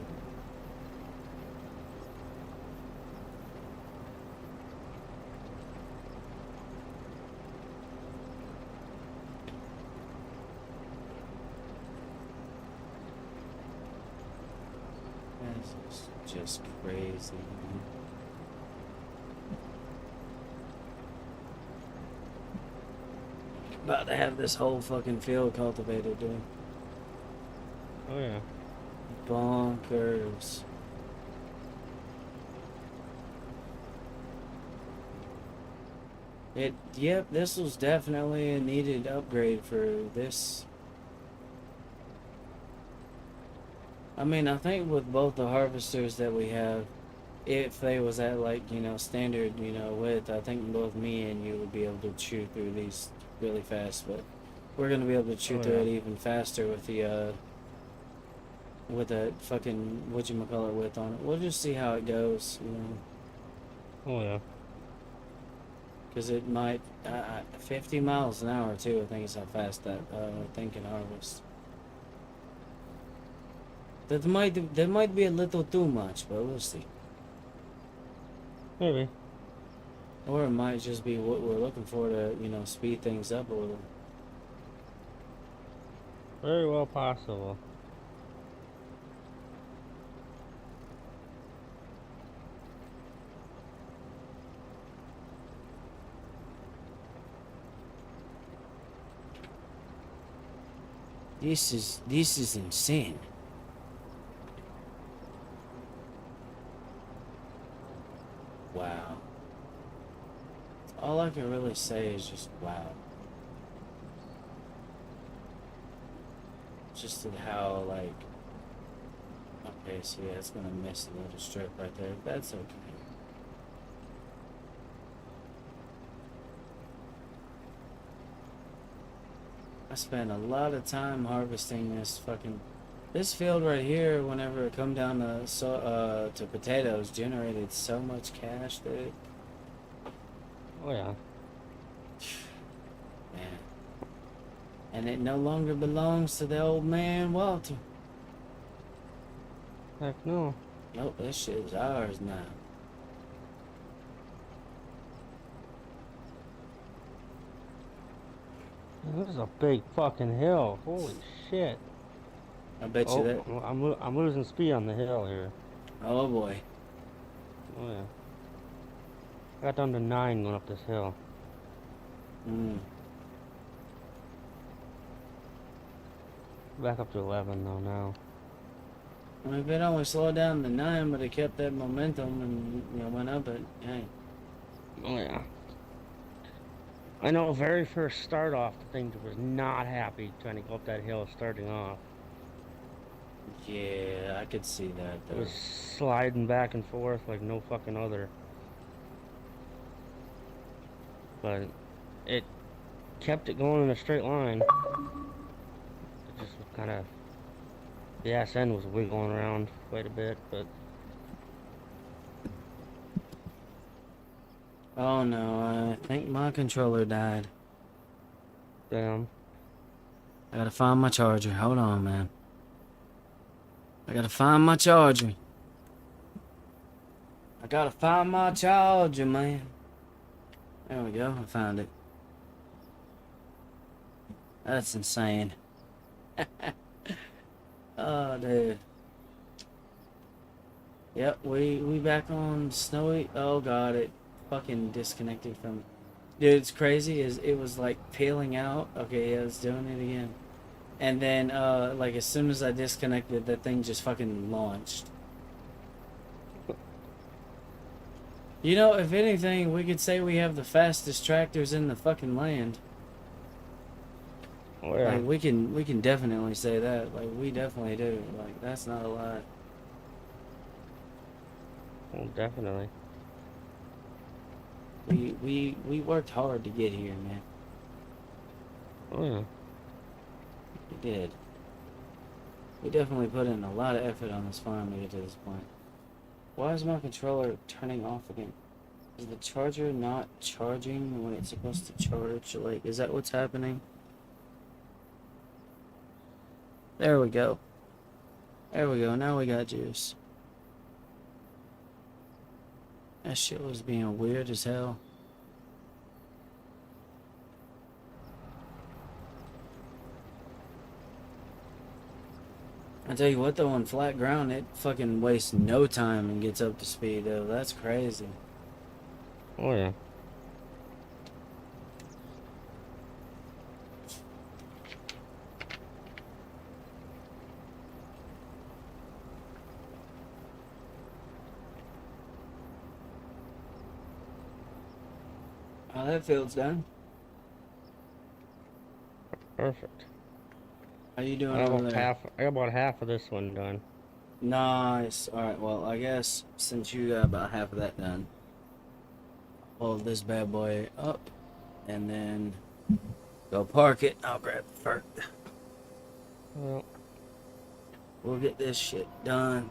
That's just crazy, man. About to have this whole fucking field cultivated, dude.
Oh yeah.
Bonkers. Yep, this was definitely a needed upgrade for this. I mean, I think with both the harvesters that we have, if they was at like, standard, width, I think both me and you would be able to chew through these really fast, but we're gonna be able to chew
Oh
through
yeah.
it even faster with the fucking whatchamacallit width on it. We'll just see how it goes,
Oh yeah.
because it might 50 miles an hour too. I think is how fast that thing can harvest. That might be a little too much, but we'll see.
Maybe.
Or it might just be what we're looking for to, speed things up a little.
Very well possible.
This is insane. Wow. All I can really say is just wow. Just at how like okay, so yeah, it's gonna miss a little strip right there. That's okay. I spent a lot of time harvesting this field right here. Whenever it come down to potatoes, generated so much cash, dude.
Oh yeah.
Man, and it no longer belongs to the old man Walter.
Heck no.
Nope, this shit is ours now.
This is a big fucking hill. Holy shit.
I bet you
Oh,
that.
I'm losing speed on the hill here.
Oh boy.
Oh yeah. I got down to 9 going up this hill.
Mm.
Back up to 11 though now.
I mean, if it only slowed down to 9, but it kept that momentum and went up it. Hey.
Oh yeah. I know very first start off the thing was not happy trying to go up that hill starting off.
Yeah, I could see that
It
though.
was sliding back and forth like no fucking other. But it kept it going in a straight line. It just kind of, the ass end was wiggling around quite a bit, but
Oh no, I think my controller died.
damn.
I gotta find my charger. Hold on, man. I gotta find my charger. I gotta find my charger, man. There we go. I found it. That's insane. Oh, dude. Yep, we back on snowy. Oh god, it fucking disconnected from. Dude, it's crazy. Is it was like peeling out. Okay, yeah, it's doing it again. And then, like as soon as I disconnected, that thing just fucking launched. If anything, we could say we have the fastest tractors in the fucking land.
Oh yeah.
Like we can definitely say that. Like we definitely do. Like that's not a lie.
Oh, definitely.
We worked hard to get here, man.
Oh yeah.
We did. We definitely put in a lot of effort on this farm to get to this point. Why is my controller turning off again? Is the charger not charging when it's supposed to charge? Like, is that what's happening? There we go. There we go. Now we got juice. That shit was being weird as hell. I tell you what though, on flat ground, it fucking wastes no time and gets up to speed though. That's crazy.
Oh yeah.
that field's done.
Perfect.
How you
I
doing
got
over
about
there?
half. I got about half of this one done.
Nice. All right. Well, I guess since you got about half of that done, hold this bad boy up, and then go park it. I'll grab the first.
Well,
We'll get this shit done.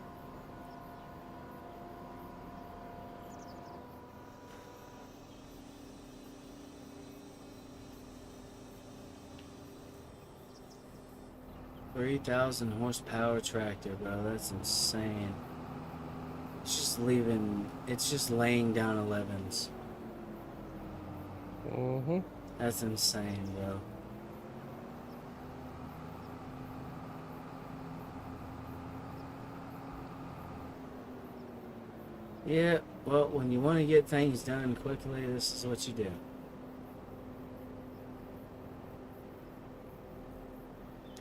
$3,000 horsepower tractor, bro. That's insane. It's just leaving. It's just laying down 11s. That's insane, bro. Yeah, well, when you want to get things done quickly, this is what you do.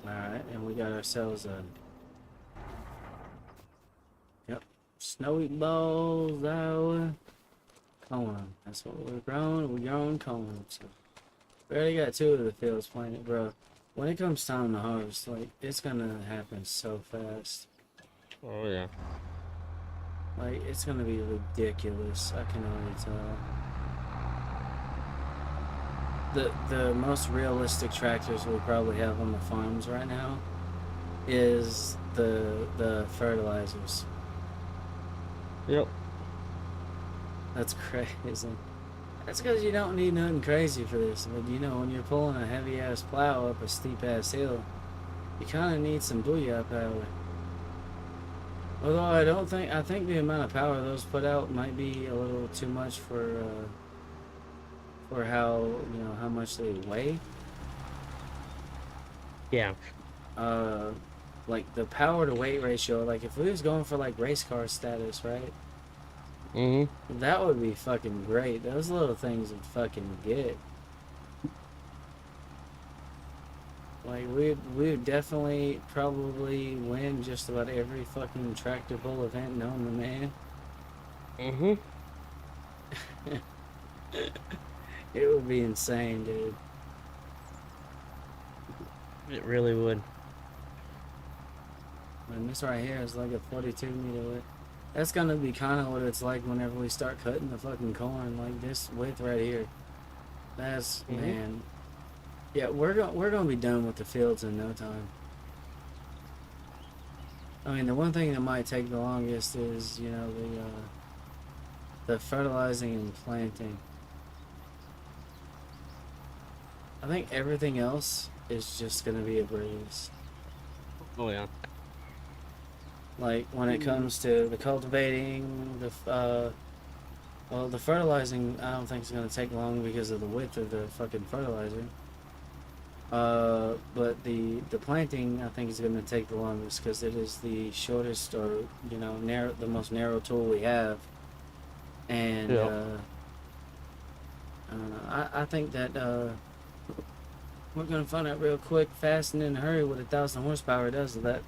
Alright, and we got ourselves a... Yep. Snowy balls, Iowa. Corn. That's what we're growing. We're growing corn. So we already got 2 of the fields planted, bro. When it comes time to harvest, like, it's gonna happen so fast.
oh yeah.
Like, it's gonna be ridiculous. I can already tell. The most realistic tractors we probably have on the farms right now is the fertilizers.
Yep.
That's crazy. That's because you don't need nothing crazy for this. But you know, when you're pulling a heavy ass plow up a steep ass hill, you kind of need some booyah power. Although I think the amount of power those put out might be a little too much for how, you know, how much they weigh.
Yeah.
Like the power to weight ratio, like if we was going for like race car status, right? That would be fucking great. Those little things would fucking get. Like we'd definitely probably win just about every fucking tractor pull event known to man. It would be insane, dude.
It really would.
And this right here is like a 42 meter width. That's gonna be kind of what it's like whenever we start cutting the fucking corn, like this width right here. That's man. Yeah, we're gonna be done with the fields in no time. I mean, the one thing that might take the longest is, you know, the fertilizing and planting. I think everything else is just gonna be a breeze.
Oh yeah.
Like when it comes to the cultivating, well, the fertilizing, I don't think it's gonna take long because of the width of the fucking fertilizer. But the planting, I think, is gonna take the longest because it is the shortest, or you know, the most narrow tool we have. And
Yeah.
I don't know. I think that we're gonna find out real quick, fast, and in a hurry what 1,000 horsepower does to that.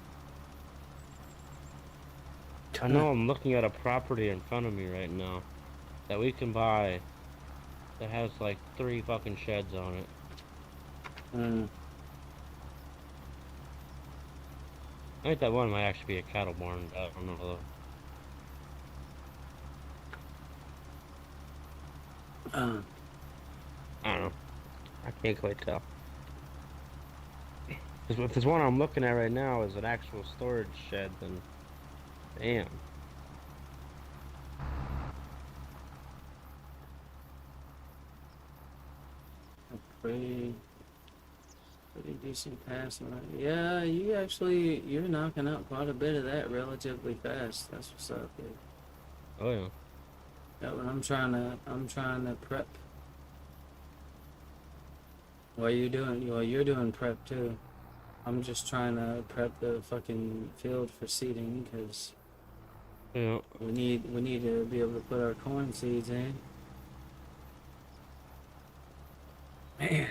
I know I'm looking at a property in front of me right now that we can buy that has like 3 fucking sheds on it. I think that one might actually be a cattle barn. I don't know though. I don't know. I can't quite tell. Because if this one I'm looking at right now is an actual storage shed, then damn.
Pretty decent pass. Yeah, you're knocking out quite a bit of that relatively fast. That's what's up, dude.
Oh yeah.
Yeah, but I'm trying to prep. While you're doing prep too. I'm just trying to prep the fucking field for seeding because
Yeah.
we need to be able to put our corn seeds in. Man.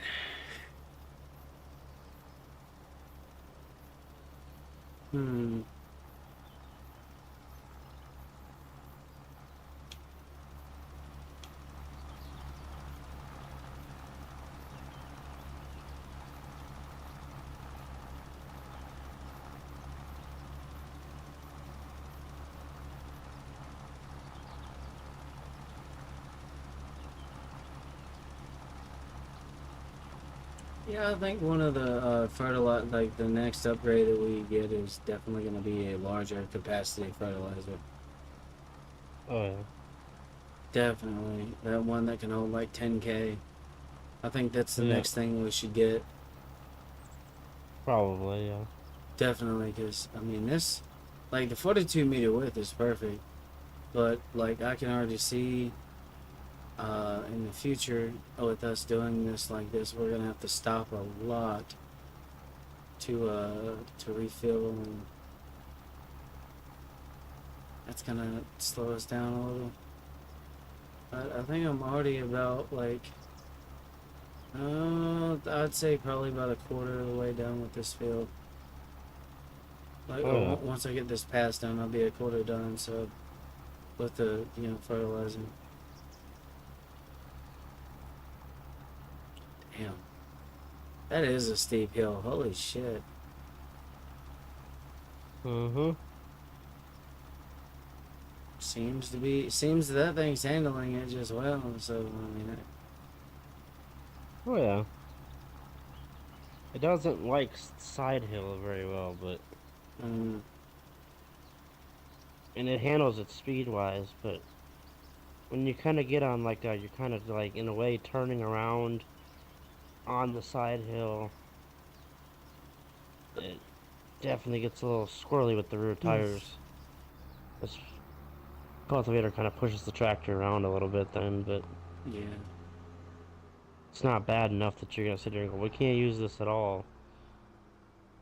Yeah, I think one of the fertilizer, like the next upgrade that we get is definitely going to be a larger capacity fertilizer.
Oh yeah.
Definitely. That one that can hold like 10K. I think that's the
Yeah,
next thing we should get.
probably, yeah.
Definitely, because, I mean, this, like, the 42-meter width is perfect, but, like, I can already see in the future with us doing this like this, we're going to have to stop a lot to refill, and that's going to slow us down a little. I think I'm already about, like, I'd say probably about a quarter of the way done with this field. Like,
Oh yeah.
once I get this pass done, I'll be a quarter done. So with the fertilizing, damn, that is a steep hill. Holy shit!
Mm-hmm.
Seems that thing's handling it just well. So I mean,
Oh yeah. It doesn't like side hill very well, but
um,
and it handles it speed wise, but when you kind of get on like that, you're kind of like in a way turning around on the side hill. It definitely gets a little squirrely with the rear tires. This cultivator kind of pushes the tractor around a little bit then, but
yeah,
it's not bad enough that you're gonna sit there and go, we can't use this at all.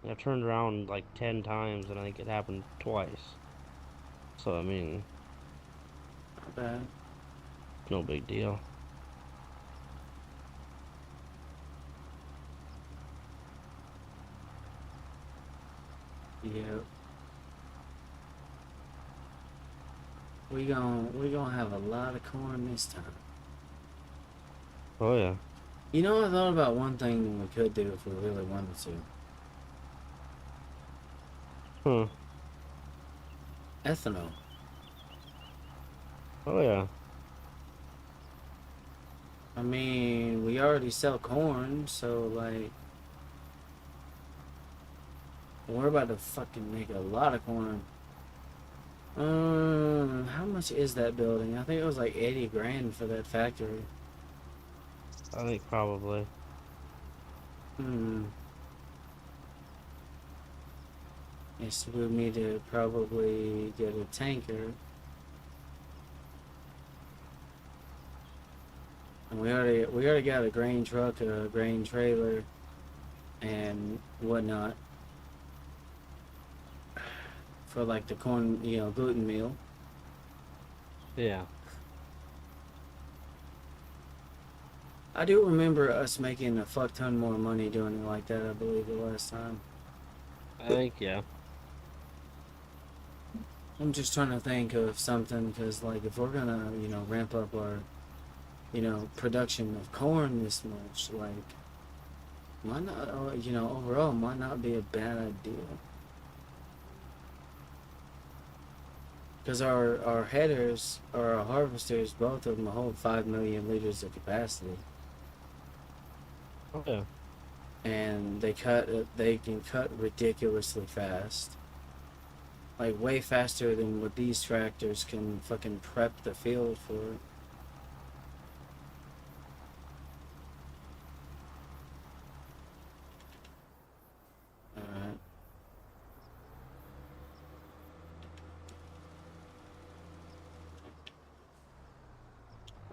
And I've turned around like 10 times and I think it happened twice. So I mean,
not bad.
no big deal.
Yeah, we gonna have a lot of corn this time.
Oh yeah.
You know, I thought about one thing we could do if we really wanted to.
Huh.
Ethanol.
Oh yeah.
I mean, we already sell corn, so like, we're about to fucking make a lot of corn. How much is that building? I think it was like 80 grand for that factory.
I think probably.
Hmm. Yes, we'll need to probably get a tanker. And we already got a grain truck, a grain trailer, and whatnot for like the corn, gluten meal.
Yeah.
I do remember us making a fuck ton more money doing it like that, I believe, the last time.
I think yeah.
I'm just trying to think of something because, like, if we're gonna, ramp up our, production of corn this much, like, might not, overall, might not be a bad idea. Because our headers or our harvesters, both of them hold 5 million liters of capacity,
Oh yeah.
and they can cut ridiculously fast, like way faster than what these tractors can fucking prep the field for. All right.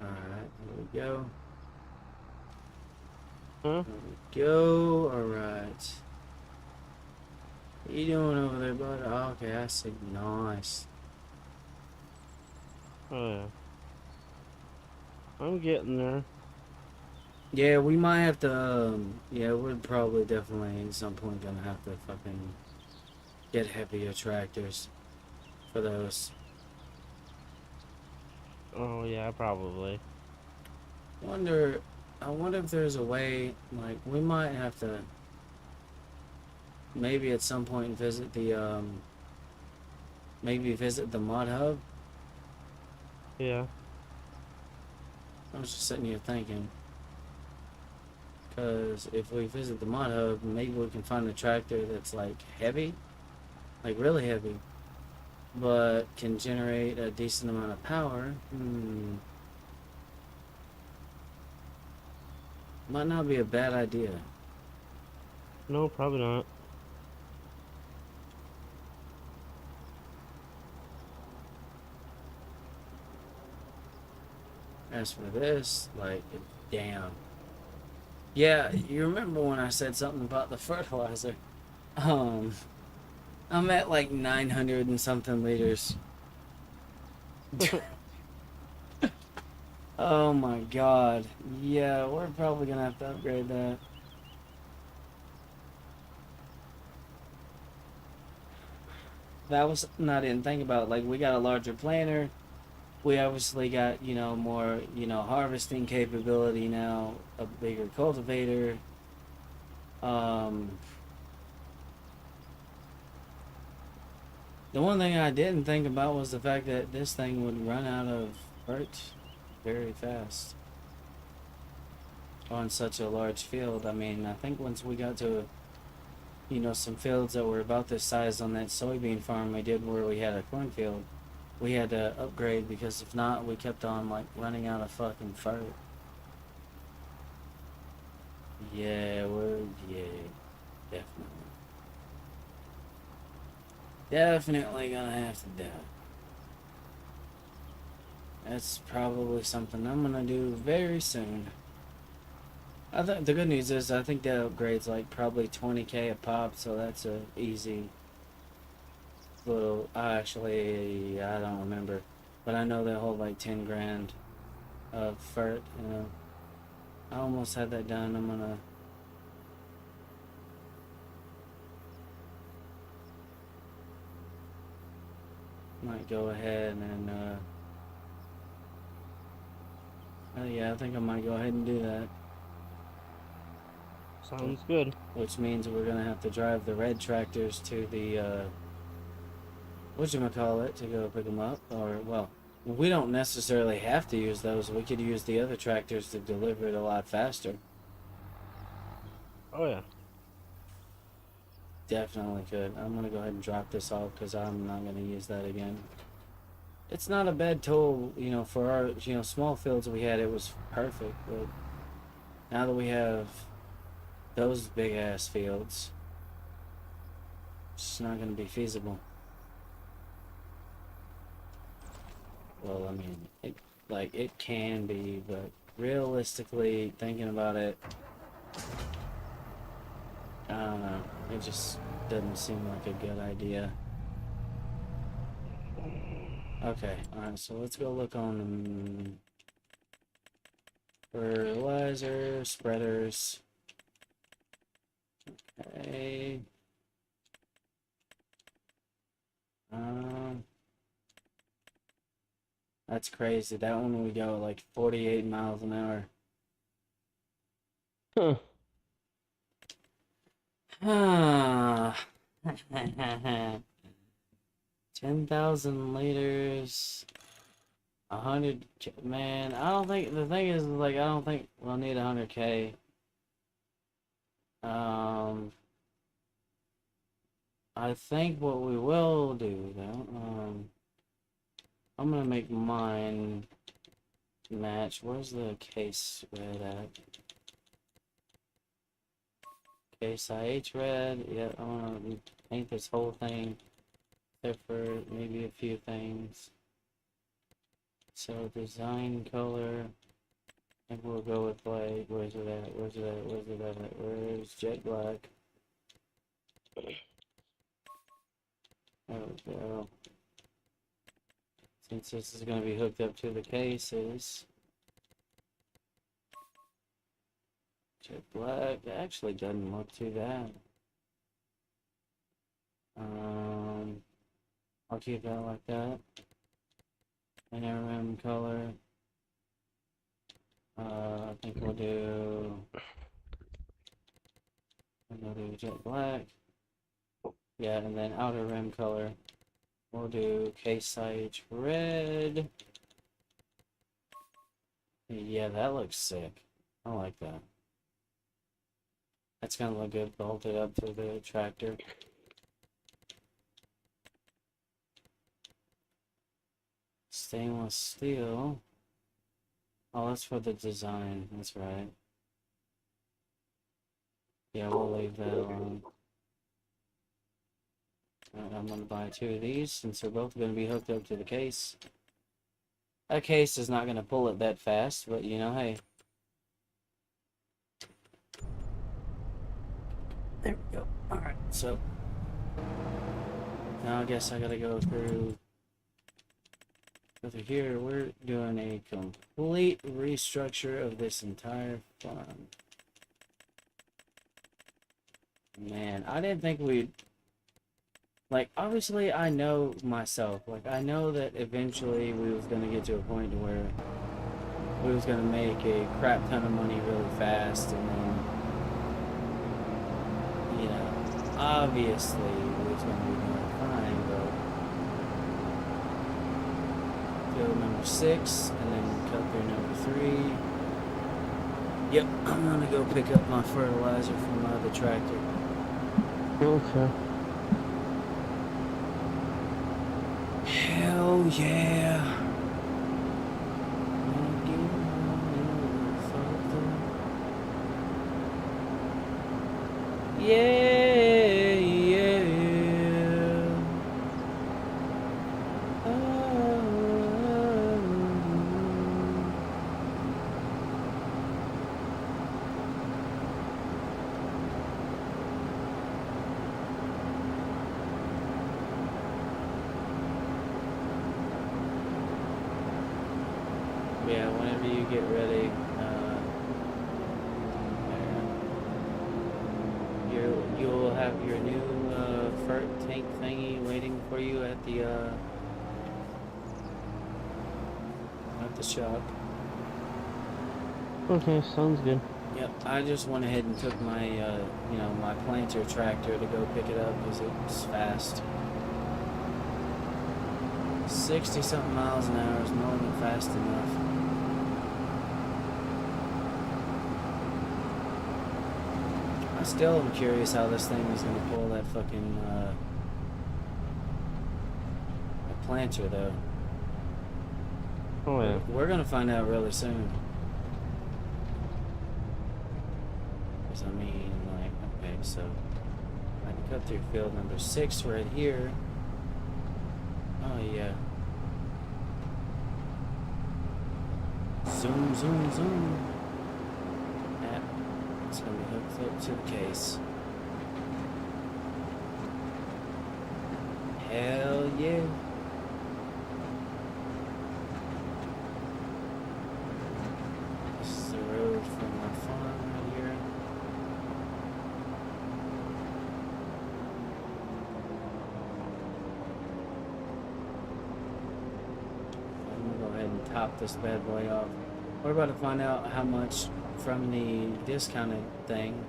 All right, here we go.
Huh?
Here we go. All right. What you doing over there, bud? Oh, okay, I see. Nice.
Oh yeah. I'm getting there.
Yeah, we might have to. Yeah, we're probably definitely at some point gonna have to fucking get heavier tractors for those.
Oh yeah, probably.
Wonder. I wonder if there's a way. Like, we might have to maybe at some point visit the maybe visit the mod hub.
Yeah.
I was just sitting here thinking, Because if we visit the mod hub, maybe we can find a tractor that's like heavy, like really heavy, but can generate a decent amount of power. Might not be a bad idea.
No, probably not.
As for this, like, damn. Yeah, you remember when I said something about the fertilizer? Um, I'm at like 900 and something liters. Oh my god. Yeah, we're probably gonna have to upgrade that. That was something I didn't think about. Like, we got a larger planter. We obviously got, more, harvesting capability now, a bigger cultivator. Um, the one thing I didn't think about was the fact that this thing would run out of dirt very fast on such a large field. I mean, I think once we got to, some fields that were about this size on that soybean farm we did where we had a cornfield, we had to upgrade because if not, we kept on like running out of fucking fur. Yeah, yeah, definitely. Definitely gonna have to do it. That's probably something I'm gonna do very soon. I think the good news is I think that upgrade's like probably 20k a pop, so that's a easy little. I don't remember, but I know they hold like 10 grand of fert. I almost had that done. I'm gonna. Might go ahead and yeah, I think I might go ahead and do that.
Sounds good.
Which means we're gonna have to drive the red tractors to the whatchamacallit to go pick them up, or well, we don't necessarily have to use those. We could use the other tractors to deliver it a lot faster.
Oh yeah.
Definitely could. I'm gonna go ahead and drop this off because I'm not gonna use that again. It's not a bad tool, for our, small fields we had, it was perfect, but now that we have those big ass fields, it's not gonna be feasible. Well, I mean, it can be, but realistically, thinking about it, I don't know. It just doesn't seem like a good idea. Okay, alright, so let's go look on fertilizer, spreaders. Okay. Um, that's crazy. That one we go like 48 miles an hour.
Huh.
10,000 liters, 100, man, I don't think, the thing is, like, I don't think we'll need 100k. I think what we will do, though, I'm gonna make mine match. Where's the case red at? Case IH red. Yeah, I wanna paint this whole thing, except for maybe a few things. So design color. I think we'll go with like, where's it at? Where's it at? Where's it at? Where's jet black? There we go. Since this is going to be hooked up to the cases. Jet black actually doesn't look too bad. I'll keep that like that. NRM color. I think we'll do jet black. Yeah, and then outer rim color. We'll do Case Sage red. Yeah, that looks sick. I like that. That's gonna look good bolted up to the tractor. Stainless steel. Oh, that's for the design. That's right. Yeah, we'll leave that alone. Alright, I'm gonna buy 2 of these since they're both gonna be hooked up to the case. That case is not gonna pull it that fast, but you know, hey. There we go. Alright, so now I guess I gotta go through here. We're doing a complete restructure of this entire farm. Man, I didn't think we'd... Like, obviously, I know myself. Like, I know that eventually we was gonna get to a point where we was gonna make a crap ton of money really fast, and then, you know, obviously we was gonna be doing fine, but field number 6, and then cut through number 3. Yep, I'm gonna go pick up my fertilizer from the tractor.
Okay.
Hell yeah. Yeah, yeah. Yeah, whenever you get ready, you'll have your new fert tank thingy waiting for you at the shop.
Okay, sounds good.
Yep, I just went ahead and took my you know, my planter tractor to go pick it up because it's fast. 60 something miles an hour is more than fast enough. I still am curious how this thing is gonna pull that fucking that planter though.
Oh yeah.
We're gonna find out really soon. Cause I mean, like, okay, so I can cut through field number 6 right here. Oh yeah. Zoom, zoom, zoom. Yep. It's gonna be hooked up to the case. Hell yeah. This is the road from my farm right here. I'm gonna go ahead and top this bad boy off. We're about to find out how much from the discounted thing,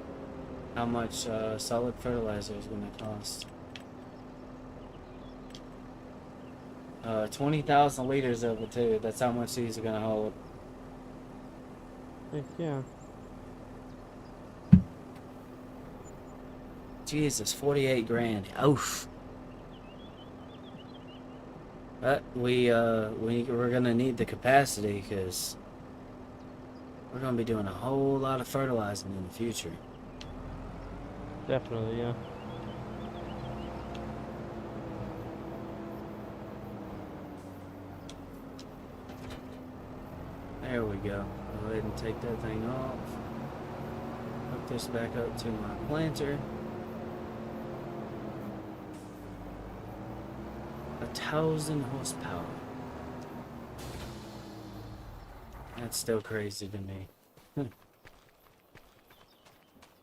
how much solid fertilizer is going to cost. 20,000 liters of it too. That's how much these are going to hold.
Heck yeah.
Jesus, 48 grand. Oof. But we're gonna need the capacity because we're gonna be doing a whole lot of fertilizing in the future.
Definitely, yeah.
There we go. Go ahead and take that thing off. Hook this back up to my planter. 1,000 horsepower. That's still crazy to me.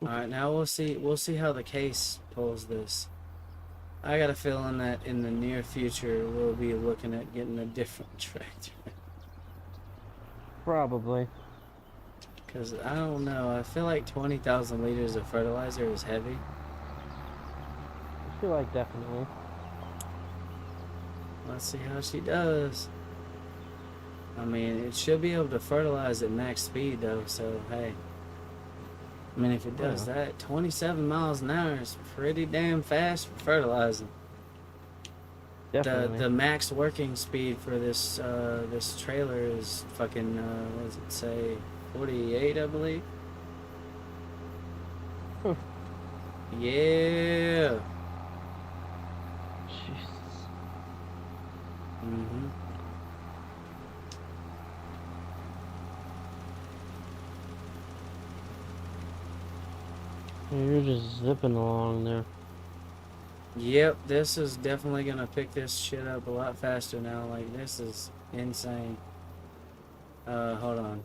Alright, now we'll see how the case pulls this. I got a feeling that in the near future we'll be looking at getting a different tractor.
Probably.
Cause I don't know, I feel like 20,000 liters of fertilizer is heavy.
I feel like definitely.
Let's see how she does. I mean, it should be able to fertilize at max speed though, so hey. I mean, if it
Oh,
does
yeah.
that, 27 miles an hour is pretty damn fast for fertilizing.
Definitely.
The max working speed for this trailer is fucking what does it say, 48, I believe.
Huh.
Yeah.
Jesus.
Mhm.
You're just zipping along there.
Yep, this is definitely gonna pick this shit up a lot faster now. Like, this is insane. Hold on.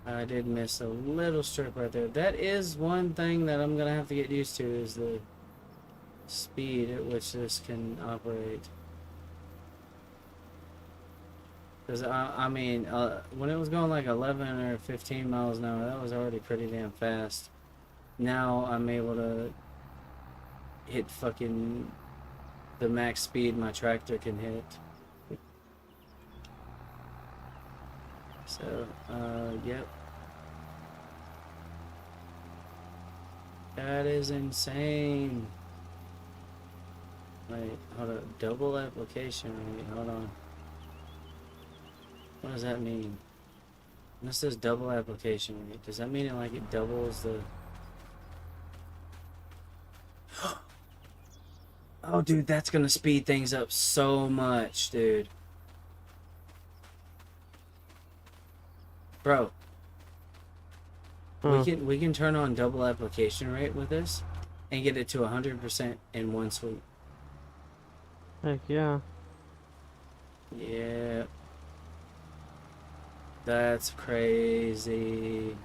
I did miss a little strip right there. That is one thing that I'm gonna have to get used to, is the speed at which this can operate. Because I mean, when it was going like 11 or 15 miles an hour, that was already pretty damn fast. Now I'm able to hit fucking the max speed my tractor can hit. So, yep. That is insane. Wait, hold up. Double application rate. Hold on. What does that mean? This says double application rate. Does that mean it doubles the... Oh, dude, that's gonna speed things up so much, dude. Bro,
Huh.
we can turn on double application rate with this and get it to 100% in one sweep.
Heck yeah.
Yeah, that's crazy.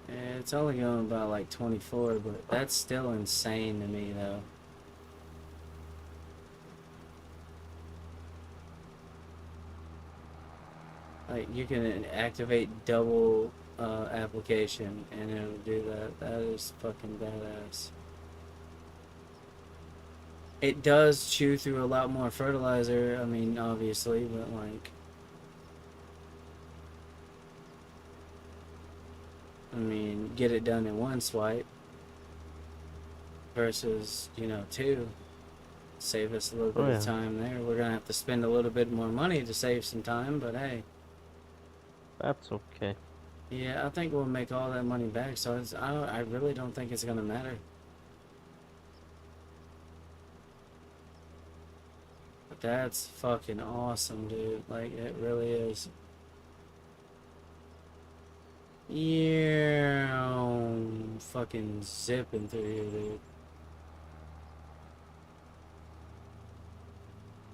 It's only going about like 24, but that's still insane to me, though. Like, you can activate double application and it'll do that. That is fucking badass. It does chew through a lot more fertilizer, I mean, obviously, but like, I mean, get it done in one swipe versus, you know, two. Save us a little
Oh
bit of
yeah.
time there. We're gonna have to spend a little bit more money to save some time, but hey,
That's okay.
yeah, I think we'll make all that money back. So I really don't think it's gonna matter. But that's fucking awesome, dude. Like, it really is. Yeah, fucking zipping through here, dude.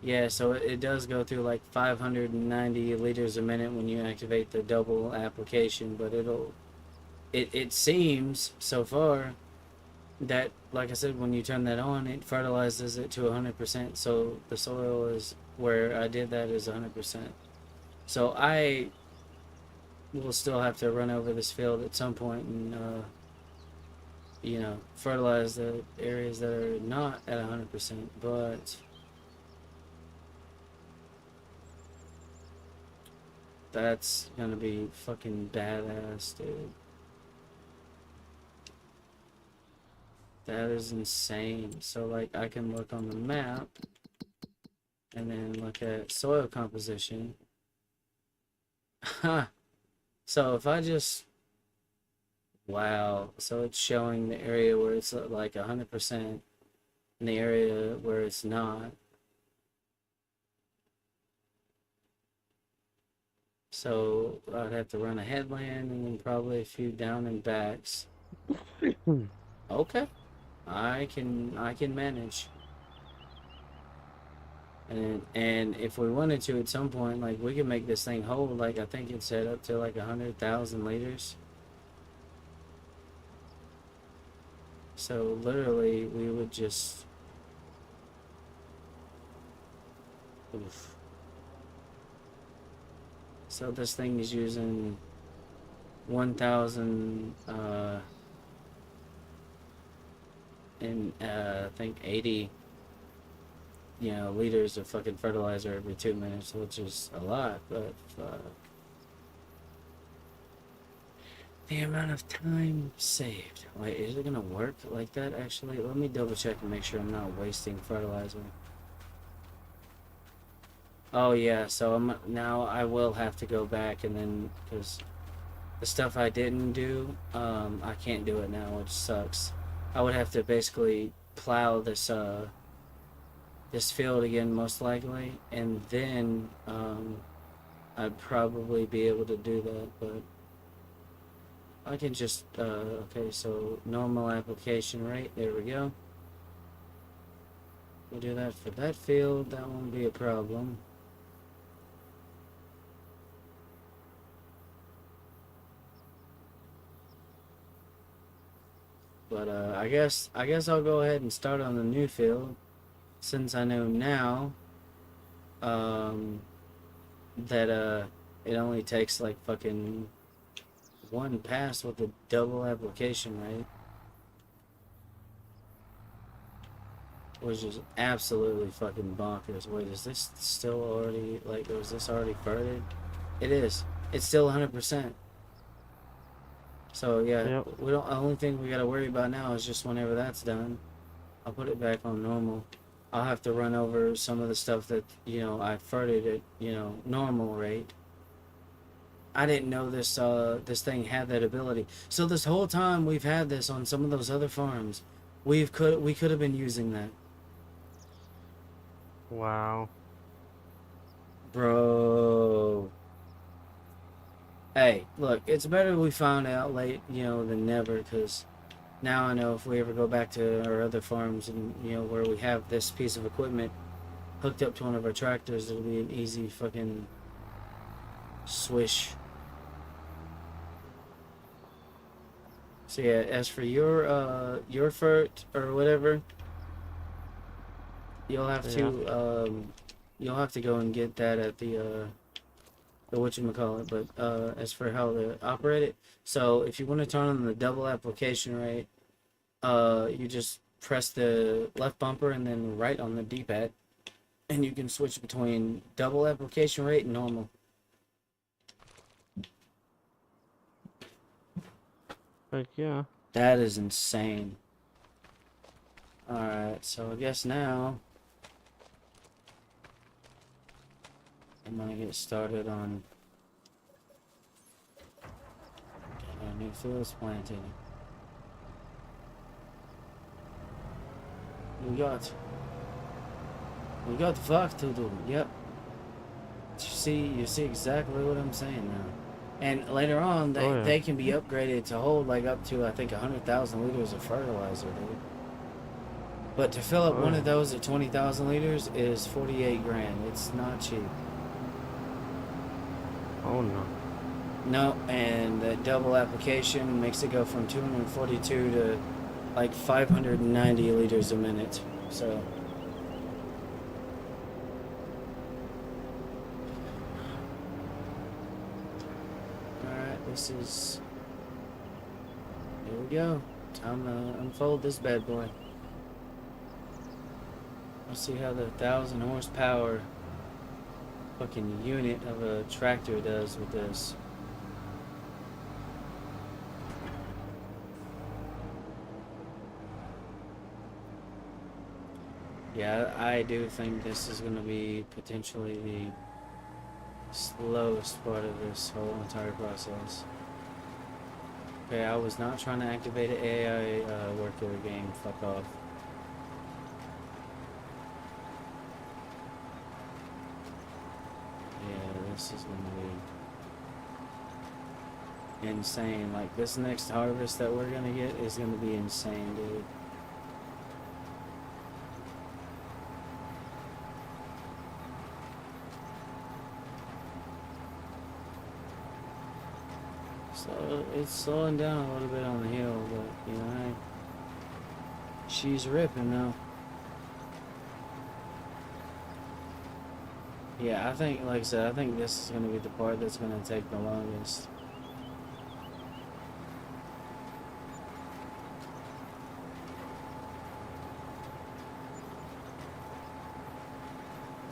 Yeah, so it does go through like 590 liters a minute when you activate the double application, but it seems so far that, like I said, when you turn that on, it fertilizes it to 100%. So the soil is where I did that is 100%. So I will still have to run over this field at some point and you know, fertilize the areas that are not at 100%, but that's gonna be fucking badass, dude. That is insane. So, like, I can look on the map and then look at soil composition. So if I just... Wow. So it's showing the area where it's like 100% and the area where it's not. So I'd have to run a headland and then probably a few down and backs. Okay. I can manage. And if we wanted to at some point, like, we could make this thing hold, like, I think it's set up to like 100,000 liters. So literally we would just... Oof. So this thing is using 1,000 and I think 80 liters of fucking fertilizer every 2 minutes, which is a lot, but the amount of time saved. Wait, is it gonna work like that actually? Let me double check and make sure I'm not wasting fertilizer. Oh yeah, so now I will have to go back and then, because the stuff I didn't do, I can't do it now, which sucks. I would have to basically plow this field again most likely, and then I'd probably be able to do that, but I can just okay, so normal application rate, there we go. We'll do that for that field, that won't be a problem. But I guess I'll go ahead and start on the new field, since I know now that it only takes like fucking one pass with a double application rate, which is absolutely fucking bonkers. Wait, is this still already, like, was this already farted? It is. It's still 100%. So yeah,
Yep.
we don't. The only thing we gotta worry about now is just whenever that's done, I'll put it back on normal. I'll have to run over some of the stuff that I farted at normal rate. I didn't know this thing had that ability. So this whole time we've had this on some of those other farms, we could have been using that.
Wow.
Bro. Hey, look, it's better we found out late, than never, because now I know if we ever go back to our other farms and, where we have this piece of equipment hooked up to one of our tractors, it'll be an easy fucking swish. So yeah, as for your fert or whatever, you'll have to go and get that at the whatchamacallit, but as for how to operate it, so if you want to turn on the double application rate, you just press the left bumper and then right on the D-pad, and you can switch between double application rate and normal.
Heck yeah.
That is insane. Alright, so I guess now I'm gonna get started on getting our new fields planted. We got work to do. Yep. You see exactly what I'm saying now. And later on, they can be upgraded to hold like up to, I think, 100,000 liters of fertilizer, dude. But to fill up one of those at 20,000 liters is 48 grand. It's not cheap.
Oh no.
No, and the double application makes it go from 242 to like 590 liters a minute. So alright, this is, here we go. Time to unfold this bad boy. Let's see how the 1,000 horsepower fucking unit of a tractor does with this. Yeah, I do think this is going to be potentially the slowest part of this whole entire process. Okay, I was not trying to activate an AI worker game. Fuck off. Yeah, this is going to be insane. Like, this next harvest that we're going to get is going to be insane, dude. So it's slowing down a little bit on the hill, but she's ripping though. Yeah, I think, like I said, I think this is gonna be the part that's gonna take the longest.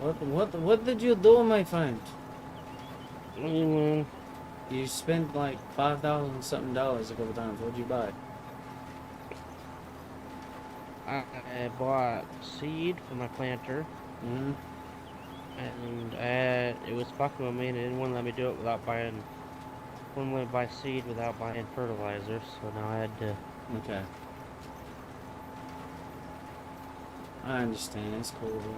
What did you do, my friend?
What do you mean?
You spent like $5,000 something a couple times. What'd you buy?
I bought seed for my planter,
Mm-hmm.
and it was fucking with me, and it didn't want to let me do it without buying. Wouldn't let me buy seed without buying fertilizer, so now I had to.
Okay. I understand. It's cool, bro.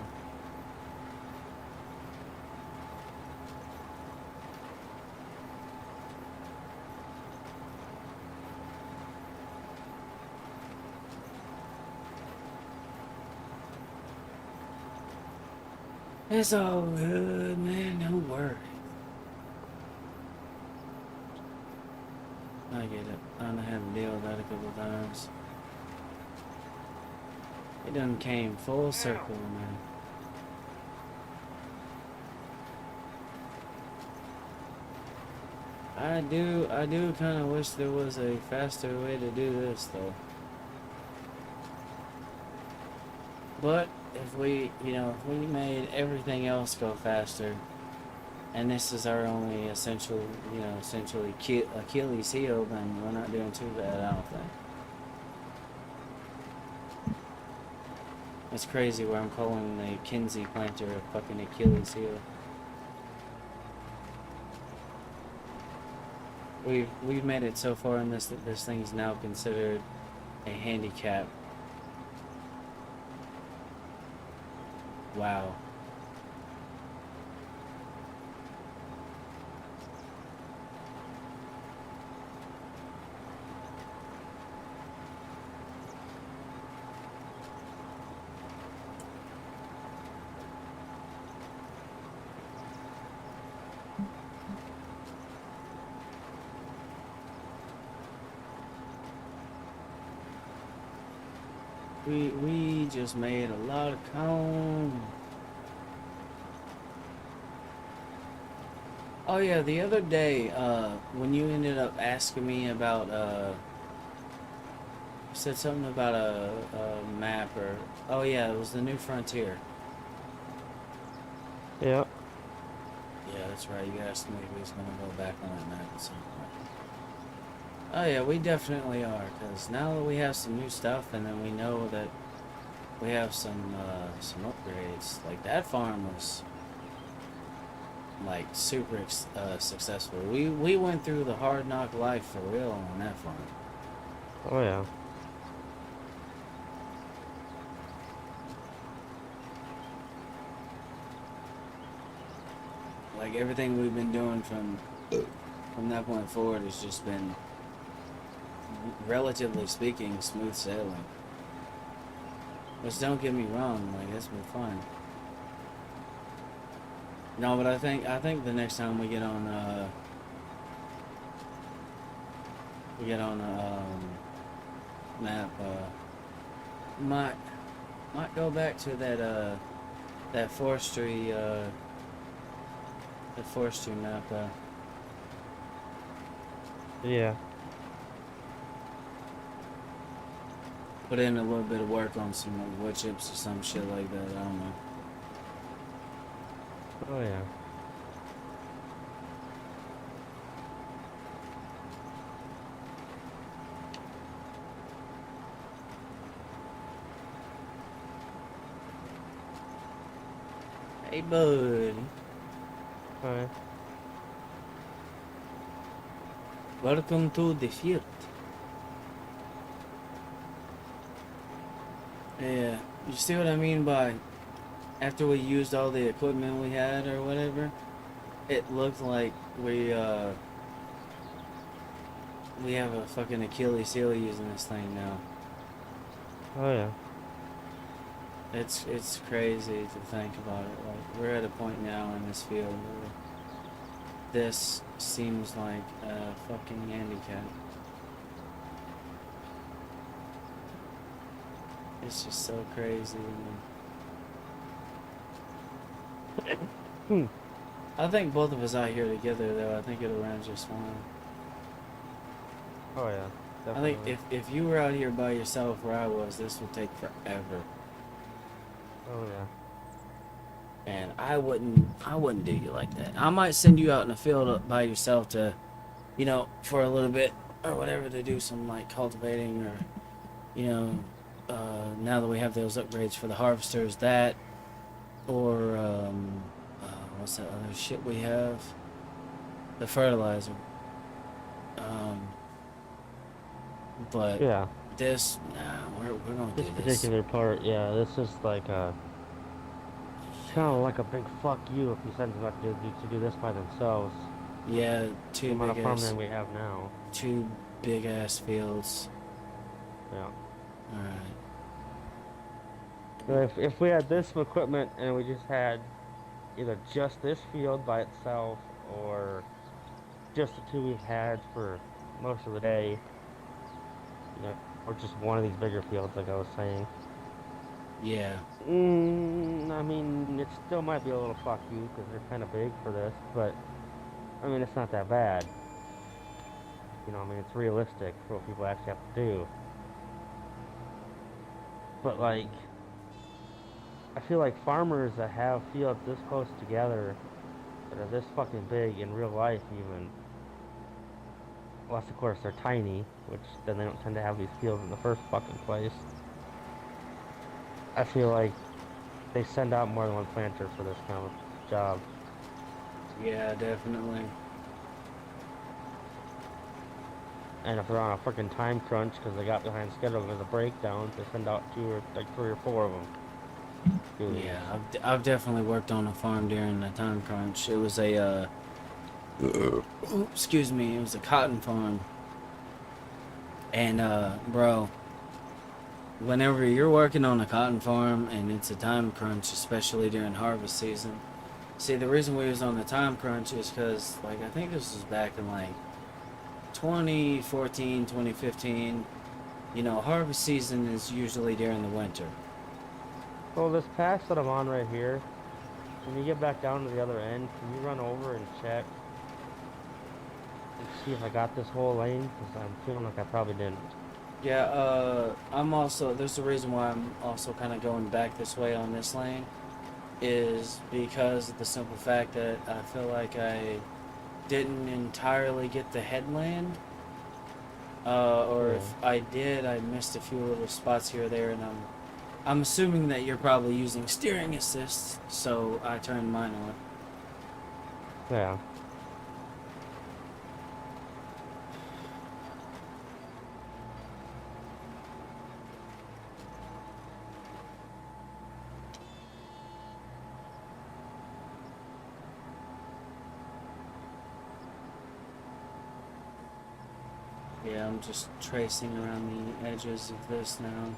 It's all good, man. Don't worry. I get it. I done had to deal with that a couple times. It done came full circle, man. I do kind of wish there was a faster way to do this, though. But if we, if we made everything else go faster, and this is our only essentially Achilles heel, then we're not doing too bad, I don't think. It's crazy where I'm calling the Kinsey planter a fucking Achilles heel. We've made it so far in this that this thing's now considered a handicap. Wow. We just made a lot of cone. Oh yeah, the other day, when you ended up asking me about, you said something about a map or, oh yeah, it was the New Frontier.
Yeah.
Yeah, that's right. You asked me if we was gonna go back on that map at some point. Oh yeah, we definitely are, because now that we have some new stuff, and then we know that we have some upgrades. Like that farm was like super successful. We went through the hard knock life for real on that farm.
Oh yeah.
Like everything we've been doing from that point forward has just been, relatively speaking, smooth sailing. Which, don't get me wrong, like it's been fun. No, but I think the next time we get on map, might go back to that forestry map.
Yeah.
Put in a little bit of work on some wood chips or some shit like that. I don't know.
Oh yeah.
Hey, bud.
Hi.
Welcome to the field. Yeah, you see what I mean by after we used all the equipment we had or whatever, it looked like we have a fucking Achilles heel using this thing now.
Oh yeah.
It's crazy to think about it. Like we're at a point now in this field where this seems like a fucking handicap. It's just so crazy. I think both of us out here together, though, I think it'll run just fine.
Oh yeah.
I think
Definitely.
if you were out here by yourself where I was, this would take forever.
Oh yeah.
And I wouldn't do you like that. I might send you out in the field by yourself to, for a little bit or whatever to do some like cultivating or, you know, now that we have those upgrades for the harvesters, that or what's that other shit we have? The fertilizer. Um, but
Yeah,
this, nah, we're gonna
this
do this.
particular part, yeah, this is like a kind of like a big fuck you if you send them out to do this by themselves.
Yeah,
The amount of farmland we have now.
two big ass fields.
Yeah.
All right.
So if we had this equipment and we just had either just this field by itself or just the two we've had for most of the day, or just one of these bigger fields, like I was saying.
Yeah.
I mean, it still might be a little fuck you because they're kind of big for this, but I mean, it's not that bad. I mean, it's realistic for what people actually have to do. But like, I feel like farmers that have fields this close together, that are this fucking big in real life, even, unless of course they're tiny, which then they don't tend to have these fields in the first fucking place. I feel like they send out more than one planter for this kind of job.
Yeah, definitely.
And if they're on a freaking time crunch because they got behind schedule because of breakdowns, they send out three or four of them. Do these.
Yeah, I've definitely worked on a farm during the time crunch. It was a excuse me, it was a cotton farm. And bro, whenever you're working on a cotton farm and it's a time crunch, especially during harvest season. See, the reason we was on the time crunch is because, like, I think this was back in like 2014, 2015. Harvest season is usually during the winter.
So this patch that I'm on right here, when you get back down to the other end, can you run over and check and see if I got this whole lane? Because I'm feeling like I probably didn't.
Yeah, there's a reason why I'm also kind of going back this way on this lane, is because of the simple fact that I feel like I didn't entirely get the headland, or
Yeah.
if I did, I missed a few little spots here or there, and I'm assuming that you're probably using steering assist, so I turned mine on.
Yeah.
Yeah, I'm just tracing around the edges of this now.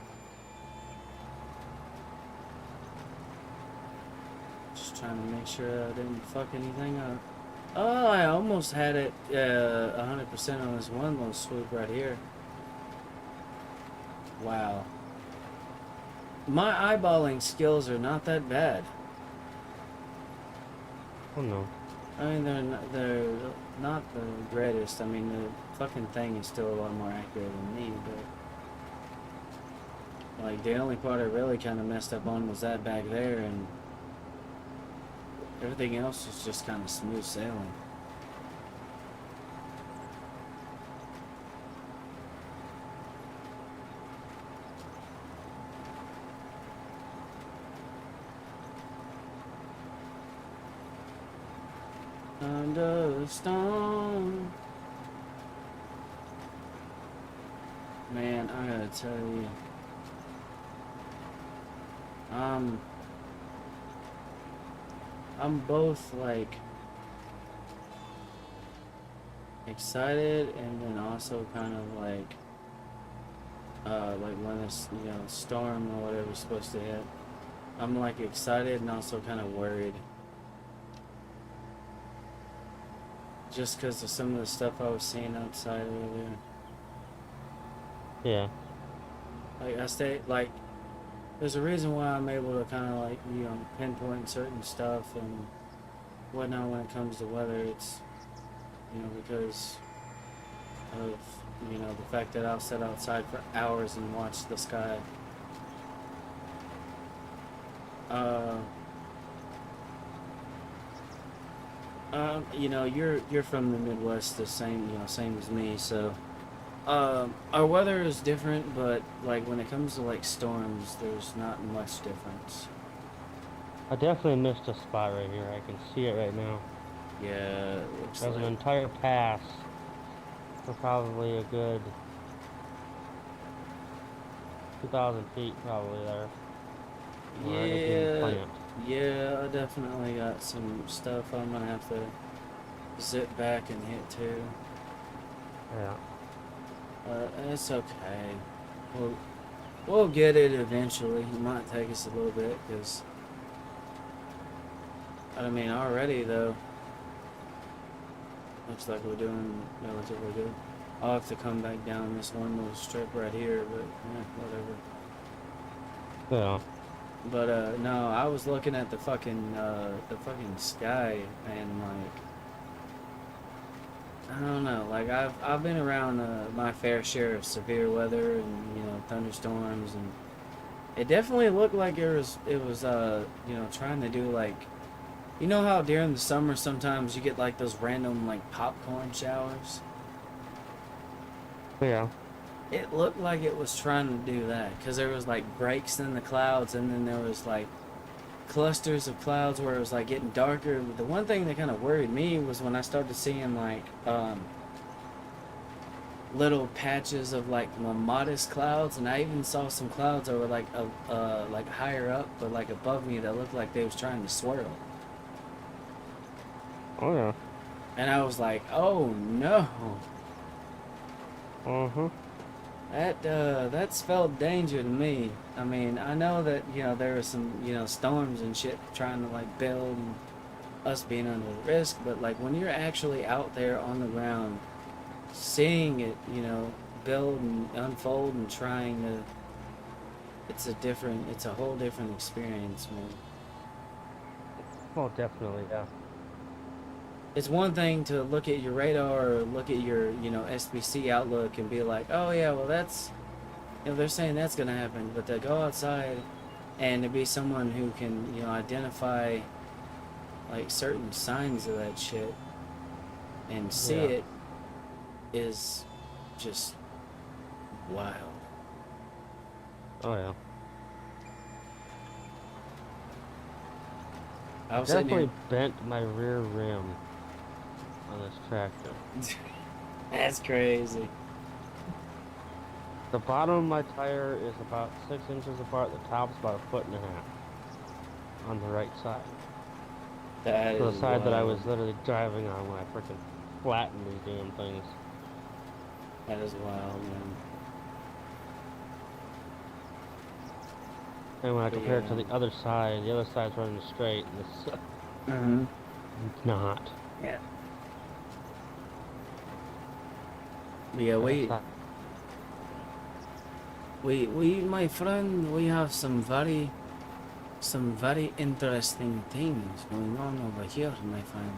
Just trying to make sure I didn't fuck anything up. Oh, I almost had it 100% on this one little swoop right here. Wow. My eyeballing skills are not that bad.
Oh no.
I mean, they're not the greatest. I mean, the fucking thing is still a lot more accurate than me, but like the only part I really kind of messed up on was that back there, and everything else was just kind of smooth sailing. Under the stone. Man, I gotta tell you. Um, I'm both like excited and then also kind of like when this, storm or whatever is supposed to hit. I'm like excited and also kind of worried. Just because of some of the stuff I was seeing outside earlier.
Yeah.
There's a reason why I'm able to kind of like, pinpoint certain stuff and whatnot when it comes to weather. It's, because of, the fact that I'll sit outside for hours and watch the sky. You know, you're from the Midwest, the same, you know, same as me. So, our weather is different, but like when it comes to like storms, there's not much difference.
I definitely missed a spot right here. I can see it right now.
Yeah, it looks
There's an
like.
entire pass for probably a good 2,000 feet probably there where it didn't
Yeah,
plant.
yeah, I definitely got some stuff I'm gonna have to zip back and hit too.
Yeah.
It's okay. We'll we'll get it eventually. It might take us a little bit, cause I mean already though looks like we're doing relatively good. I'll have to come back down this one little strip right here, but whatever.
Yeah.
But no, I was looking at the fucking sky and like I don't know, like I've been around my fair share of severe weather and you know thunderstorms and it definitely looked like it was you know trying to do like you know how during the summer sometimes you get like those random like popcorn showers.
Yeah.
It looked like it was trying to do that because there was like breaks in the clouds and then there was like clusters of clouds where it was like getting darker. The one thing that kind of worried me was when I started seeing like little patches of like modest clouds, and I even saw some clouds that were like higher up, but like above me that looked like they was trying to swirl.
Oh yeah.
And I was like, oh no,
Uh-huh.
that spelled danger to me. I mean, I know that you know there was some you know storms and shit trying to like build and us being under risk, but like when you're actually out there on the ground seeing it, you know, build and unfold and trying to it's a whole different experience, man.
Oh, definitely, yeah.
It's one thing to look at your radar or look at your, you know, SBC outlook and be like, oh yeah, well that's, you know, they're saying that's gonna happen, but to go outside and to be someone who can, you know, identify like certain signs of that shit and see
Yeah.
it is just wild.
Oh yeah.
I was sitting
Definitely bent my rear rim on this tractor.
here. That's crazy.
The bottom of my tire is about 6 inches apart. The top's about a foot and a half on the right side.
That
So
is
the side that I
wild.
was literally driving on when I freaking flattened these damn things.
That is wild, man.
And when I
But
compare it
yeah.
to the other side's running straight, and this
Mm-hmm.
not.
Yeah. But yeah,
But that's not.
my friend, we have some very interesting things going on over here, my friend.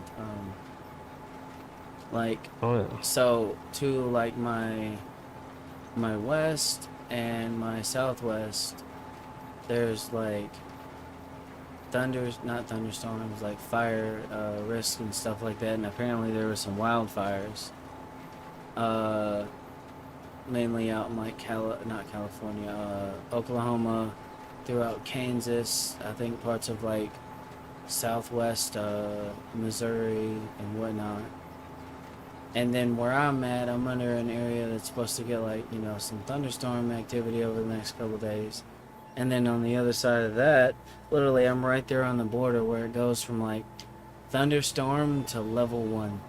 Like,
Oh yeah.
so to like my west and my southwest, there's like not thunderstorms, like fire risk and stuff like that. And apparently there were some wildfires. Uh, Mainly out in like not California, Oklahoma, throughout Kansas. I think parts of like southwest Missouri and whatnot. And then where I'm at, I'm under an area that's supposed to get like you know some thunderstorm activity over the next couple of days. And then on the other side of that, literally, I'm right there on the border where it goes from like thunderstorm to level 1.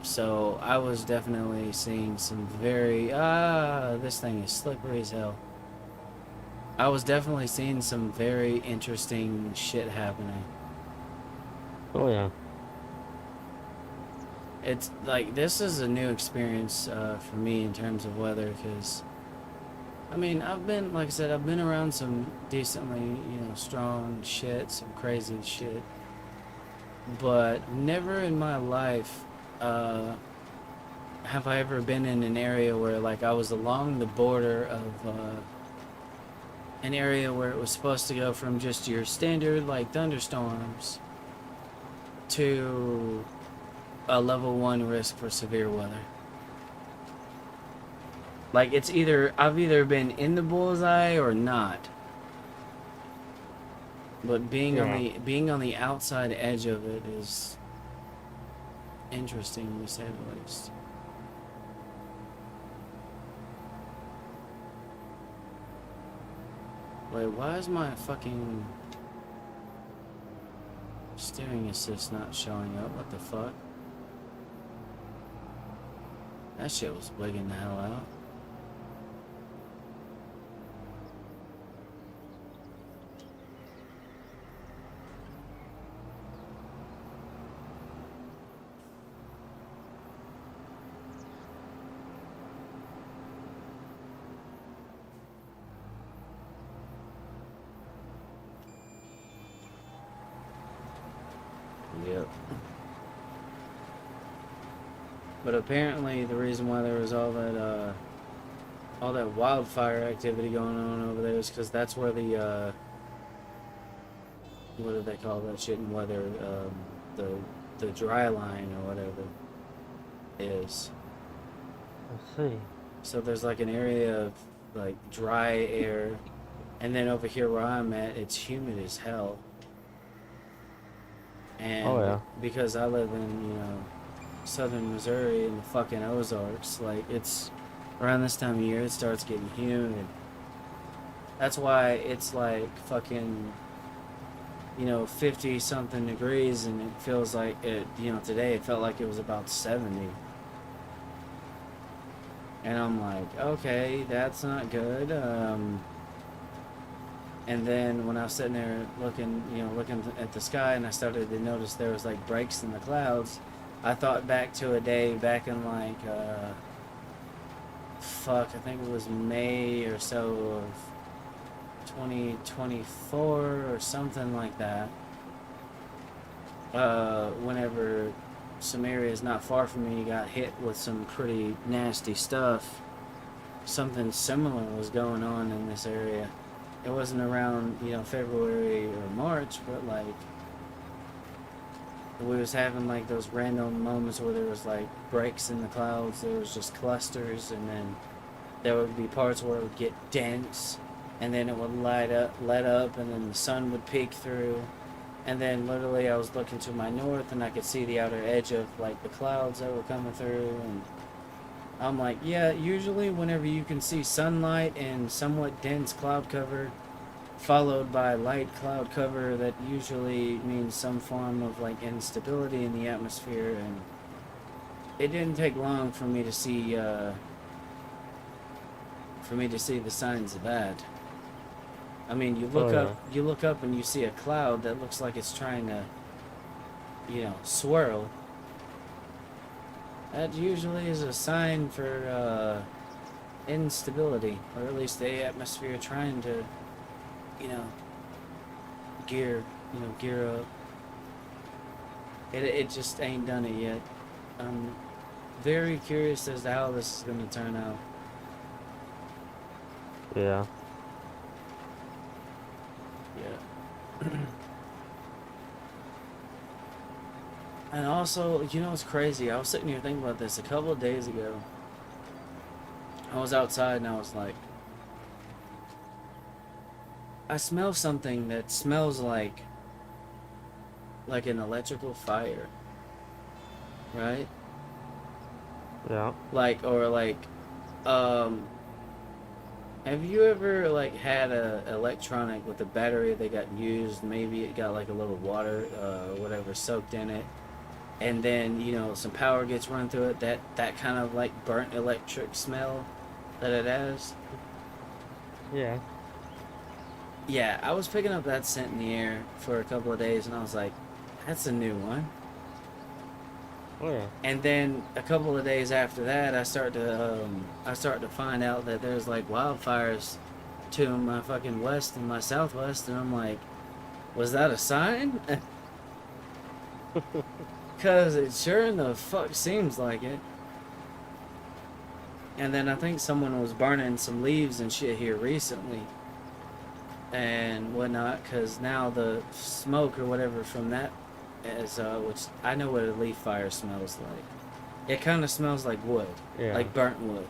So I was definitely seeing some very this thing is slippery as hell. I was definitely seeing some very interesting shit happening.
Oh yeah.
It's like this is a new experience for me in terms of weather because I mean I've been like I said I've been around some decently you know strong shit, some crazy shit, but never in my life uh, have I ever been in an area where like I was along the border an area where it was supposed to go from just your standard like thunderstorms to a level 1 risk for severe weather. Like it's either I've either been in the bullseye or not. But being on the outside edge of it is interesting to say the least. Wait, why is my fucking steering assist not showing up? What the fuck? That shit was wigging the hell out. Yep. But apparently the reason why there was all that wildfire activity going on over there is because that's where the what do they call that shit in weather? The dry line or whatever is.
Let's see.
So there's like an area of like dry air, and then over here where I'm at, it's humid as hell. And
Oh, yeah.
because I live in, southern Missouri in the fucking Ozarks, like it's around this time of year it starts getting humid. That's why it's like fucking 50 something degrees, and it feels like it, today it felt like it was about 70. And I'm like, okay, that's not good. And then when I was sitting there looking at the sky, and I started to notice there was like breaks in the clouds, I thought back to a day back in like, I think it was May or so of 2024 or something like that. Whenever some areas not far from me got hit with some pretty nasty stuff, something similar was going on in this area. It wasn't around, February or March, but like we was having like those random moments where there was like breaks in the clouds. There was just clusters, and then there would be parts where it would get dense, and then it would let up, and then the sun would peek through. And then literally I was looking to my north, and I could see the outer edge of like the clouds that were coming through, and I'm like, yeah, usually whenever you can see sunlight and somewhat dense cloud cover followed by light cloud cover, that usually means some form of like instability in the atmosphere. And it didn't take long for me to see the signs of that. I mean, you look up and you see a cloud that looks like it's trying to swirl. That usually is a sign for instability, or at least the atmosphere trying to, gear up. It just ain't done it yet. I'm very curious as to how this is going to turn out.
Yeah.
Yeah. And also, it's crazy. I was sitting here thinking about this a couple of days ago. I was outside and I was like, I smell something that smells like an electrical fire. Right?
Yeah.
Have you ever like had a electronic with a battery that got used? Maybe it got like a little water, whatever, soaked in it, and then some power gets run through it. That kind of like burnt electric smell that it has.
Yeah.
Yeah, I was picking up that scent in the air for a couple of days, and I was like, that's a new one.
Oh yeah.
And then a couple of days after that, I start to find out that there's like wildfires to my fucking west and my southwest, and I'm like, was that a sign? Cause it sure in the fuck seems like it. And then I think someone was burning some leaves and shit here recently, and whatnot, because now the smoke or whatever from that is, which I know what a leaf fire smells like. It kind of smells like wood,
Yeah.
like burnt wood.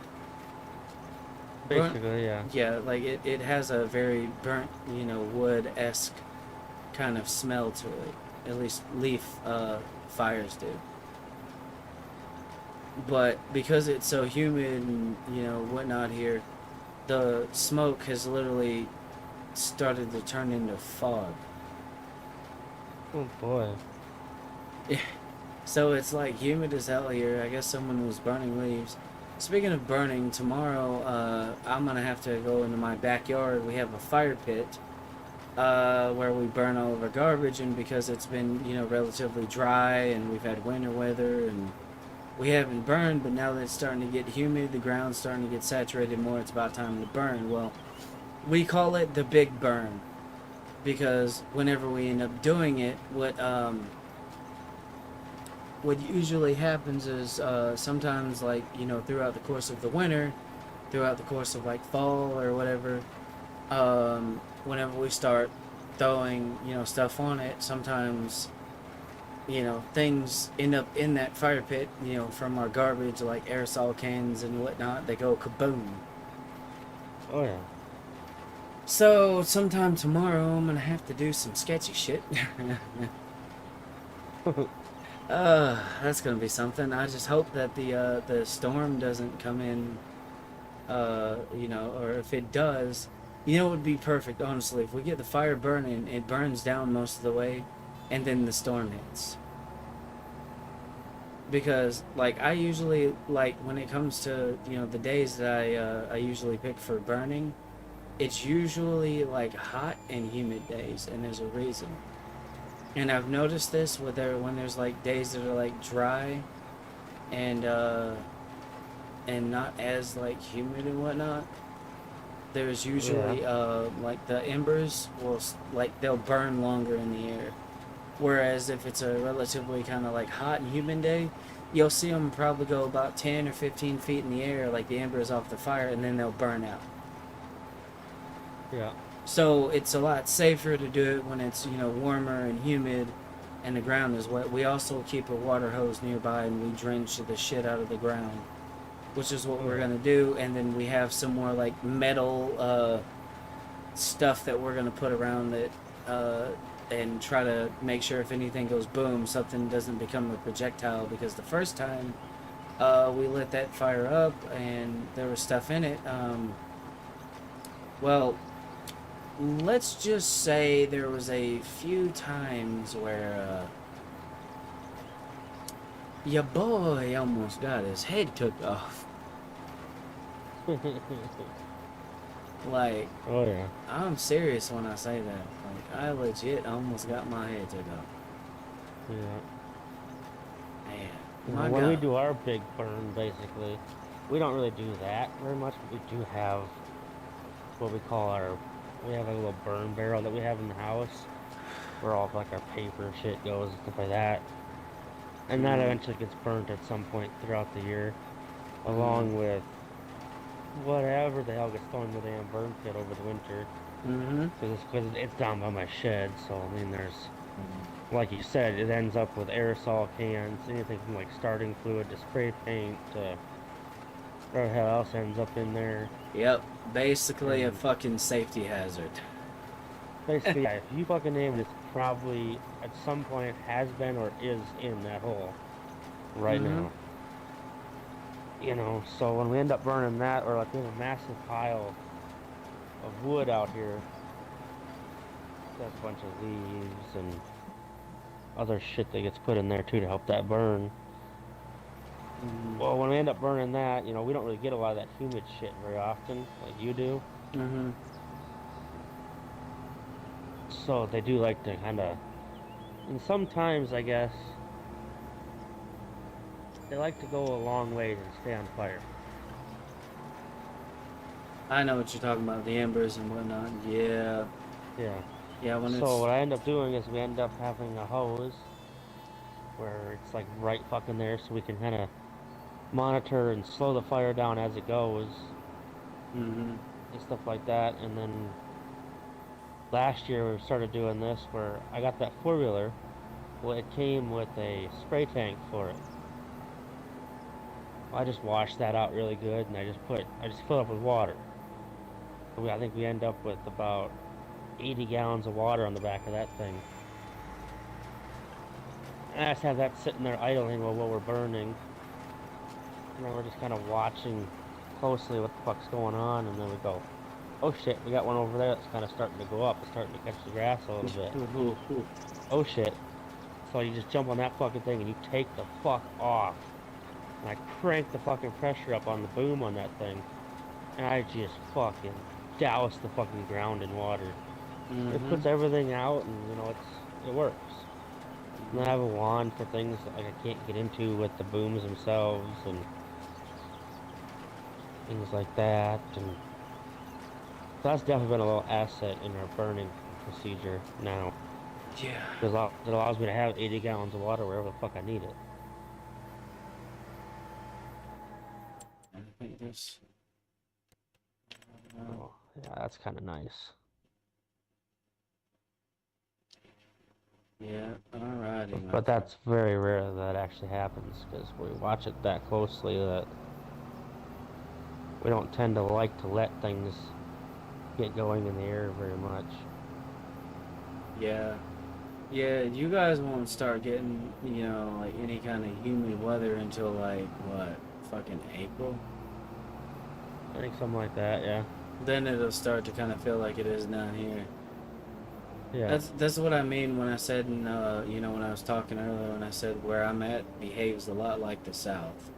Burnt,
Basically, yeah.
yeah, like it has a very burnt, wood esque kind of smell to it. At least leaf fires do. But because it's so humid and whatnot here, the smoke has literally started to turn into fog.
Oh boy.
So it's like humid as hell here. I guess someone was burning leaves. Speaking of burning, tomorrow I'm gonna have to go into my backyard. We have a fire pit where we burn all of our garbage, and because it's been relatively dry and we've had winter weather and we haven't burned, but now that it's starting to get humid, the ground's starting to get saturated more. It's about time to burn. Well, we call it the big burn because whenever we end up doing it, what usually happens is sometimes, like, throughout the course of the winter, throughout the course of like fall or whatever, whenever we start throwing stuff on it, sometimes things end up in that fire pit, from our garbage, like aerosol cans and whatnot. They go kaboom.
Oh yeah.
So sometime tomorrow I'm gonna have to do some sketchy shit. That's gonna be something. I just hope that the storm doesn't come in, or if it does, it would be perfect, honestly. If we get the fire burning, it burns down most of the way, and then the storm hits. Because, like, I usually, like, when it comes to, the days that I usually pick for burning, it's usually, like, hot and humid days, and there's a reason. And I've noticed this when there's like days that are like dry and not as like humid and whatnot. There's usually like the embers like they'll burn longer in the air. Whereas if it's a relatively kind of like hot and humid day, you'll see them probably go about 10 or 15 feet in the air, like the embers off the fire, and then they'll burn out.
Yeah.
So it's a lot safer to do it when it's warmer and humid and the ground is wet. We also keep a water hose nearby and we drench the shit out of the ground, which is what we're gonna do. And then we have some more like metal stuff that we're gonna put around it and try to make sure if anything goes boom, something doesn't become a projectile. Because the first time we lit that fire up and there was stuff in it, well, let's just say there was a few times where your boy almost got his head took off. Like,
Oh yeah.
I'm serious when I say that. Like, I legit almost got my head took off.
Yeah.
Man,
You
my
know, when we
God.
do our big burn, basically, we don't really do that very much, but we do have what we call we have a little burn barrel that we have in the house where all of, like, our paper shit goes and stuff like that. And that eventually gets burnt at some point throughout the year, along with whatever the hell gets thrown in the damn burn pit over the winter.
Mm-hmm.
Because it's down by my shed, so I mean, there's, like you said, it ends up with aerosol cans, anything from like starting fluid to spray paint to whatever the hell else ends up in there.
Yep. Basically a
And
fucking safety hazard.
basically, yeah, if you fucking name it, it's probably at some point has been or is in that hole right
Mm-hmm.
now. So when we end up burning that, or like we have a massive pile of wood out here, that's a bunch of leaves and other shit that gets put in there too to help that burn.
Mm-hmm.
Well, when we end up burning that, we don't really get a lot of that humid shit very often, like you do.
Mm-hmm.
So they do like to kind of, and sometimes I guess they like to go a long ways and stay on fire.
I know what you're talking about, the embers and whatnot. Yeah.
Yeah.
Yeah, when
So
it's
what I end up doing is we end up having a hose where it's like right fucking there, so we can kind of monitor and slow the fire down as it goes
mm-hmm.
and stuff like that, and then last year we started doing this where I got that four-wheeler. Well, it came with a spray tank for it. I just washed that out really good, and I just fill it up with water. I think we end up with about 80 gallons of water on the back of that thing. And I just have that sitting there idling while we're burning. And then we're just kind of watching closely what the fuck's going on, and then we go, oh shit, we got one over there that's kind of starting to go up. It's starting to catch the grass a little bit. Oh shit. So you just jump on that fucking thing and you take the fuck off. And I crank the fucking pressure up on the boom on that thing. And I just fucking douse the fucking ground in water. It puts everything out, and you know, it works. And then I have a wand for things that, like, I can't get into with the booms themselves and things like that. And so that's definitely been a little asset in our burning procedure now.
Yeah.
Because it allows me to have 80 gallons of water wherever the fuck I need it.
I think this.
Oh, yeah, that's kind of nice.
Yeah, alrighty.
But that's very rare that actually happens because we watch it that closely that we don't tend to like to let things get going in the air very much.
Yeah. Yeah, you guys won't start getting, like any kind of humid weather until like what, fucking April?
I think something like that, yeah.
Then it'll start to kind of feel like it is down here.
Yeah.
That's what I mean when I said, when I was talking earlier, when I said where I'm at behaves a lot like the South.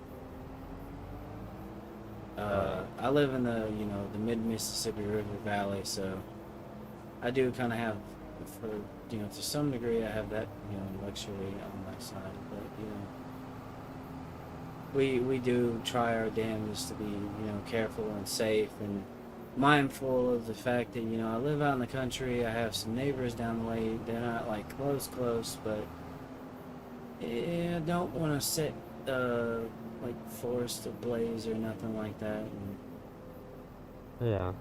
I live in the mid Mississippi River Valley, so I do kind of have, for to some degree, I have that luxury on my side. But we do try our damnedest to be careful and safe and mindful of the fact that I live out in the country. I have some neighbors down the way. They're not like close, but I don't want to set like forest ablaze or nothing like that. And
Yeah.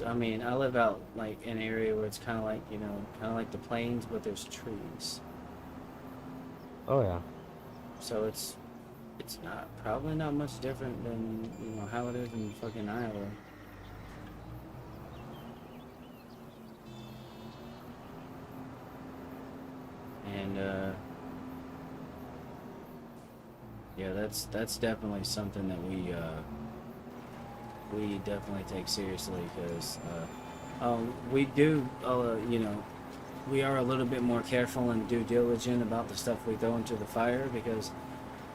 I mean, I live out like in an area where it's kind of like the plains, but there's trees.
Oh, yeah.
So it's not probably not much different than how it is in fucking Iowa. And yeah, that's definitely something that we definitely take seriously because we do we are a little bit more careful and due diligent about the stuff we throw into the fire because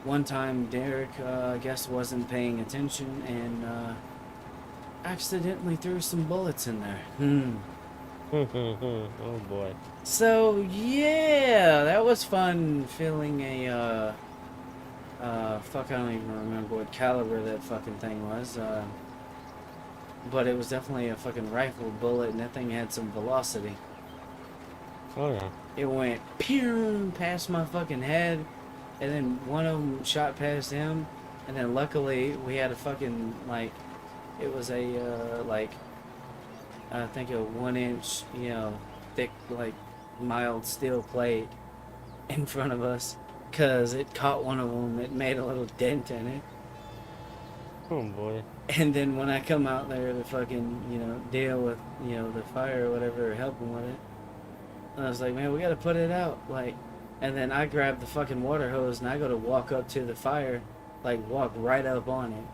one time Derek I guess wasn't paying attention and accidentally threw some bullets in there.
Oh boy.
So yeah, that was fun feeling a fuck, I don't even remember what caliber that fucking thing was. But it was definitely a fucking rifle bullet, and that thing had some velocity.
Oh yeah.
It went pew past my fucking head, and then one of them shot past him, and then luckily we had a fucking it was a I think a 1 inch thick mild steel plate in front of us, cause it caught one of them. It made a little dent in it.
Oh boy.
And then when I come out there to fucking, deal with, the fire or whatever, or helping with it, I was like, man, we gotta put it out. And then I grab the fucking water hose and I go to walk up to the fire, walk right up on it.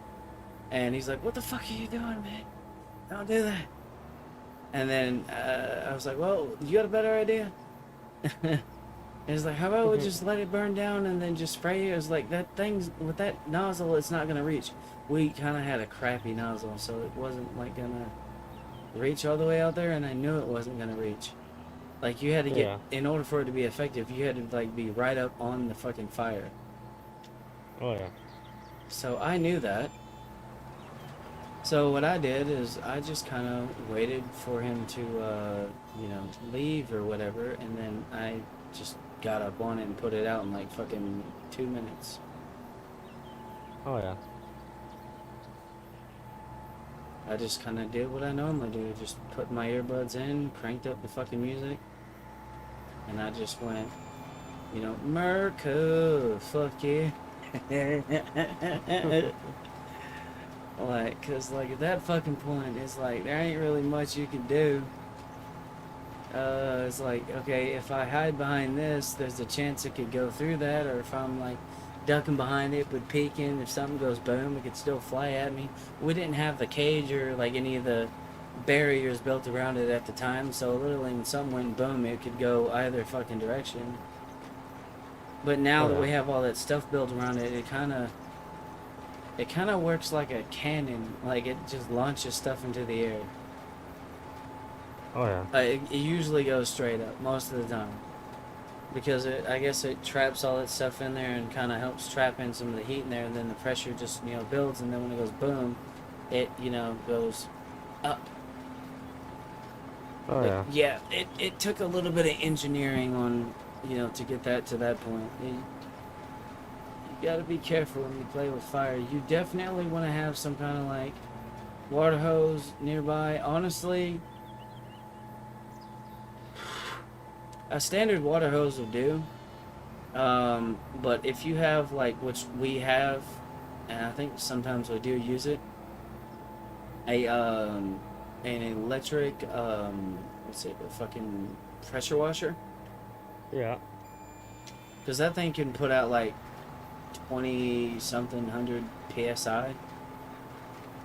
And he's like, what the fuck are you doing, man? Don't do that. And then I was like, well, you got a better idea? And he's like, how about we just let it burn down and then just spray it? It was like, that thing's, with that nozzle, it's not gonna reach. We kind of had a crappy nozzle, so it wasn't gonna reach all the way out there, and I knew it wasn't gonna reach. You had to get, in order for it to be effective, you had to be right up on the fucking fire.
Oh yeah.
So I knew that. So what I did is I just kind of waited for him to, leave or whatever, and then I just got up on it and put it out in fucking 2 minutes.
Oh yeah.
I just kind of did what I normally do. Just put my earbuds in, cranked up the fucking music, and I just went, you know, Merca, fuck yeah. Like, cause like at that fucking point, it's like there ain't really much you can do. It's like, okay, if I hide behind this, there's a chance it could go through that, or if I'm like ducking behind it but peeking, if something goes boom, it could still fly at me. We didn't have the cage or like any of the barriers built around it at the time, so literally when something went boom, it could go either fucking direction. But now
Oh,
that we
yeah.
have all that stuff built around it, it kind of works like a cannon. Like it just launches stuff into the air.
Oh, yeah.
It usually goes straight up most of the time because I guess it traps all that stuff in there and kind of helps trap in some of the heat in there, and then the pressure just builds, and then when it goes boom, it goes up.
Oh,
But
yeah.
yeah, it took a little bit of engineering on to get that to that point. You got to be careful when you play with fire. You definitely want to have some kind of like water hose nearby. Honestly, a standard water hose will do. But if you have like, which we have, and I think sometimes we do use it, an electric what's it, a fucking pressure washer,
Yeah.
because that thing can put out like 20 something hundred psi,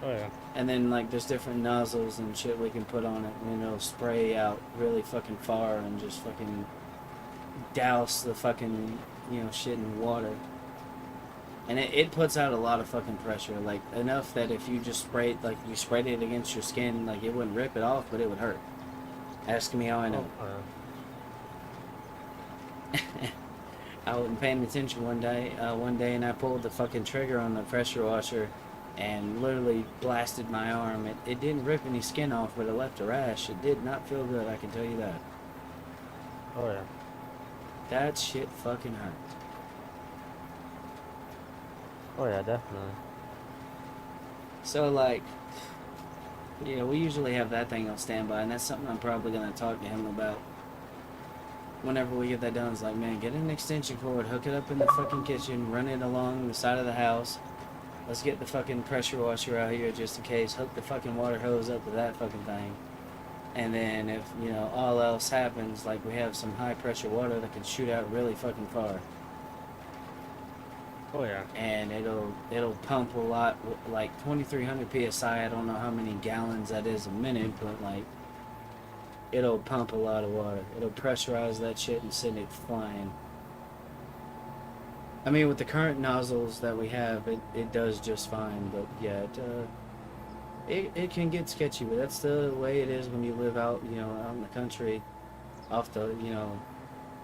Oh, yeah.
and then like there's different nozzles and shit we can put on it, and it'll spray out really fucking far and just fucking douse the fucking shit in water. And it puts out a lot of fucking pressure, like enough that if you just sprayed it against your skin, like it wouldn't rip it off, but it would hurt. Ask me how I know.
Oh,
I wasn't paying attention one day, and I pulled the fucking trigger on the pressure washer, and literally blasted my arm. It didn't rip any skin off, but it left a rash. It did not feel good, I can tell you that.
oh, yeah.
That shit fucking hurt.
Oh, yeah, definitely.
So like, we usually have that thing on standby, and that's something I'm probably gonna talk to him about. Whenever we get that done, it's like, man, get an extension cord, hook it up in the fucking kitchen, run it along the side of the house. Let's get the fucking pressure washer out here just in case. Hook the fucking water hose up to that fucking thing. And then if, all else happens, like we have some high pressure water that can shoot out really fucking far.
Oh, yeah.
And it'll pump a lot, like 2300 psi. I don't know how many gallons that is a minute, but like it'll pump a lot of water. It'll pressurize that shit and send it flying. I mean, with the current nozzles that we have, it does just fine, but yeah, it can get sketchy, but that's the way it is when you live out out in the country, off the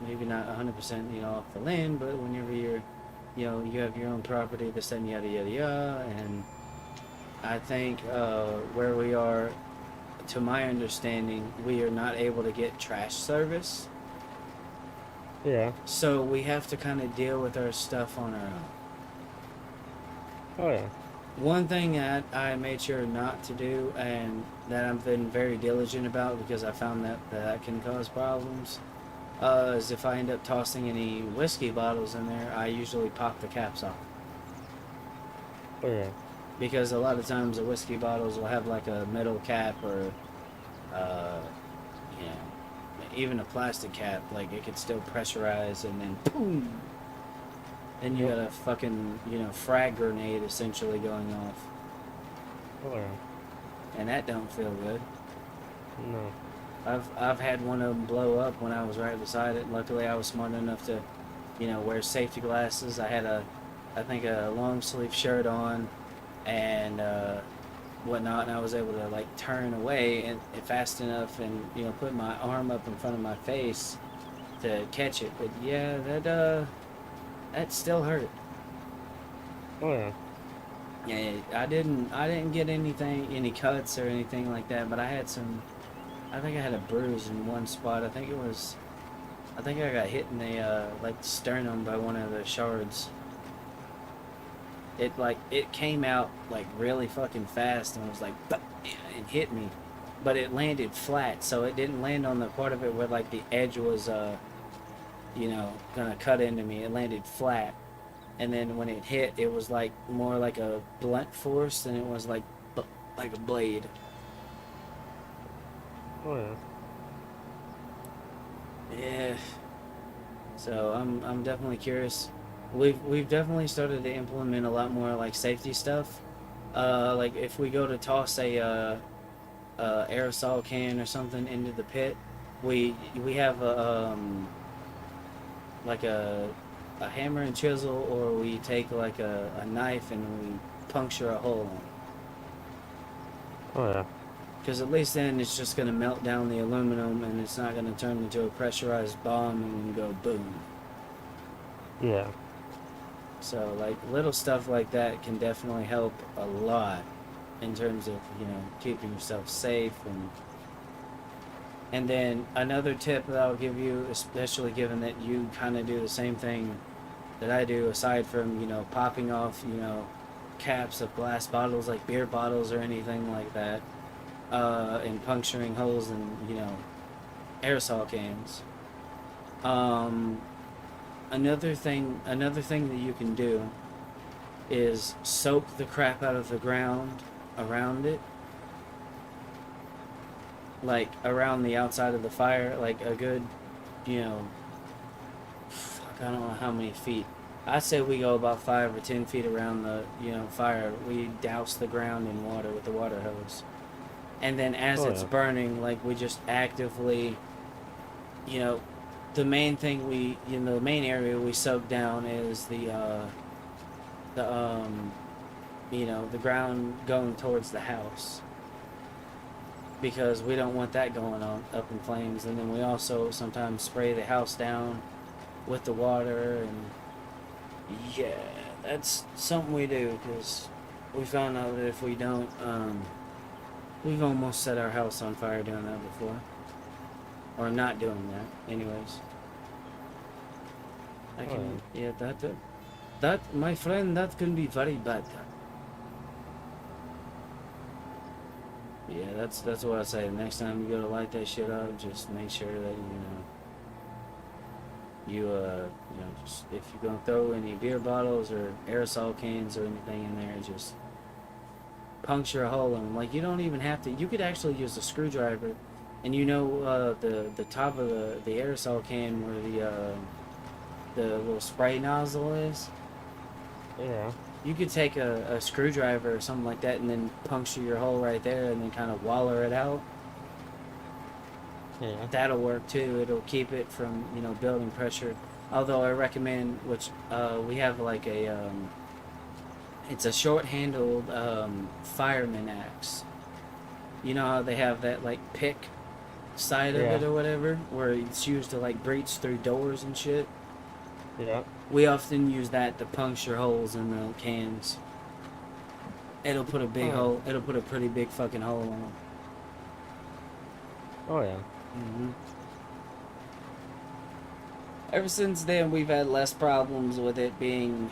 maybe not 100% off the land, but whenever you're you have your own property, this and yada yada yada. And I think where we are, to my understanding, we are not able to get trash service,
Yeah.
so we have to kind of deal with our stuff on our own.
Oh, yeah.
One thing that I made sure not to do, and that I've been very diligent about because I found that can cause problems, is if I end up tossing any whiskey bottles in there, I usually pop the caps off.
Oh, yeah.
Because a lot of times the whiskey bottles will have like a metal cap or, uh, even a plastic cap. Like it could still pressurize, and then boom! Then you got a fucking, frag grenade essentially going off.
Oh, yeah.
And that don't feel good.
No.
I've had one of them blow up when I was right beside it. Luckily, I was smart enough to, wear safety glasses. I had I think a long sleeve shirt on, and whatnot, and I was able to like turn away and fast enough, and put my arm up in front of my face to catch it. But yeah, that still hurt.
Oh, yeah.
Yeah, I didn't get any cuts or anything like that, but I think I had a bruise in one spot. I think I got hit in the like sternum by one of the shards. it came out like really fucking fast and was like, "Bah!" and hit me, but it landed flat, so it didn't land on the part of it where like the edge was gonna cut into me. It landed flat, and then when it hit, it was like more like a blunt force than it was like a blade.
Oh yeah.
Yeah. So I'm definitely curious. We've definitely started to implement a lot more like safety stuff. Like if we go to toss a aerosol can or something into the pit, we have like a hammer and chisel, or we take like a knife and we puncture a hole in it.
Oh yeah.
Because at least then it's just gonna melt down the aluminum and it's not gonna turn into a pressurized bomb and go boom.
Yeah.
So like little stuff like that can definitely help a lot in terms of keeping yourself safe. And then another tip that I'll give you, especially given that you kind of do the same thing that I do, aside from popping off caps of glass bottles like beer bottles or anything like that, and puncturing holes in aerosol cans. Um, another thing that you can do is soak the crap out of the ground around it, like around the outside of the fire, like a good, you know, fuck, I don't know how many feet. I say we go about 5 or 10 feet around the fire. We douse the ground in water with the water hose, and then as
Oh
it's
yeah.
burning, like we just actively, you know, the main thing the main area we soak down is the the ground going towards the house, because we don't want that going on up in flames. And then we also sometimes spray the house down with the water. And yeah, that's something we do, because we found out that if we don't, we've almost set our house on fire doing that before, or not doing that anyways. I
Oh
can,
yeah.
yeah, that my friend, that can be very bad. Yeah, that's what I say. The next time you go to light that shit up, just make sure that just if you're gonna throw any beer bottles or aerosol cans or anything in there, just puncture a hole in them. Like, you don't even have to. You could actually use a screwdriver, and the top of the aerosol can where the little spray nozzle is.
Yeah.
You could take a screwdriver or something like that and then puncture your hole right there and then kind of waller it out.
Yeah.
That'll work too. It'll keep it from building pressure. Although I recommend, which we have like it's a short-handled fireman axe. You know how they have that like pick side of
Yeah.
it or whatever, where it's used to like breach through doors and shit.
Yeah.
We often use that to puncture holes in the cans. It'll put a big
Oh yeah.
hole. It'll put a pretty big fucking hole in them.
Oh yeah.
Ever since then, we've had less problems with it being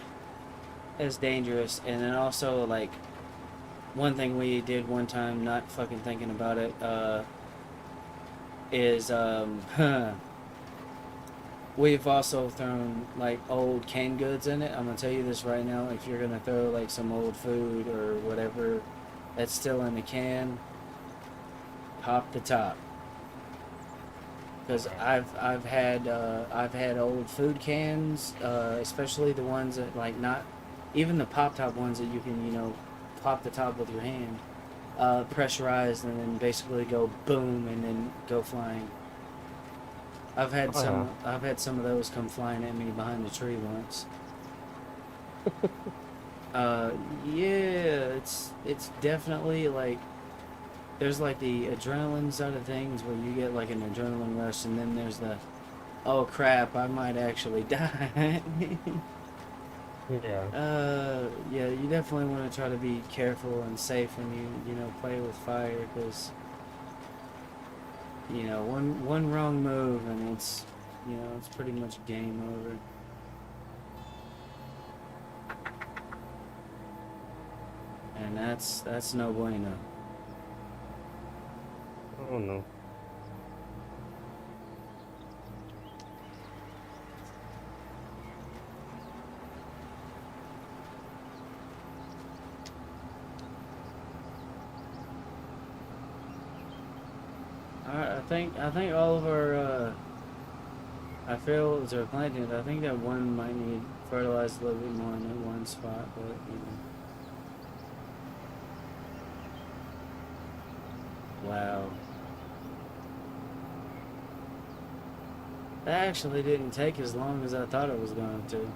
as dangerous. And then also, like, one thing we did one time, not fucking thinking about it, is we've also thrown like old canned goods in it. I'm gonna tell you this right now: if you're gonna throw like some old food or whatever that's still in the can, pop the top. Because I've had old food cans, especially the ones that like not even the pop top ones that you can pop the top with your hand, pressurized and then basically go boom and then go flying.
Oh yeah.
I've had some of those come flying at me behind the tree once. Uh, yeah, it's definitely like there's like the adrenaline side of things where you get like an adrenaline rush, and then there's the oh crap, I might actually die.
Yeah.
Yeah, you definitely want to try to be careful and safe when you play with fire, because one wrong move and it's pretty much game over. and that's no bueno.
Oh no.
I think all of our fields are planted. I think that one might need fertilized a little bit more in that one spot, but wow. That actually didn't take as long as I thought it was going to.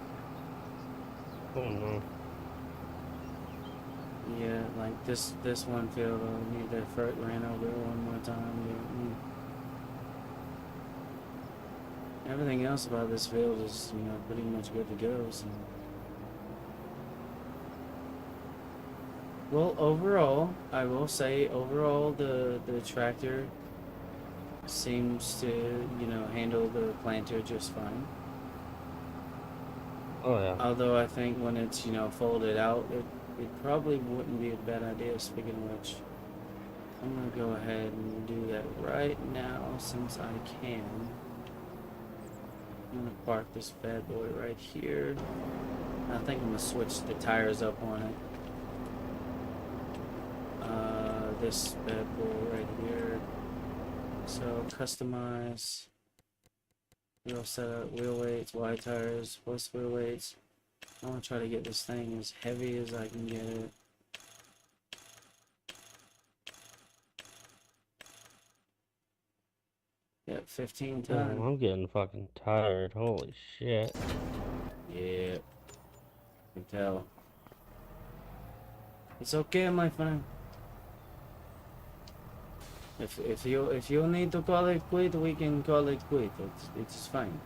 Oh no.
Yeah, like this one field, I need that fert ran over it one more time. Everything else about this field is, pretty much good to go. So. Well, overall, I will say, overall, the tractor seems to, handle the planter just fine.
Oh yeah.
Although I think when it's, folded out, it probably wouldn't be a bad idea. Speaking of which, I'm gonna go ahead and do that right now since I can. I'm gonna park this bad boy right here. I think I'm gonna switch the tires up on it. This bad boy right here. So customize. Wheel setup, wheel weights, wide tires, plus wheel weights. I want to try to get this thing as heavy as I can get it. Yep, 15
Oh,
ton.
I'm getting fucking tired. Holy shit.
Yeah, can tell. It's okay, my friend. If you need to call it quit, we can call it quit. It's fine.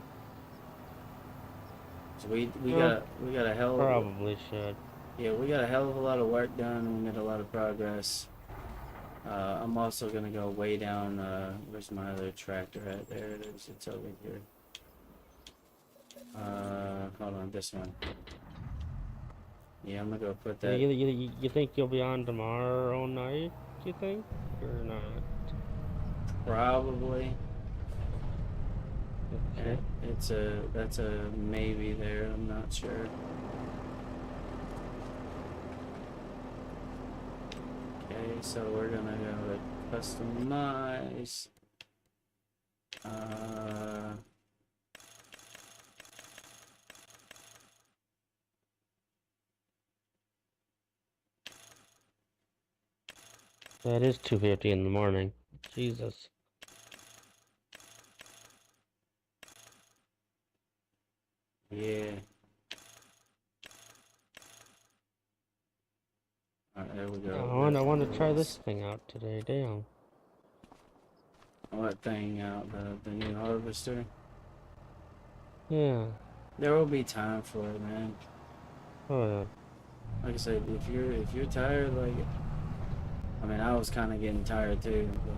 So we
Well,
got a hell of
probably should.
we got a hell of a lot of work done. We made a lot of progress. I'm also gonna go way down. Where's my other tractor at? There it is. It's over here. Hold on, this one. Yeah, I'm gonna go put that.
You think you'll be on tomorrow night? You think or not?
Probably.
Okay.
That's a maybe there. I'm not sure. Okay, so we're gonna go with customize.
That is 2:50 in the morning. Jesus.
Yeah. Alright, there we go.
I want to try this thing out today. Damn.
What thing out? The new harvester?
Yeah.
There will be time for it, man.
Oh yeah.
Like I said, if you're tired, like, I mean, I was kind of getting tired too, but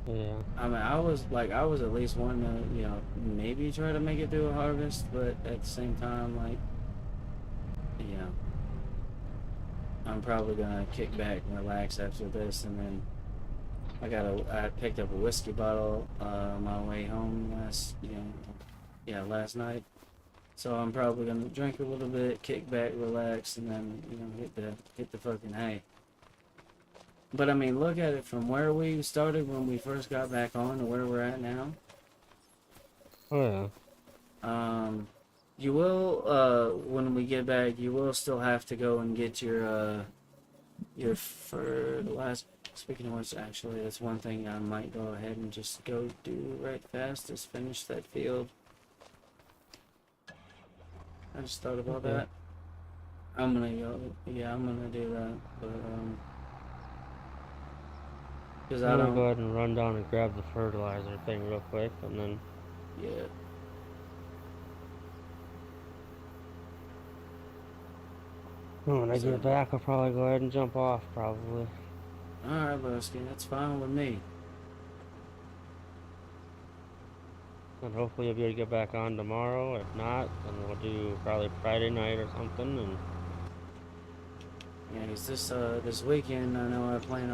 Yeah.
I mean, I was at least wanting to, maybe try to make it through a harvest, but at the same time, like, I'm probably gonna kick back and relax after this, and then I picked up a whiskey bottle on my way home last night. So I'm probably gonna drink a little bit, kick back, relax, and then hit the fucking hay. But I mean, look at it from where we started when we first got back on to where we're at now.
Oh yeah.
You will when we get back, you will still have to go and get your fertilizer. Speaking of which, actually, that's one thing I might go ahead and just go do right fast is finish that field. I just thought about
Okay.
that. I'm gonna do that, but because I
I'm gonna
don't,
go ahead and run down and grab the fertilizer thing real quick, and then
yeah.
when I
So,
get back, I'll probably go ahead and jump off, probably.
alright, Lusky, that's fine with me.
And hopefully you'll be able to get back on tomorrow. If not, then we'll do probably Friday night or something. And
Yeah, 'cause this weekend I know I plan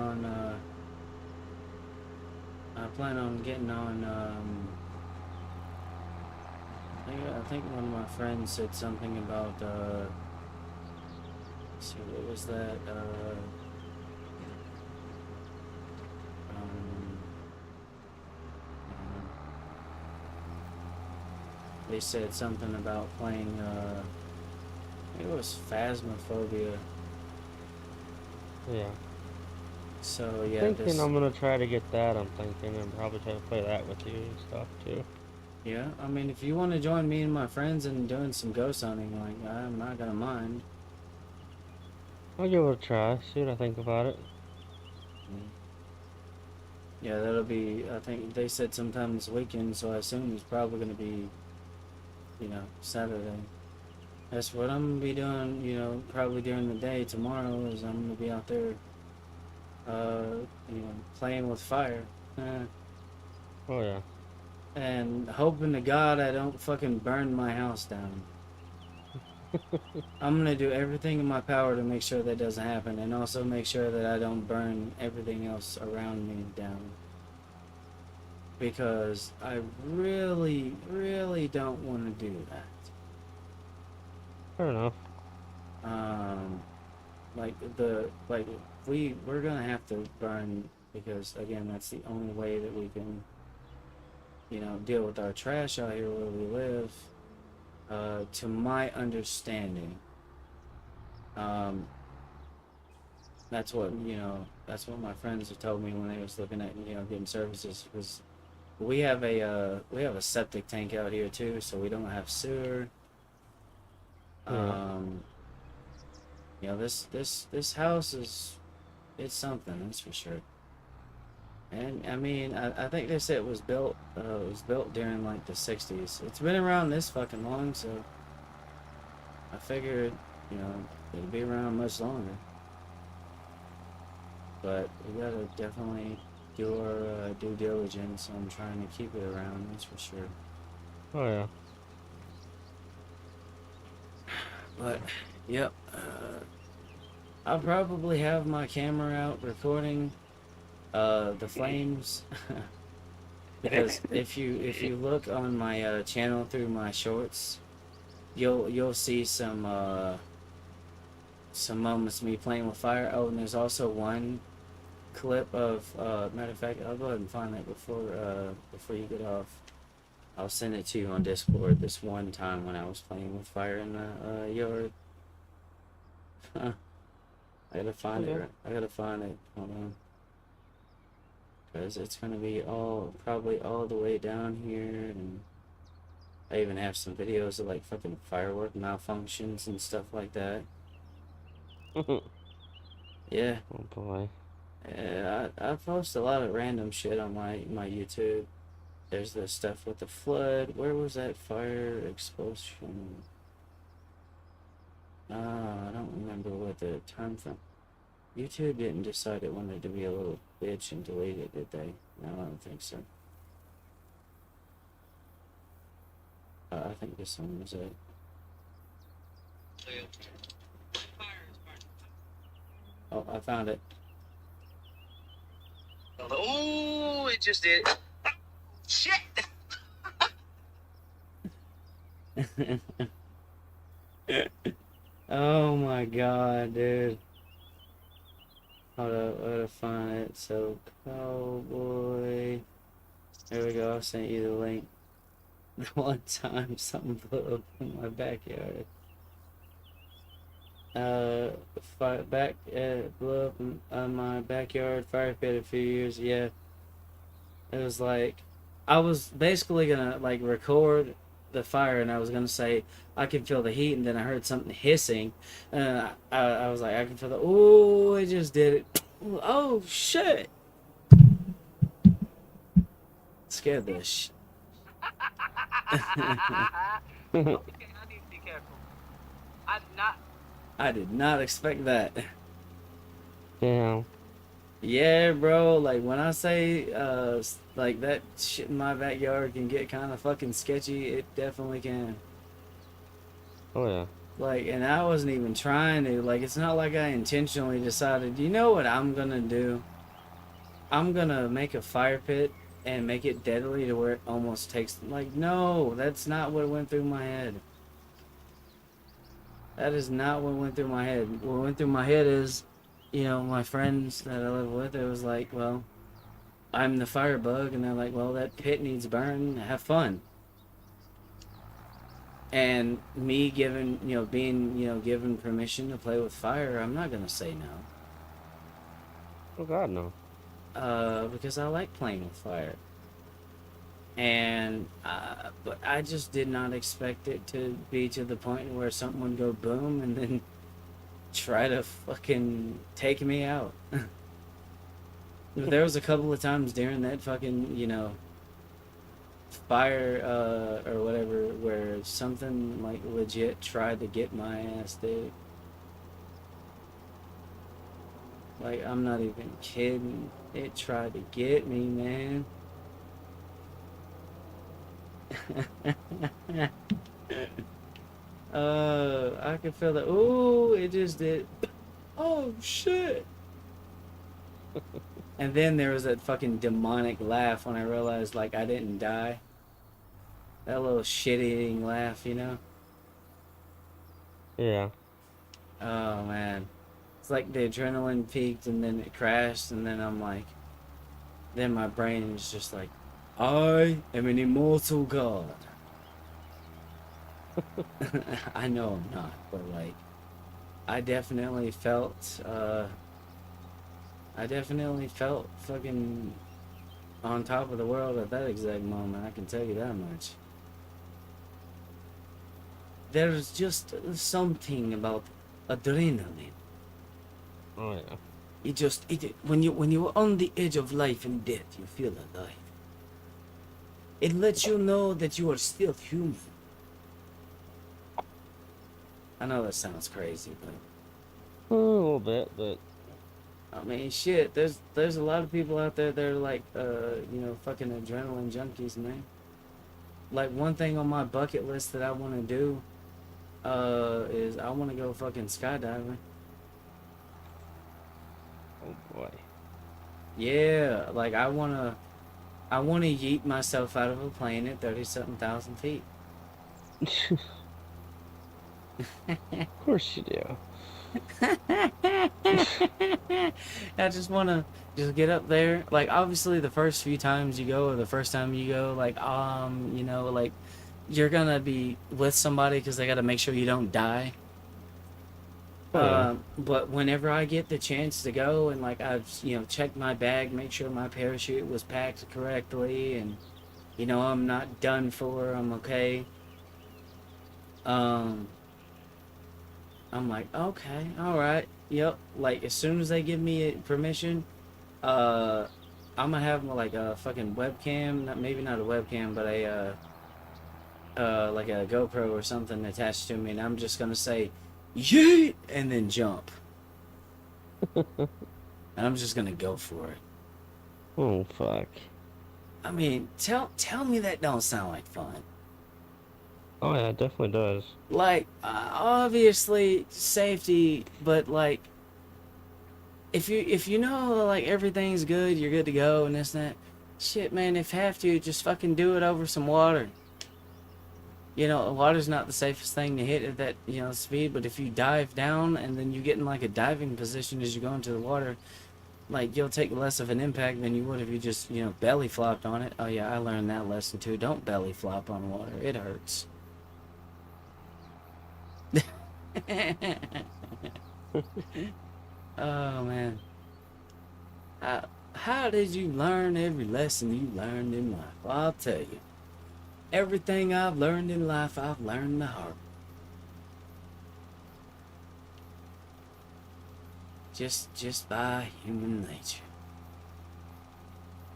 on getting on I think one of my friends said something about let's see, what was that? Um, um, they said something about playing I think it was Phasmophobia.
Yeah.
So yeah,
Thinking I'm gonna try to get that. I'm thinking and probably try to play that with you and stuff too.
yeah, I mean if you want to join me and my friends in doing some ghost hunting, like I'm not gonna mind.
I'll give it a try. See what I think about it.
Mm. Yeah, that'll be. I think they said sometime this weekend, so I assume it's probably gonna be, Saturday. That's what I'm gonna be doing. Probably during the day tomorrow is I'm gonna be out there, playing with fire,
Oh yeah.
and hoping to God I don't fucking burn my house down. I'm gonna do everything in my power to make sure that doesn't happen, and also make sure that I don't burn everything else around me down. Because I really, really don't want to do that.
Fair enough.
Um, we're gonna have to burn because again, that's the only way that we can, deal with our trash out here where we live. To my understanding, um, that's what my friends have told me when they was looking at getting services was we have a septic tank out here too, so we don't have sewer.
Yeah.
Um, this house it's something, that's for sure. And I mean, I think they said it was built during like the '60s. It's been around this fucking long, so I figured, you know, it'd be around much longer. But we gotta definitely do our due diligence on trying to keep it around. That's for sure.
Oh yeah.
But yep, I'll probably have my camera out recording the flames. Because if you look on my channel through my shorts, you'll see some moments of me playing with fire. Oh, and there's also one clip of matter of fact, I'll go ahead and find that before you get off. I'll send it to you on Discord. This one time when I was playing with fire in the yard. I gotta find it.
Okay.
Right. I gotta find it. Hold on. Because it's gonna be probably all the way down here, and I even have some videos of like fucking firework malfunctions and stuff like that.
Oh
Yeah,
boy.
yeah. I post a lot of random shit on my YouTube. There's the stuff with the flood. Where was that fire explosion? I don't remember what the time frame. YouTube didn't decide it wanted to be a little bitch and delete it, did they? No, I don't think so. I think this one was it. Oh, I found it.
Oh, it just did. Shit!
Oh my god, dude. Hold up, I gotta find it. So, cowboy. There we go, I sent you the link. The one time something blew up in my backyard. Blew up on my backyard fire pit a few years. Yeah, it was like I was basically gonna like record the fire, and I was gonna say I can feel the heat, and then I heard something hissing, and I was like I can feel the oh, it just did it. Oh shit! Scared the sh.
Okay, I need to be careful. I did not.
I did not expect that.
Damn.
Yeah, bro. Like when I say like that shit in my backyard can get kind of fucking sketchy, it definitely can.
Oh yeah.
Like, and I wasn't even trying to. Like, it's not like I intentionally decided, you know what I'm gonna do? I'm gonna make a fire pit and make it deadly to where it almost takes. Like, no, that's not what went through my head. That is not what went through my head. What went through my head is, my friends that I live with, it was like, well, I'm the firebug, and they're like, well, that pit needs burn. Have fun. And me giving, being, given permission to play with fire, I'm not gonna say no.
Oh God, no.
Because I like playing with fire. And, but I just did not expect it to be to the point where something would go boom and then try to fucking take me out. There was a couple of times during that fucking, fire, or whatever, where something, like, legit tried to get my ass, dude. Like, I'm not even kidding. It tried to get me, man. I can feel it. Ooh, it just did. Oh, shit. And then there was that fucking demonic laugh when I realized, like, I didn't die. That little shit-eating laugh,
Yeah.
Oh, man. It's like the adrenaline peaked and then it crashed, and then I'm like, then my brain is just like, I am an immortal god. I know I'm not, but like, I definitely felt fucking on top of the world at that exact moment. I can tell you that much. There's just something about adrenaline.
Oh yeah.
When you're on the edge of life and death, you feel alive. It lets you know that you are still human. I know that sounds crazy, but
A little bit, but
I mean, shit. There's a lot of people out there that are like, fucking adrenaline junkies, man. Like, one thing on my bucket list that I want to do, is I want to go fucking skydiving.
oh boy.
Yeah, like I wanna yeet myself out of a plane at 30-something thousand feet.
Of course you do.
I just wanna just get up there. Like, obviously the first few times you go, or the first time you go, like, like, you're gonna be with somebody because they gotta make sure you don't die.
Oh, yeah.
But whenever I get the chance to go, and like I've checked my bag, make sure my parachute was packed correctly, and I'm not done for, I'm okay. Um, I'm like, okay, all right, yep. Like, as soon as they give me permission, uh, I'm gonna have like a fucking webcam, maybe not a webcam, but like a GoPro or something attached to me, and I'm just gonna say, yeet, and then jump. And I'm just gonna go for it.
Oh fuck.
I mean, tell me that don't sound like fun.
Oh yeah, it definitely does.
Like, obviously safety, but like, if you know like everything's good, you're good to go, and this and that. Shit, man, if have to, just fucking do it over some water. Water's not the safest thing to hit at that speed, but if you dive down and then you get in like a diving position as you go into the water, like, you'll take less of an impact than you would if you just belly flopped on it. Oh yeah, I learned that lesson too. Don't belly flop on water, it hurts. Oh man, how did you learn every lesson you learned in life? Well, I'll tell you, everything I've learned in life, I've learned the hard way. Just by human nature.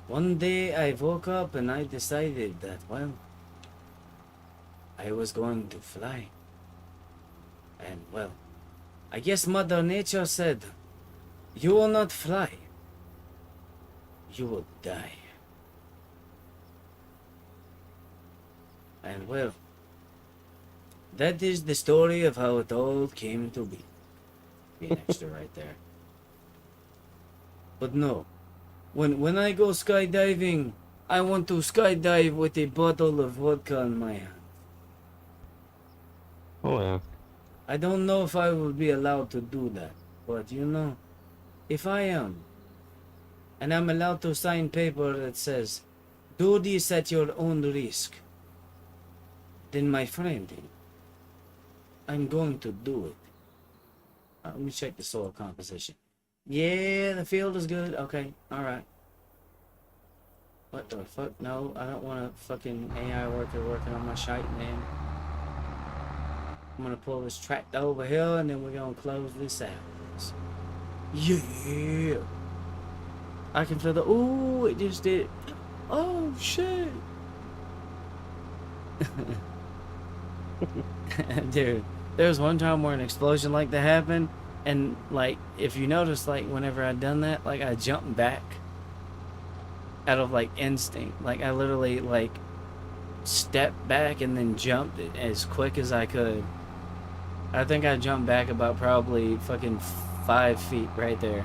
One day I woke up and I decided that, well, I was going to fly. And, well, I guess Mother Nature said, you will not fly. You will die. And, well, That is the story of how it all came to be. Be an extra right there. But no, when I go skydiving, I want to skydive with a bottle of vodka in my hand.
Oh yeah.
I don't know if I will be allowed to do that, but you know, if I am, and I'm allowed to sign paper that says, do this at your own risk, then my friend, I'm going to do it. Let me check the soil composition. Yeah, the field is good. Okay, alright. What the fuck? No, I don't want a fucking AI worker working on my shite, man. I'm gonna pull this tractor over here and then we're gonna close this out. Yeah! I can feel the. Ooh, it just did it. Oh, shit! Dude, there was one time where an explosion like that happened, and like, if you notice, like, whenever I'd done that, like, I jumped back out of like instinct. Like, I literally like stepped back and then jumped as quick as I could. I think I jumped back about probably fucking 5 feet right there.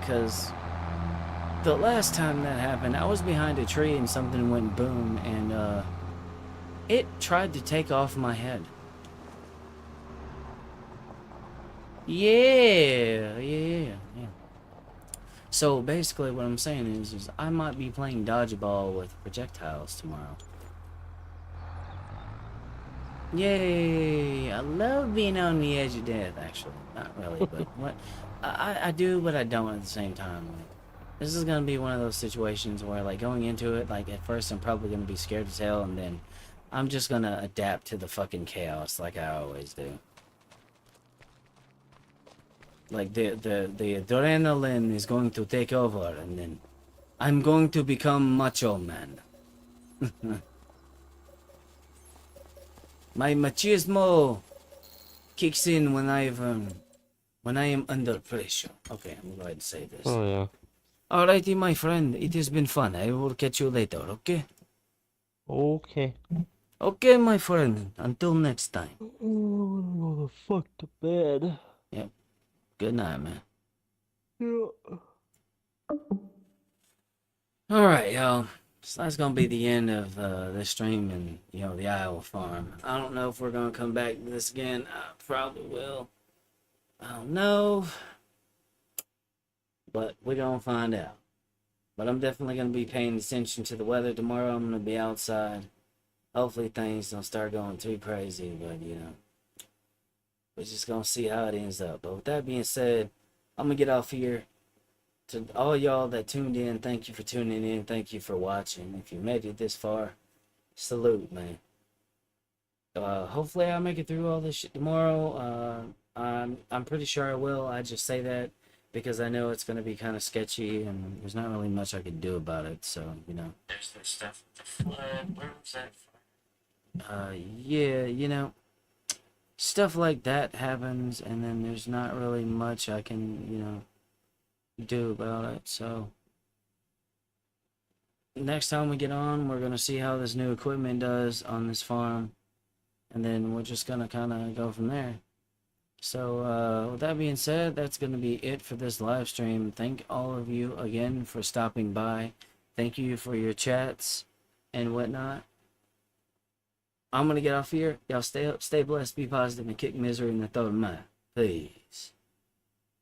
Cause the last time that happened, I was behind a tree and something went boom, and it tried to take off my head. Yeah. So basically what I'm saying is I might be playing dodgeball with projectiles tomorrow. Yay! I love being on the edge of death, actually. Not really, but what I do, but I don't at the same time. Like, this is gonna be one of those situations where, like, going into it, like, at first I'm probably gonna be scared as hell, and then I'm just gonna adapt to the fucking chaos like I always do. Like, the adrenaline is going to take over, and then I'm going to become Macho Man. My machismo kicks in when when I am under pressure. Okay, I'm going to say this.
Oh yeah.
Alrighty, my friend, it has been fun. I will catch you later, okay?
Okay.
Okay, my friend. Until next time.
Oh, I wanna go the fuck to bed.
Yep. Good night, man.
Yeah.
Alright, y'all. So that's gonna be the end of this stream and, you know, the Iowa farm. I don't know if we're gonna come back to this again. I probably will. I don't know. But we're gonna find out. But I'm definitely gonna be paying attention to the weather tomorrow. I'm gonna be outside. Hopefully things don't start going too crazy, but you know. We're just gonna see how it ends up. But with that being said, I'm gonna get off here. To all y'all that tuned in, thank you for tuning in. Thank you for watching. If you made it this far, salute, man. Hopefully I'll make it through all this shit tomorrow. I'm pretty sure I will. I just say that because I know it's gonna be kind of sketchy, and there's not really much I can do about it. So, you know. There's this stuff with the flood. Where was that from? Yeah, you know, stuff like that happens, and then there's not really much I can, you know, do about it. So next time we get on, we're gonna see how this new equipment does on this farm, and then we're just gonna kind of go from there. So with that being said, that's gonna be it for this live stream. Thank all of you again for stopping by. Thank you for your chats and whatnot. I'm gonna get off here. Y'all stay up, stay blessed, be positive, and kick misery in the throat of mine. Peace.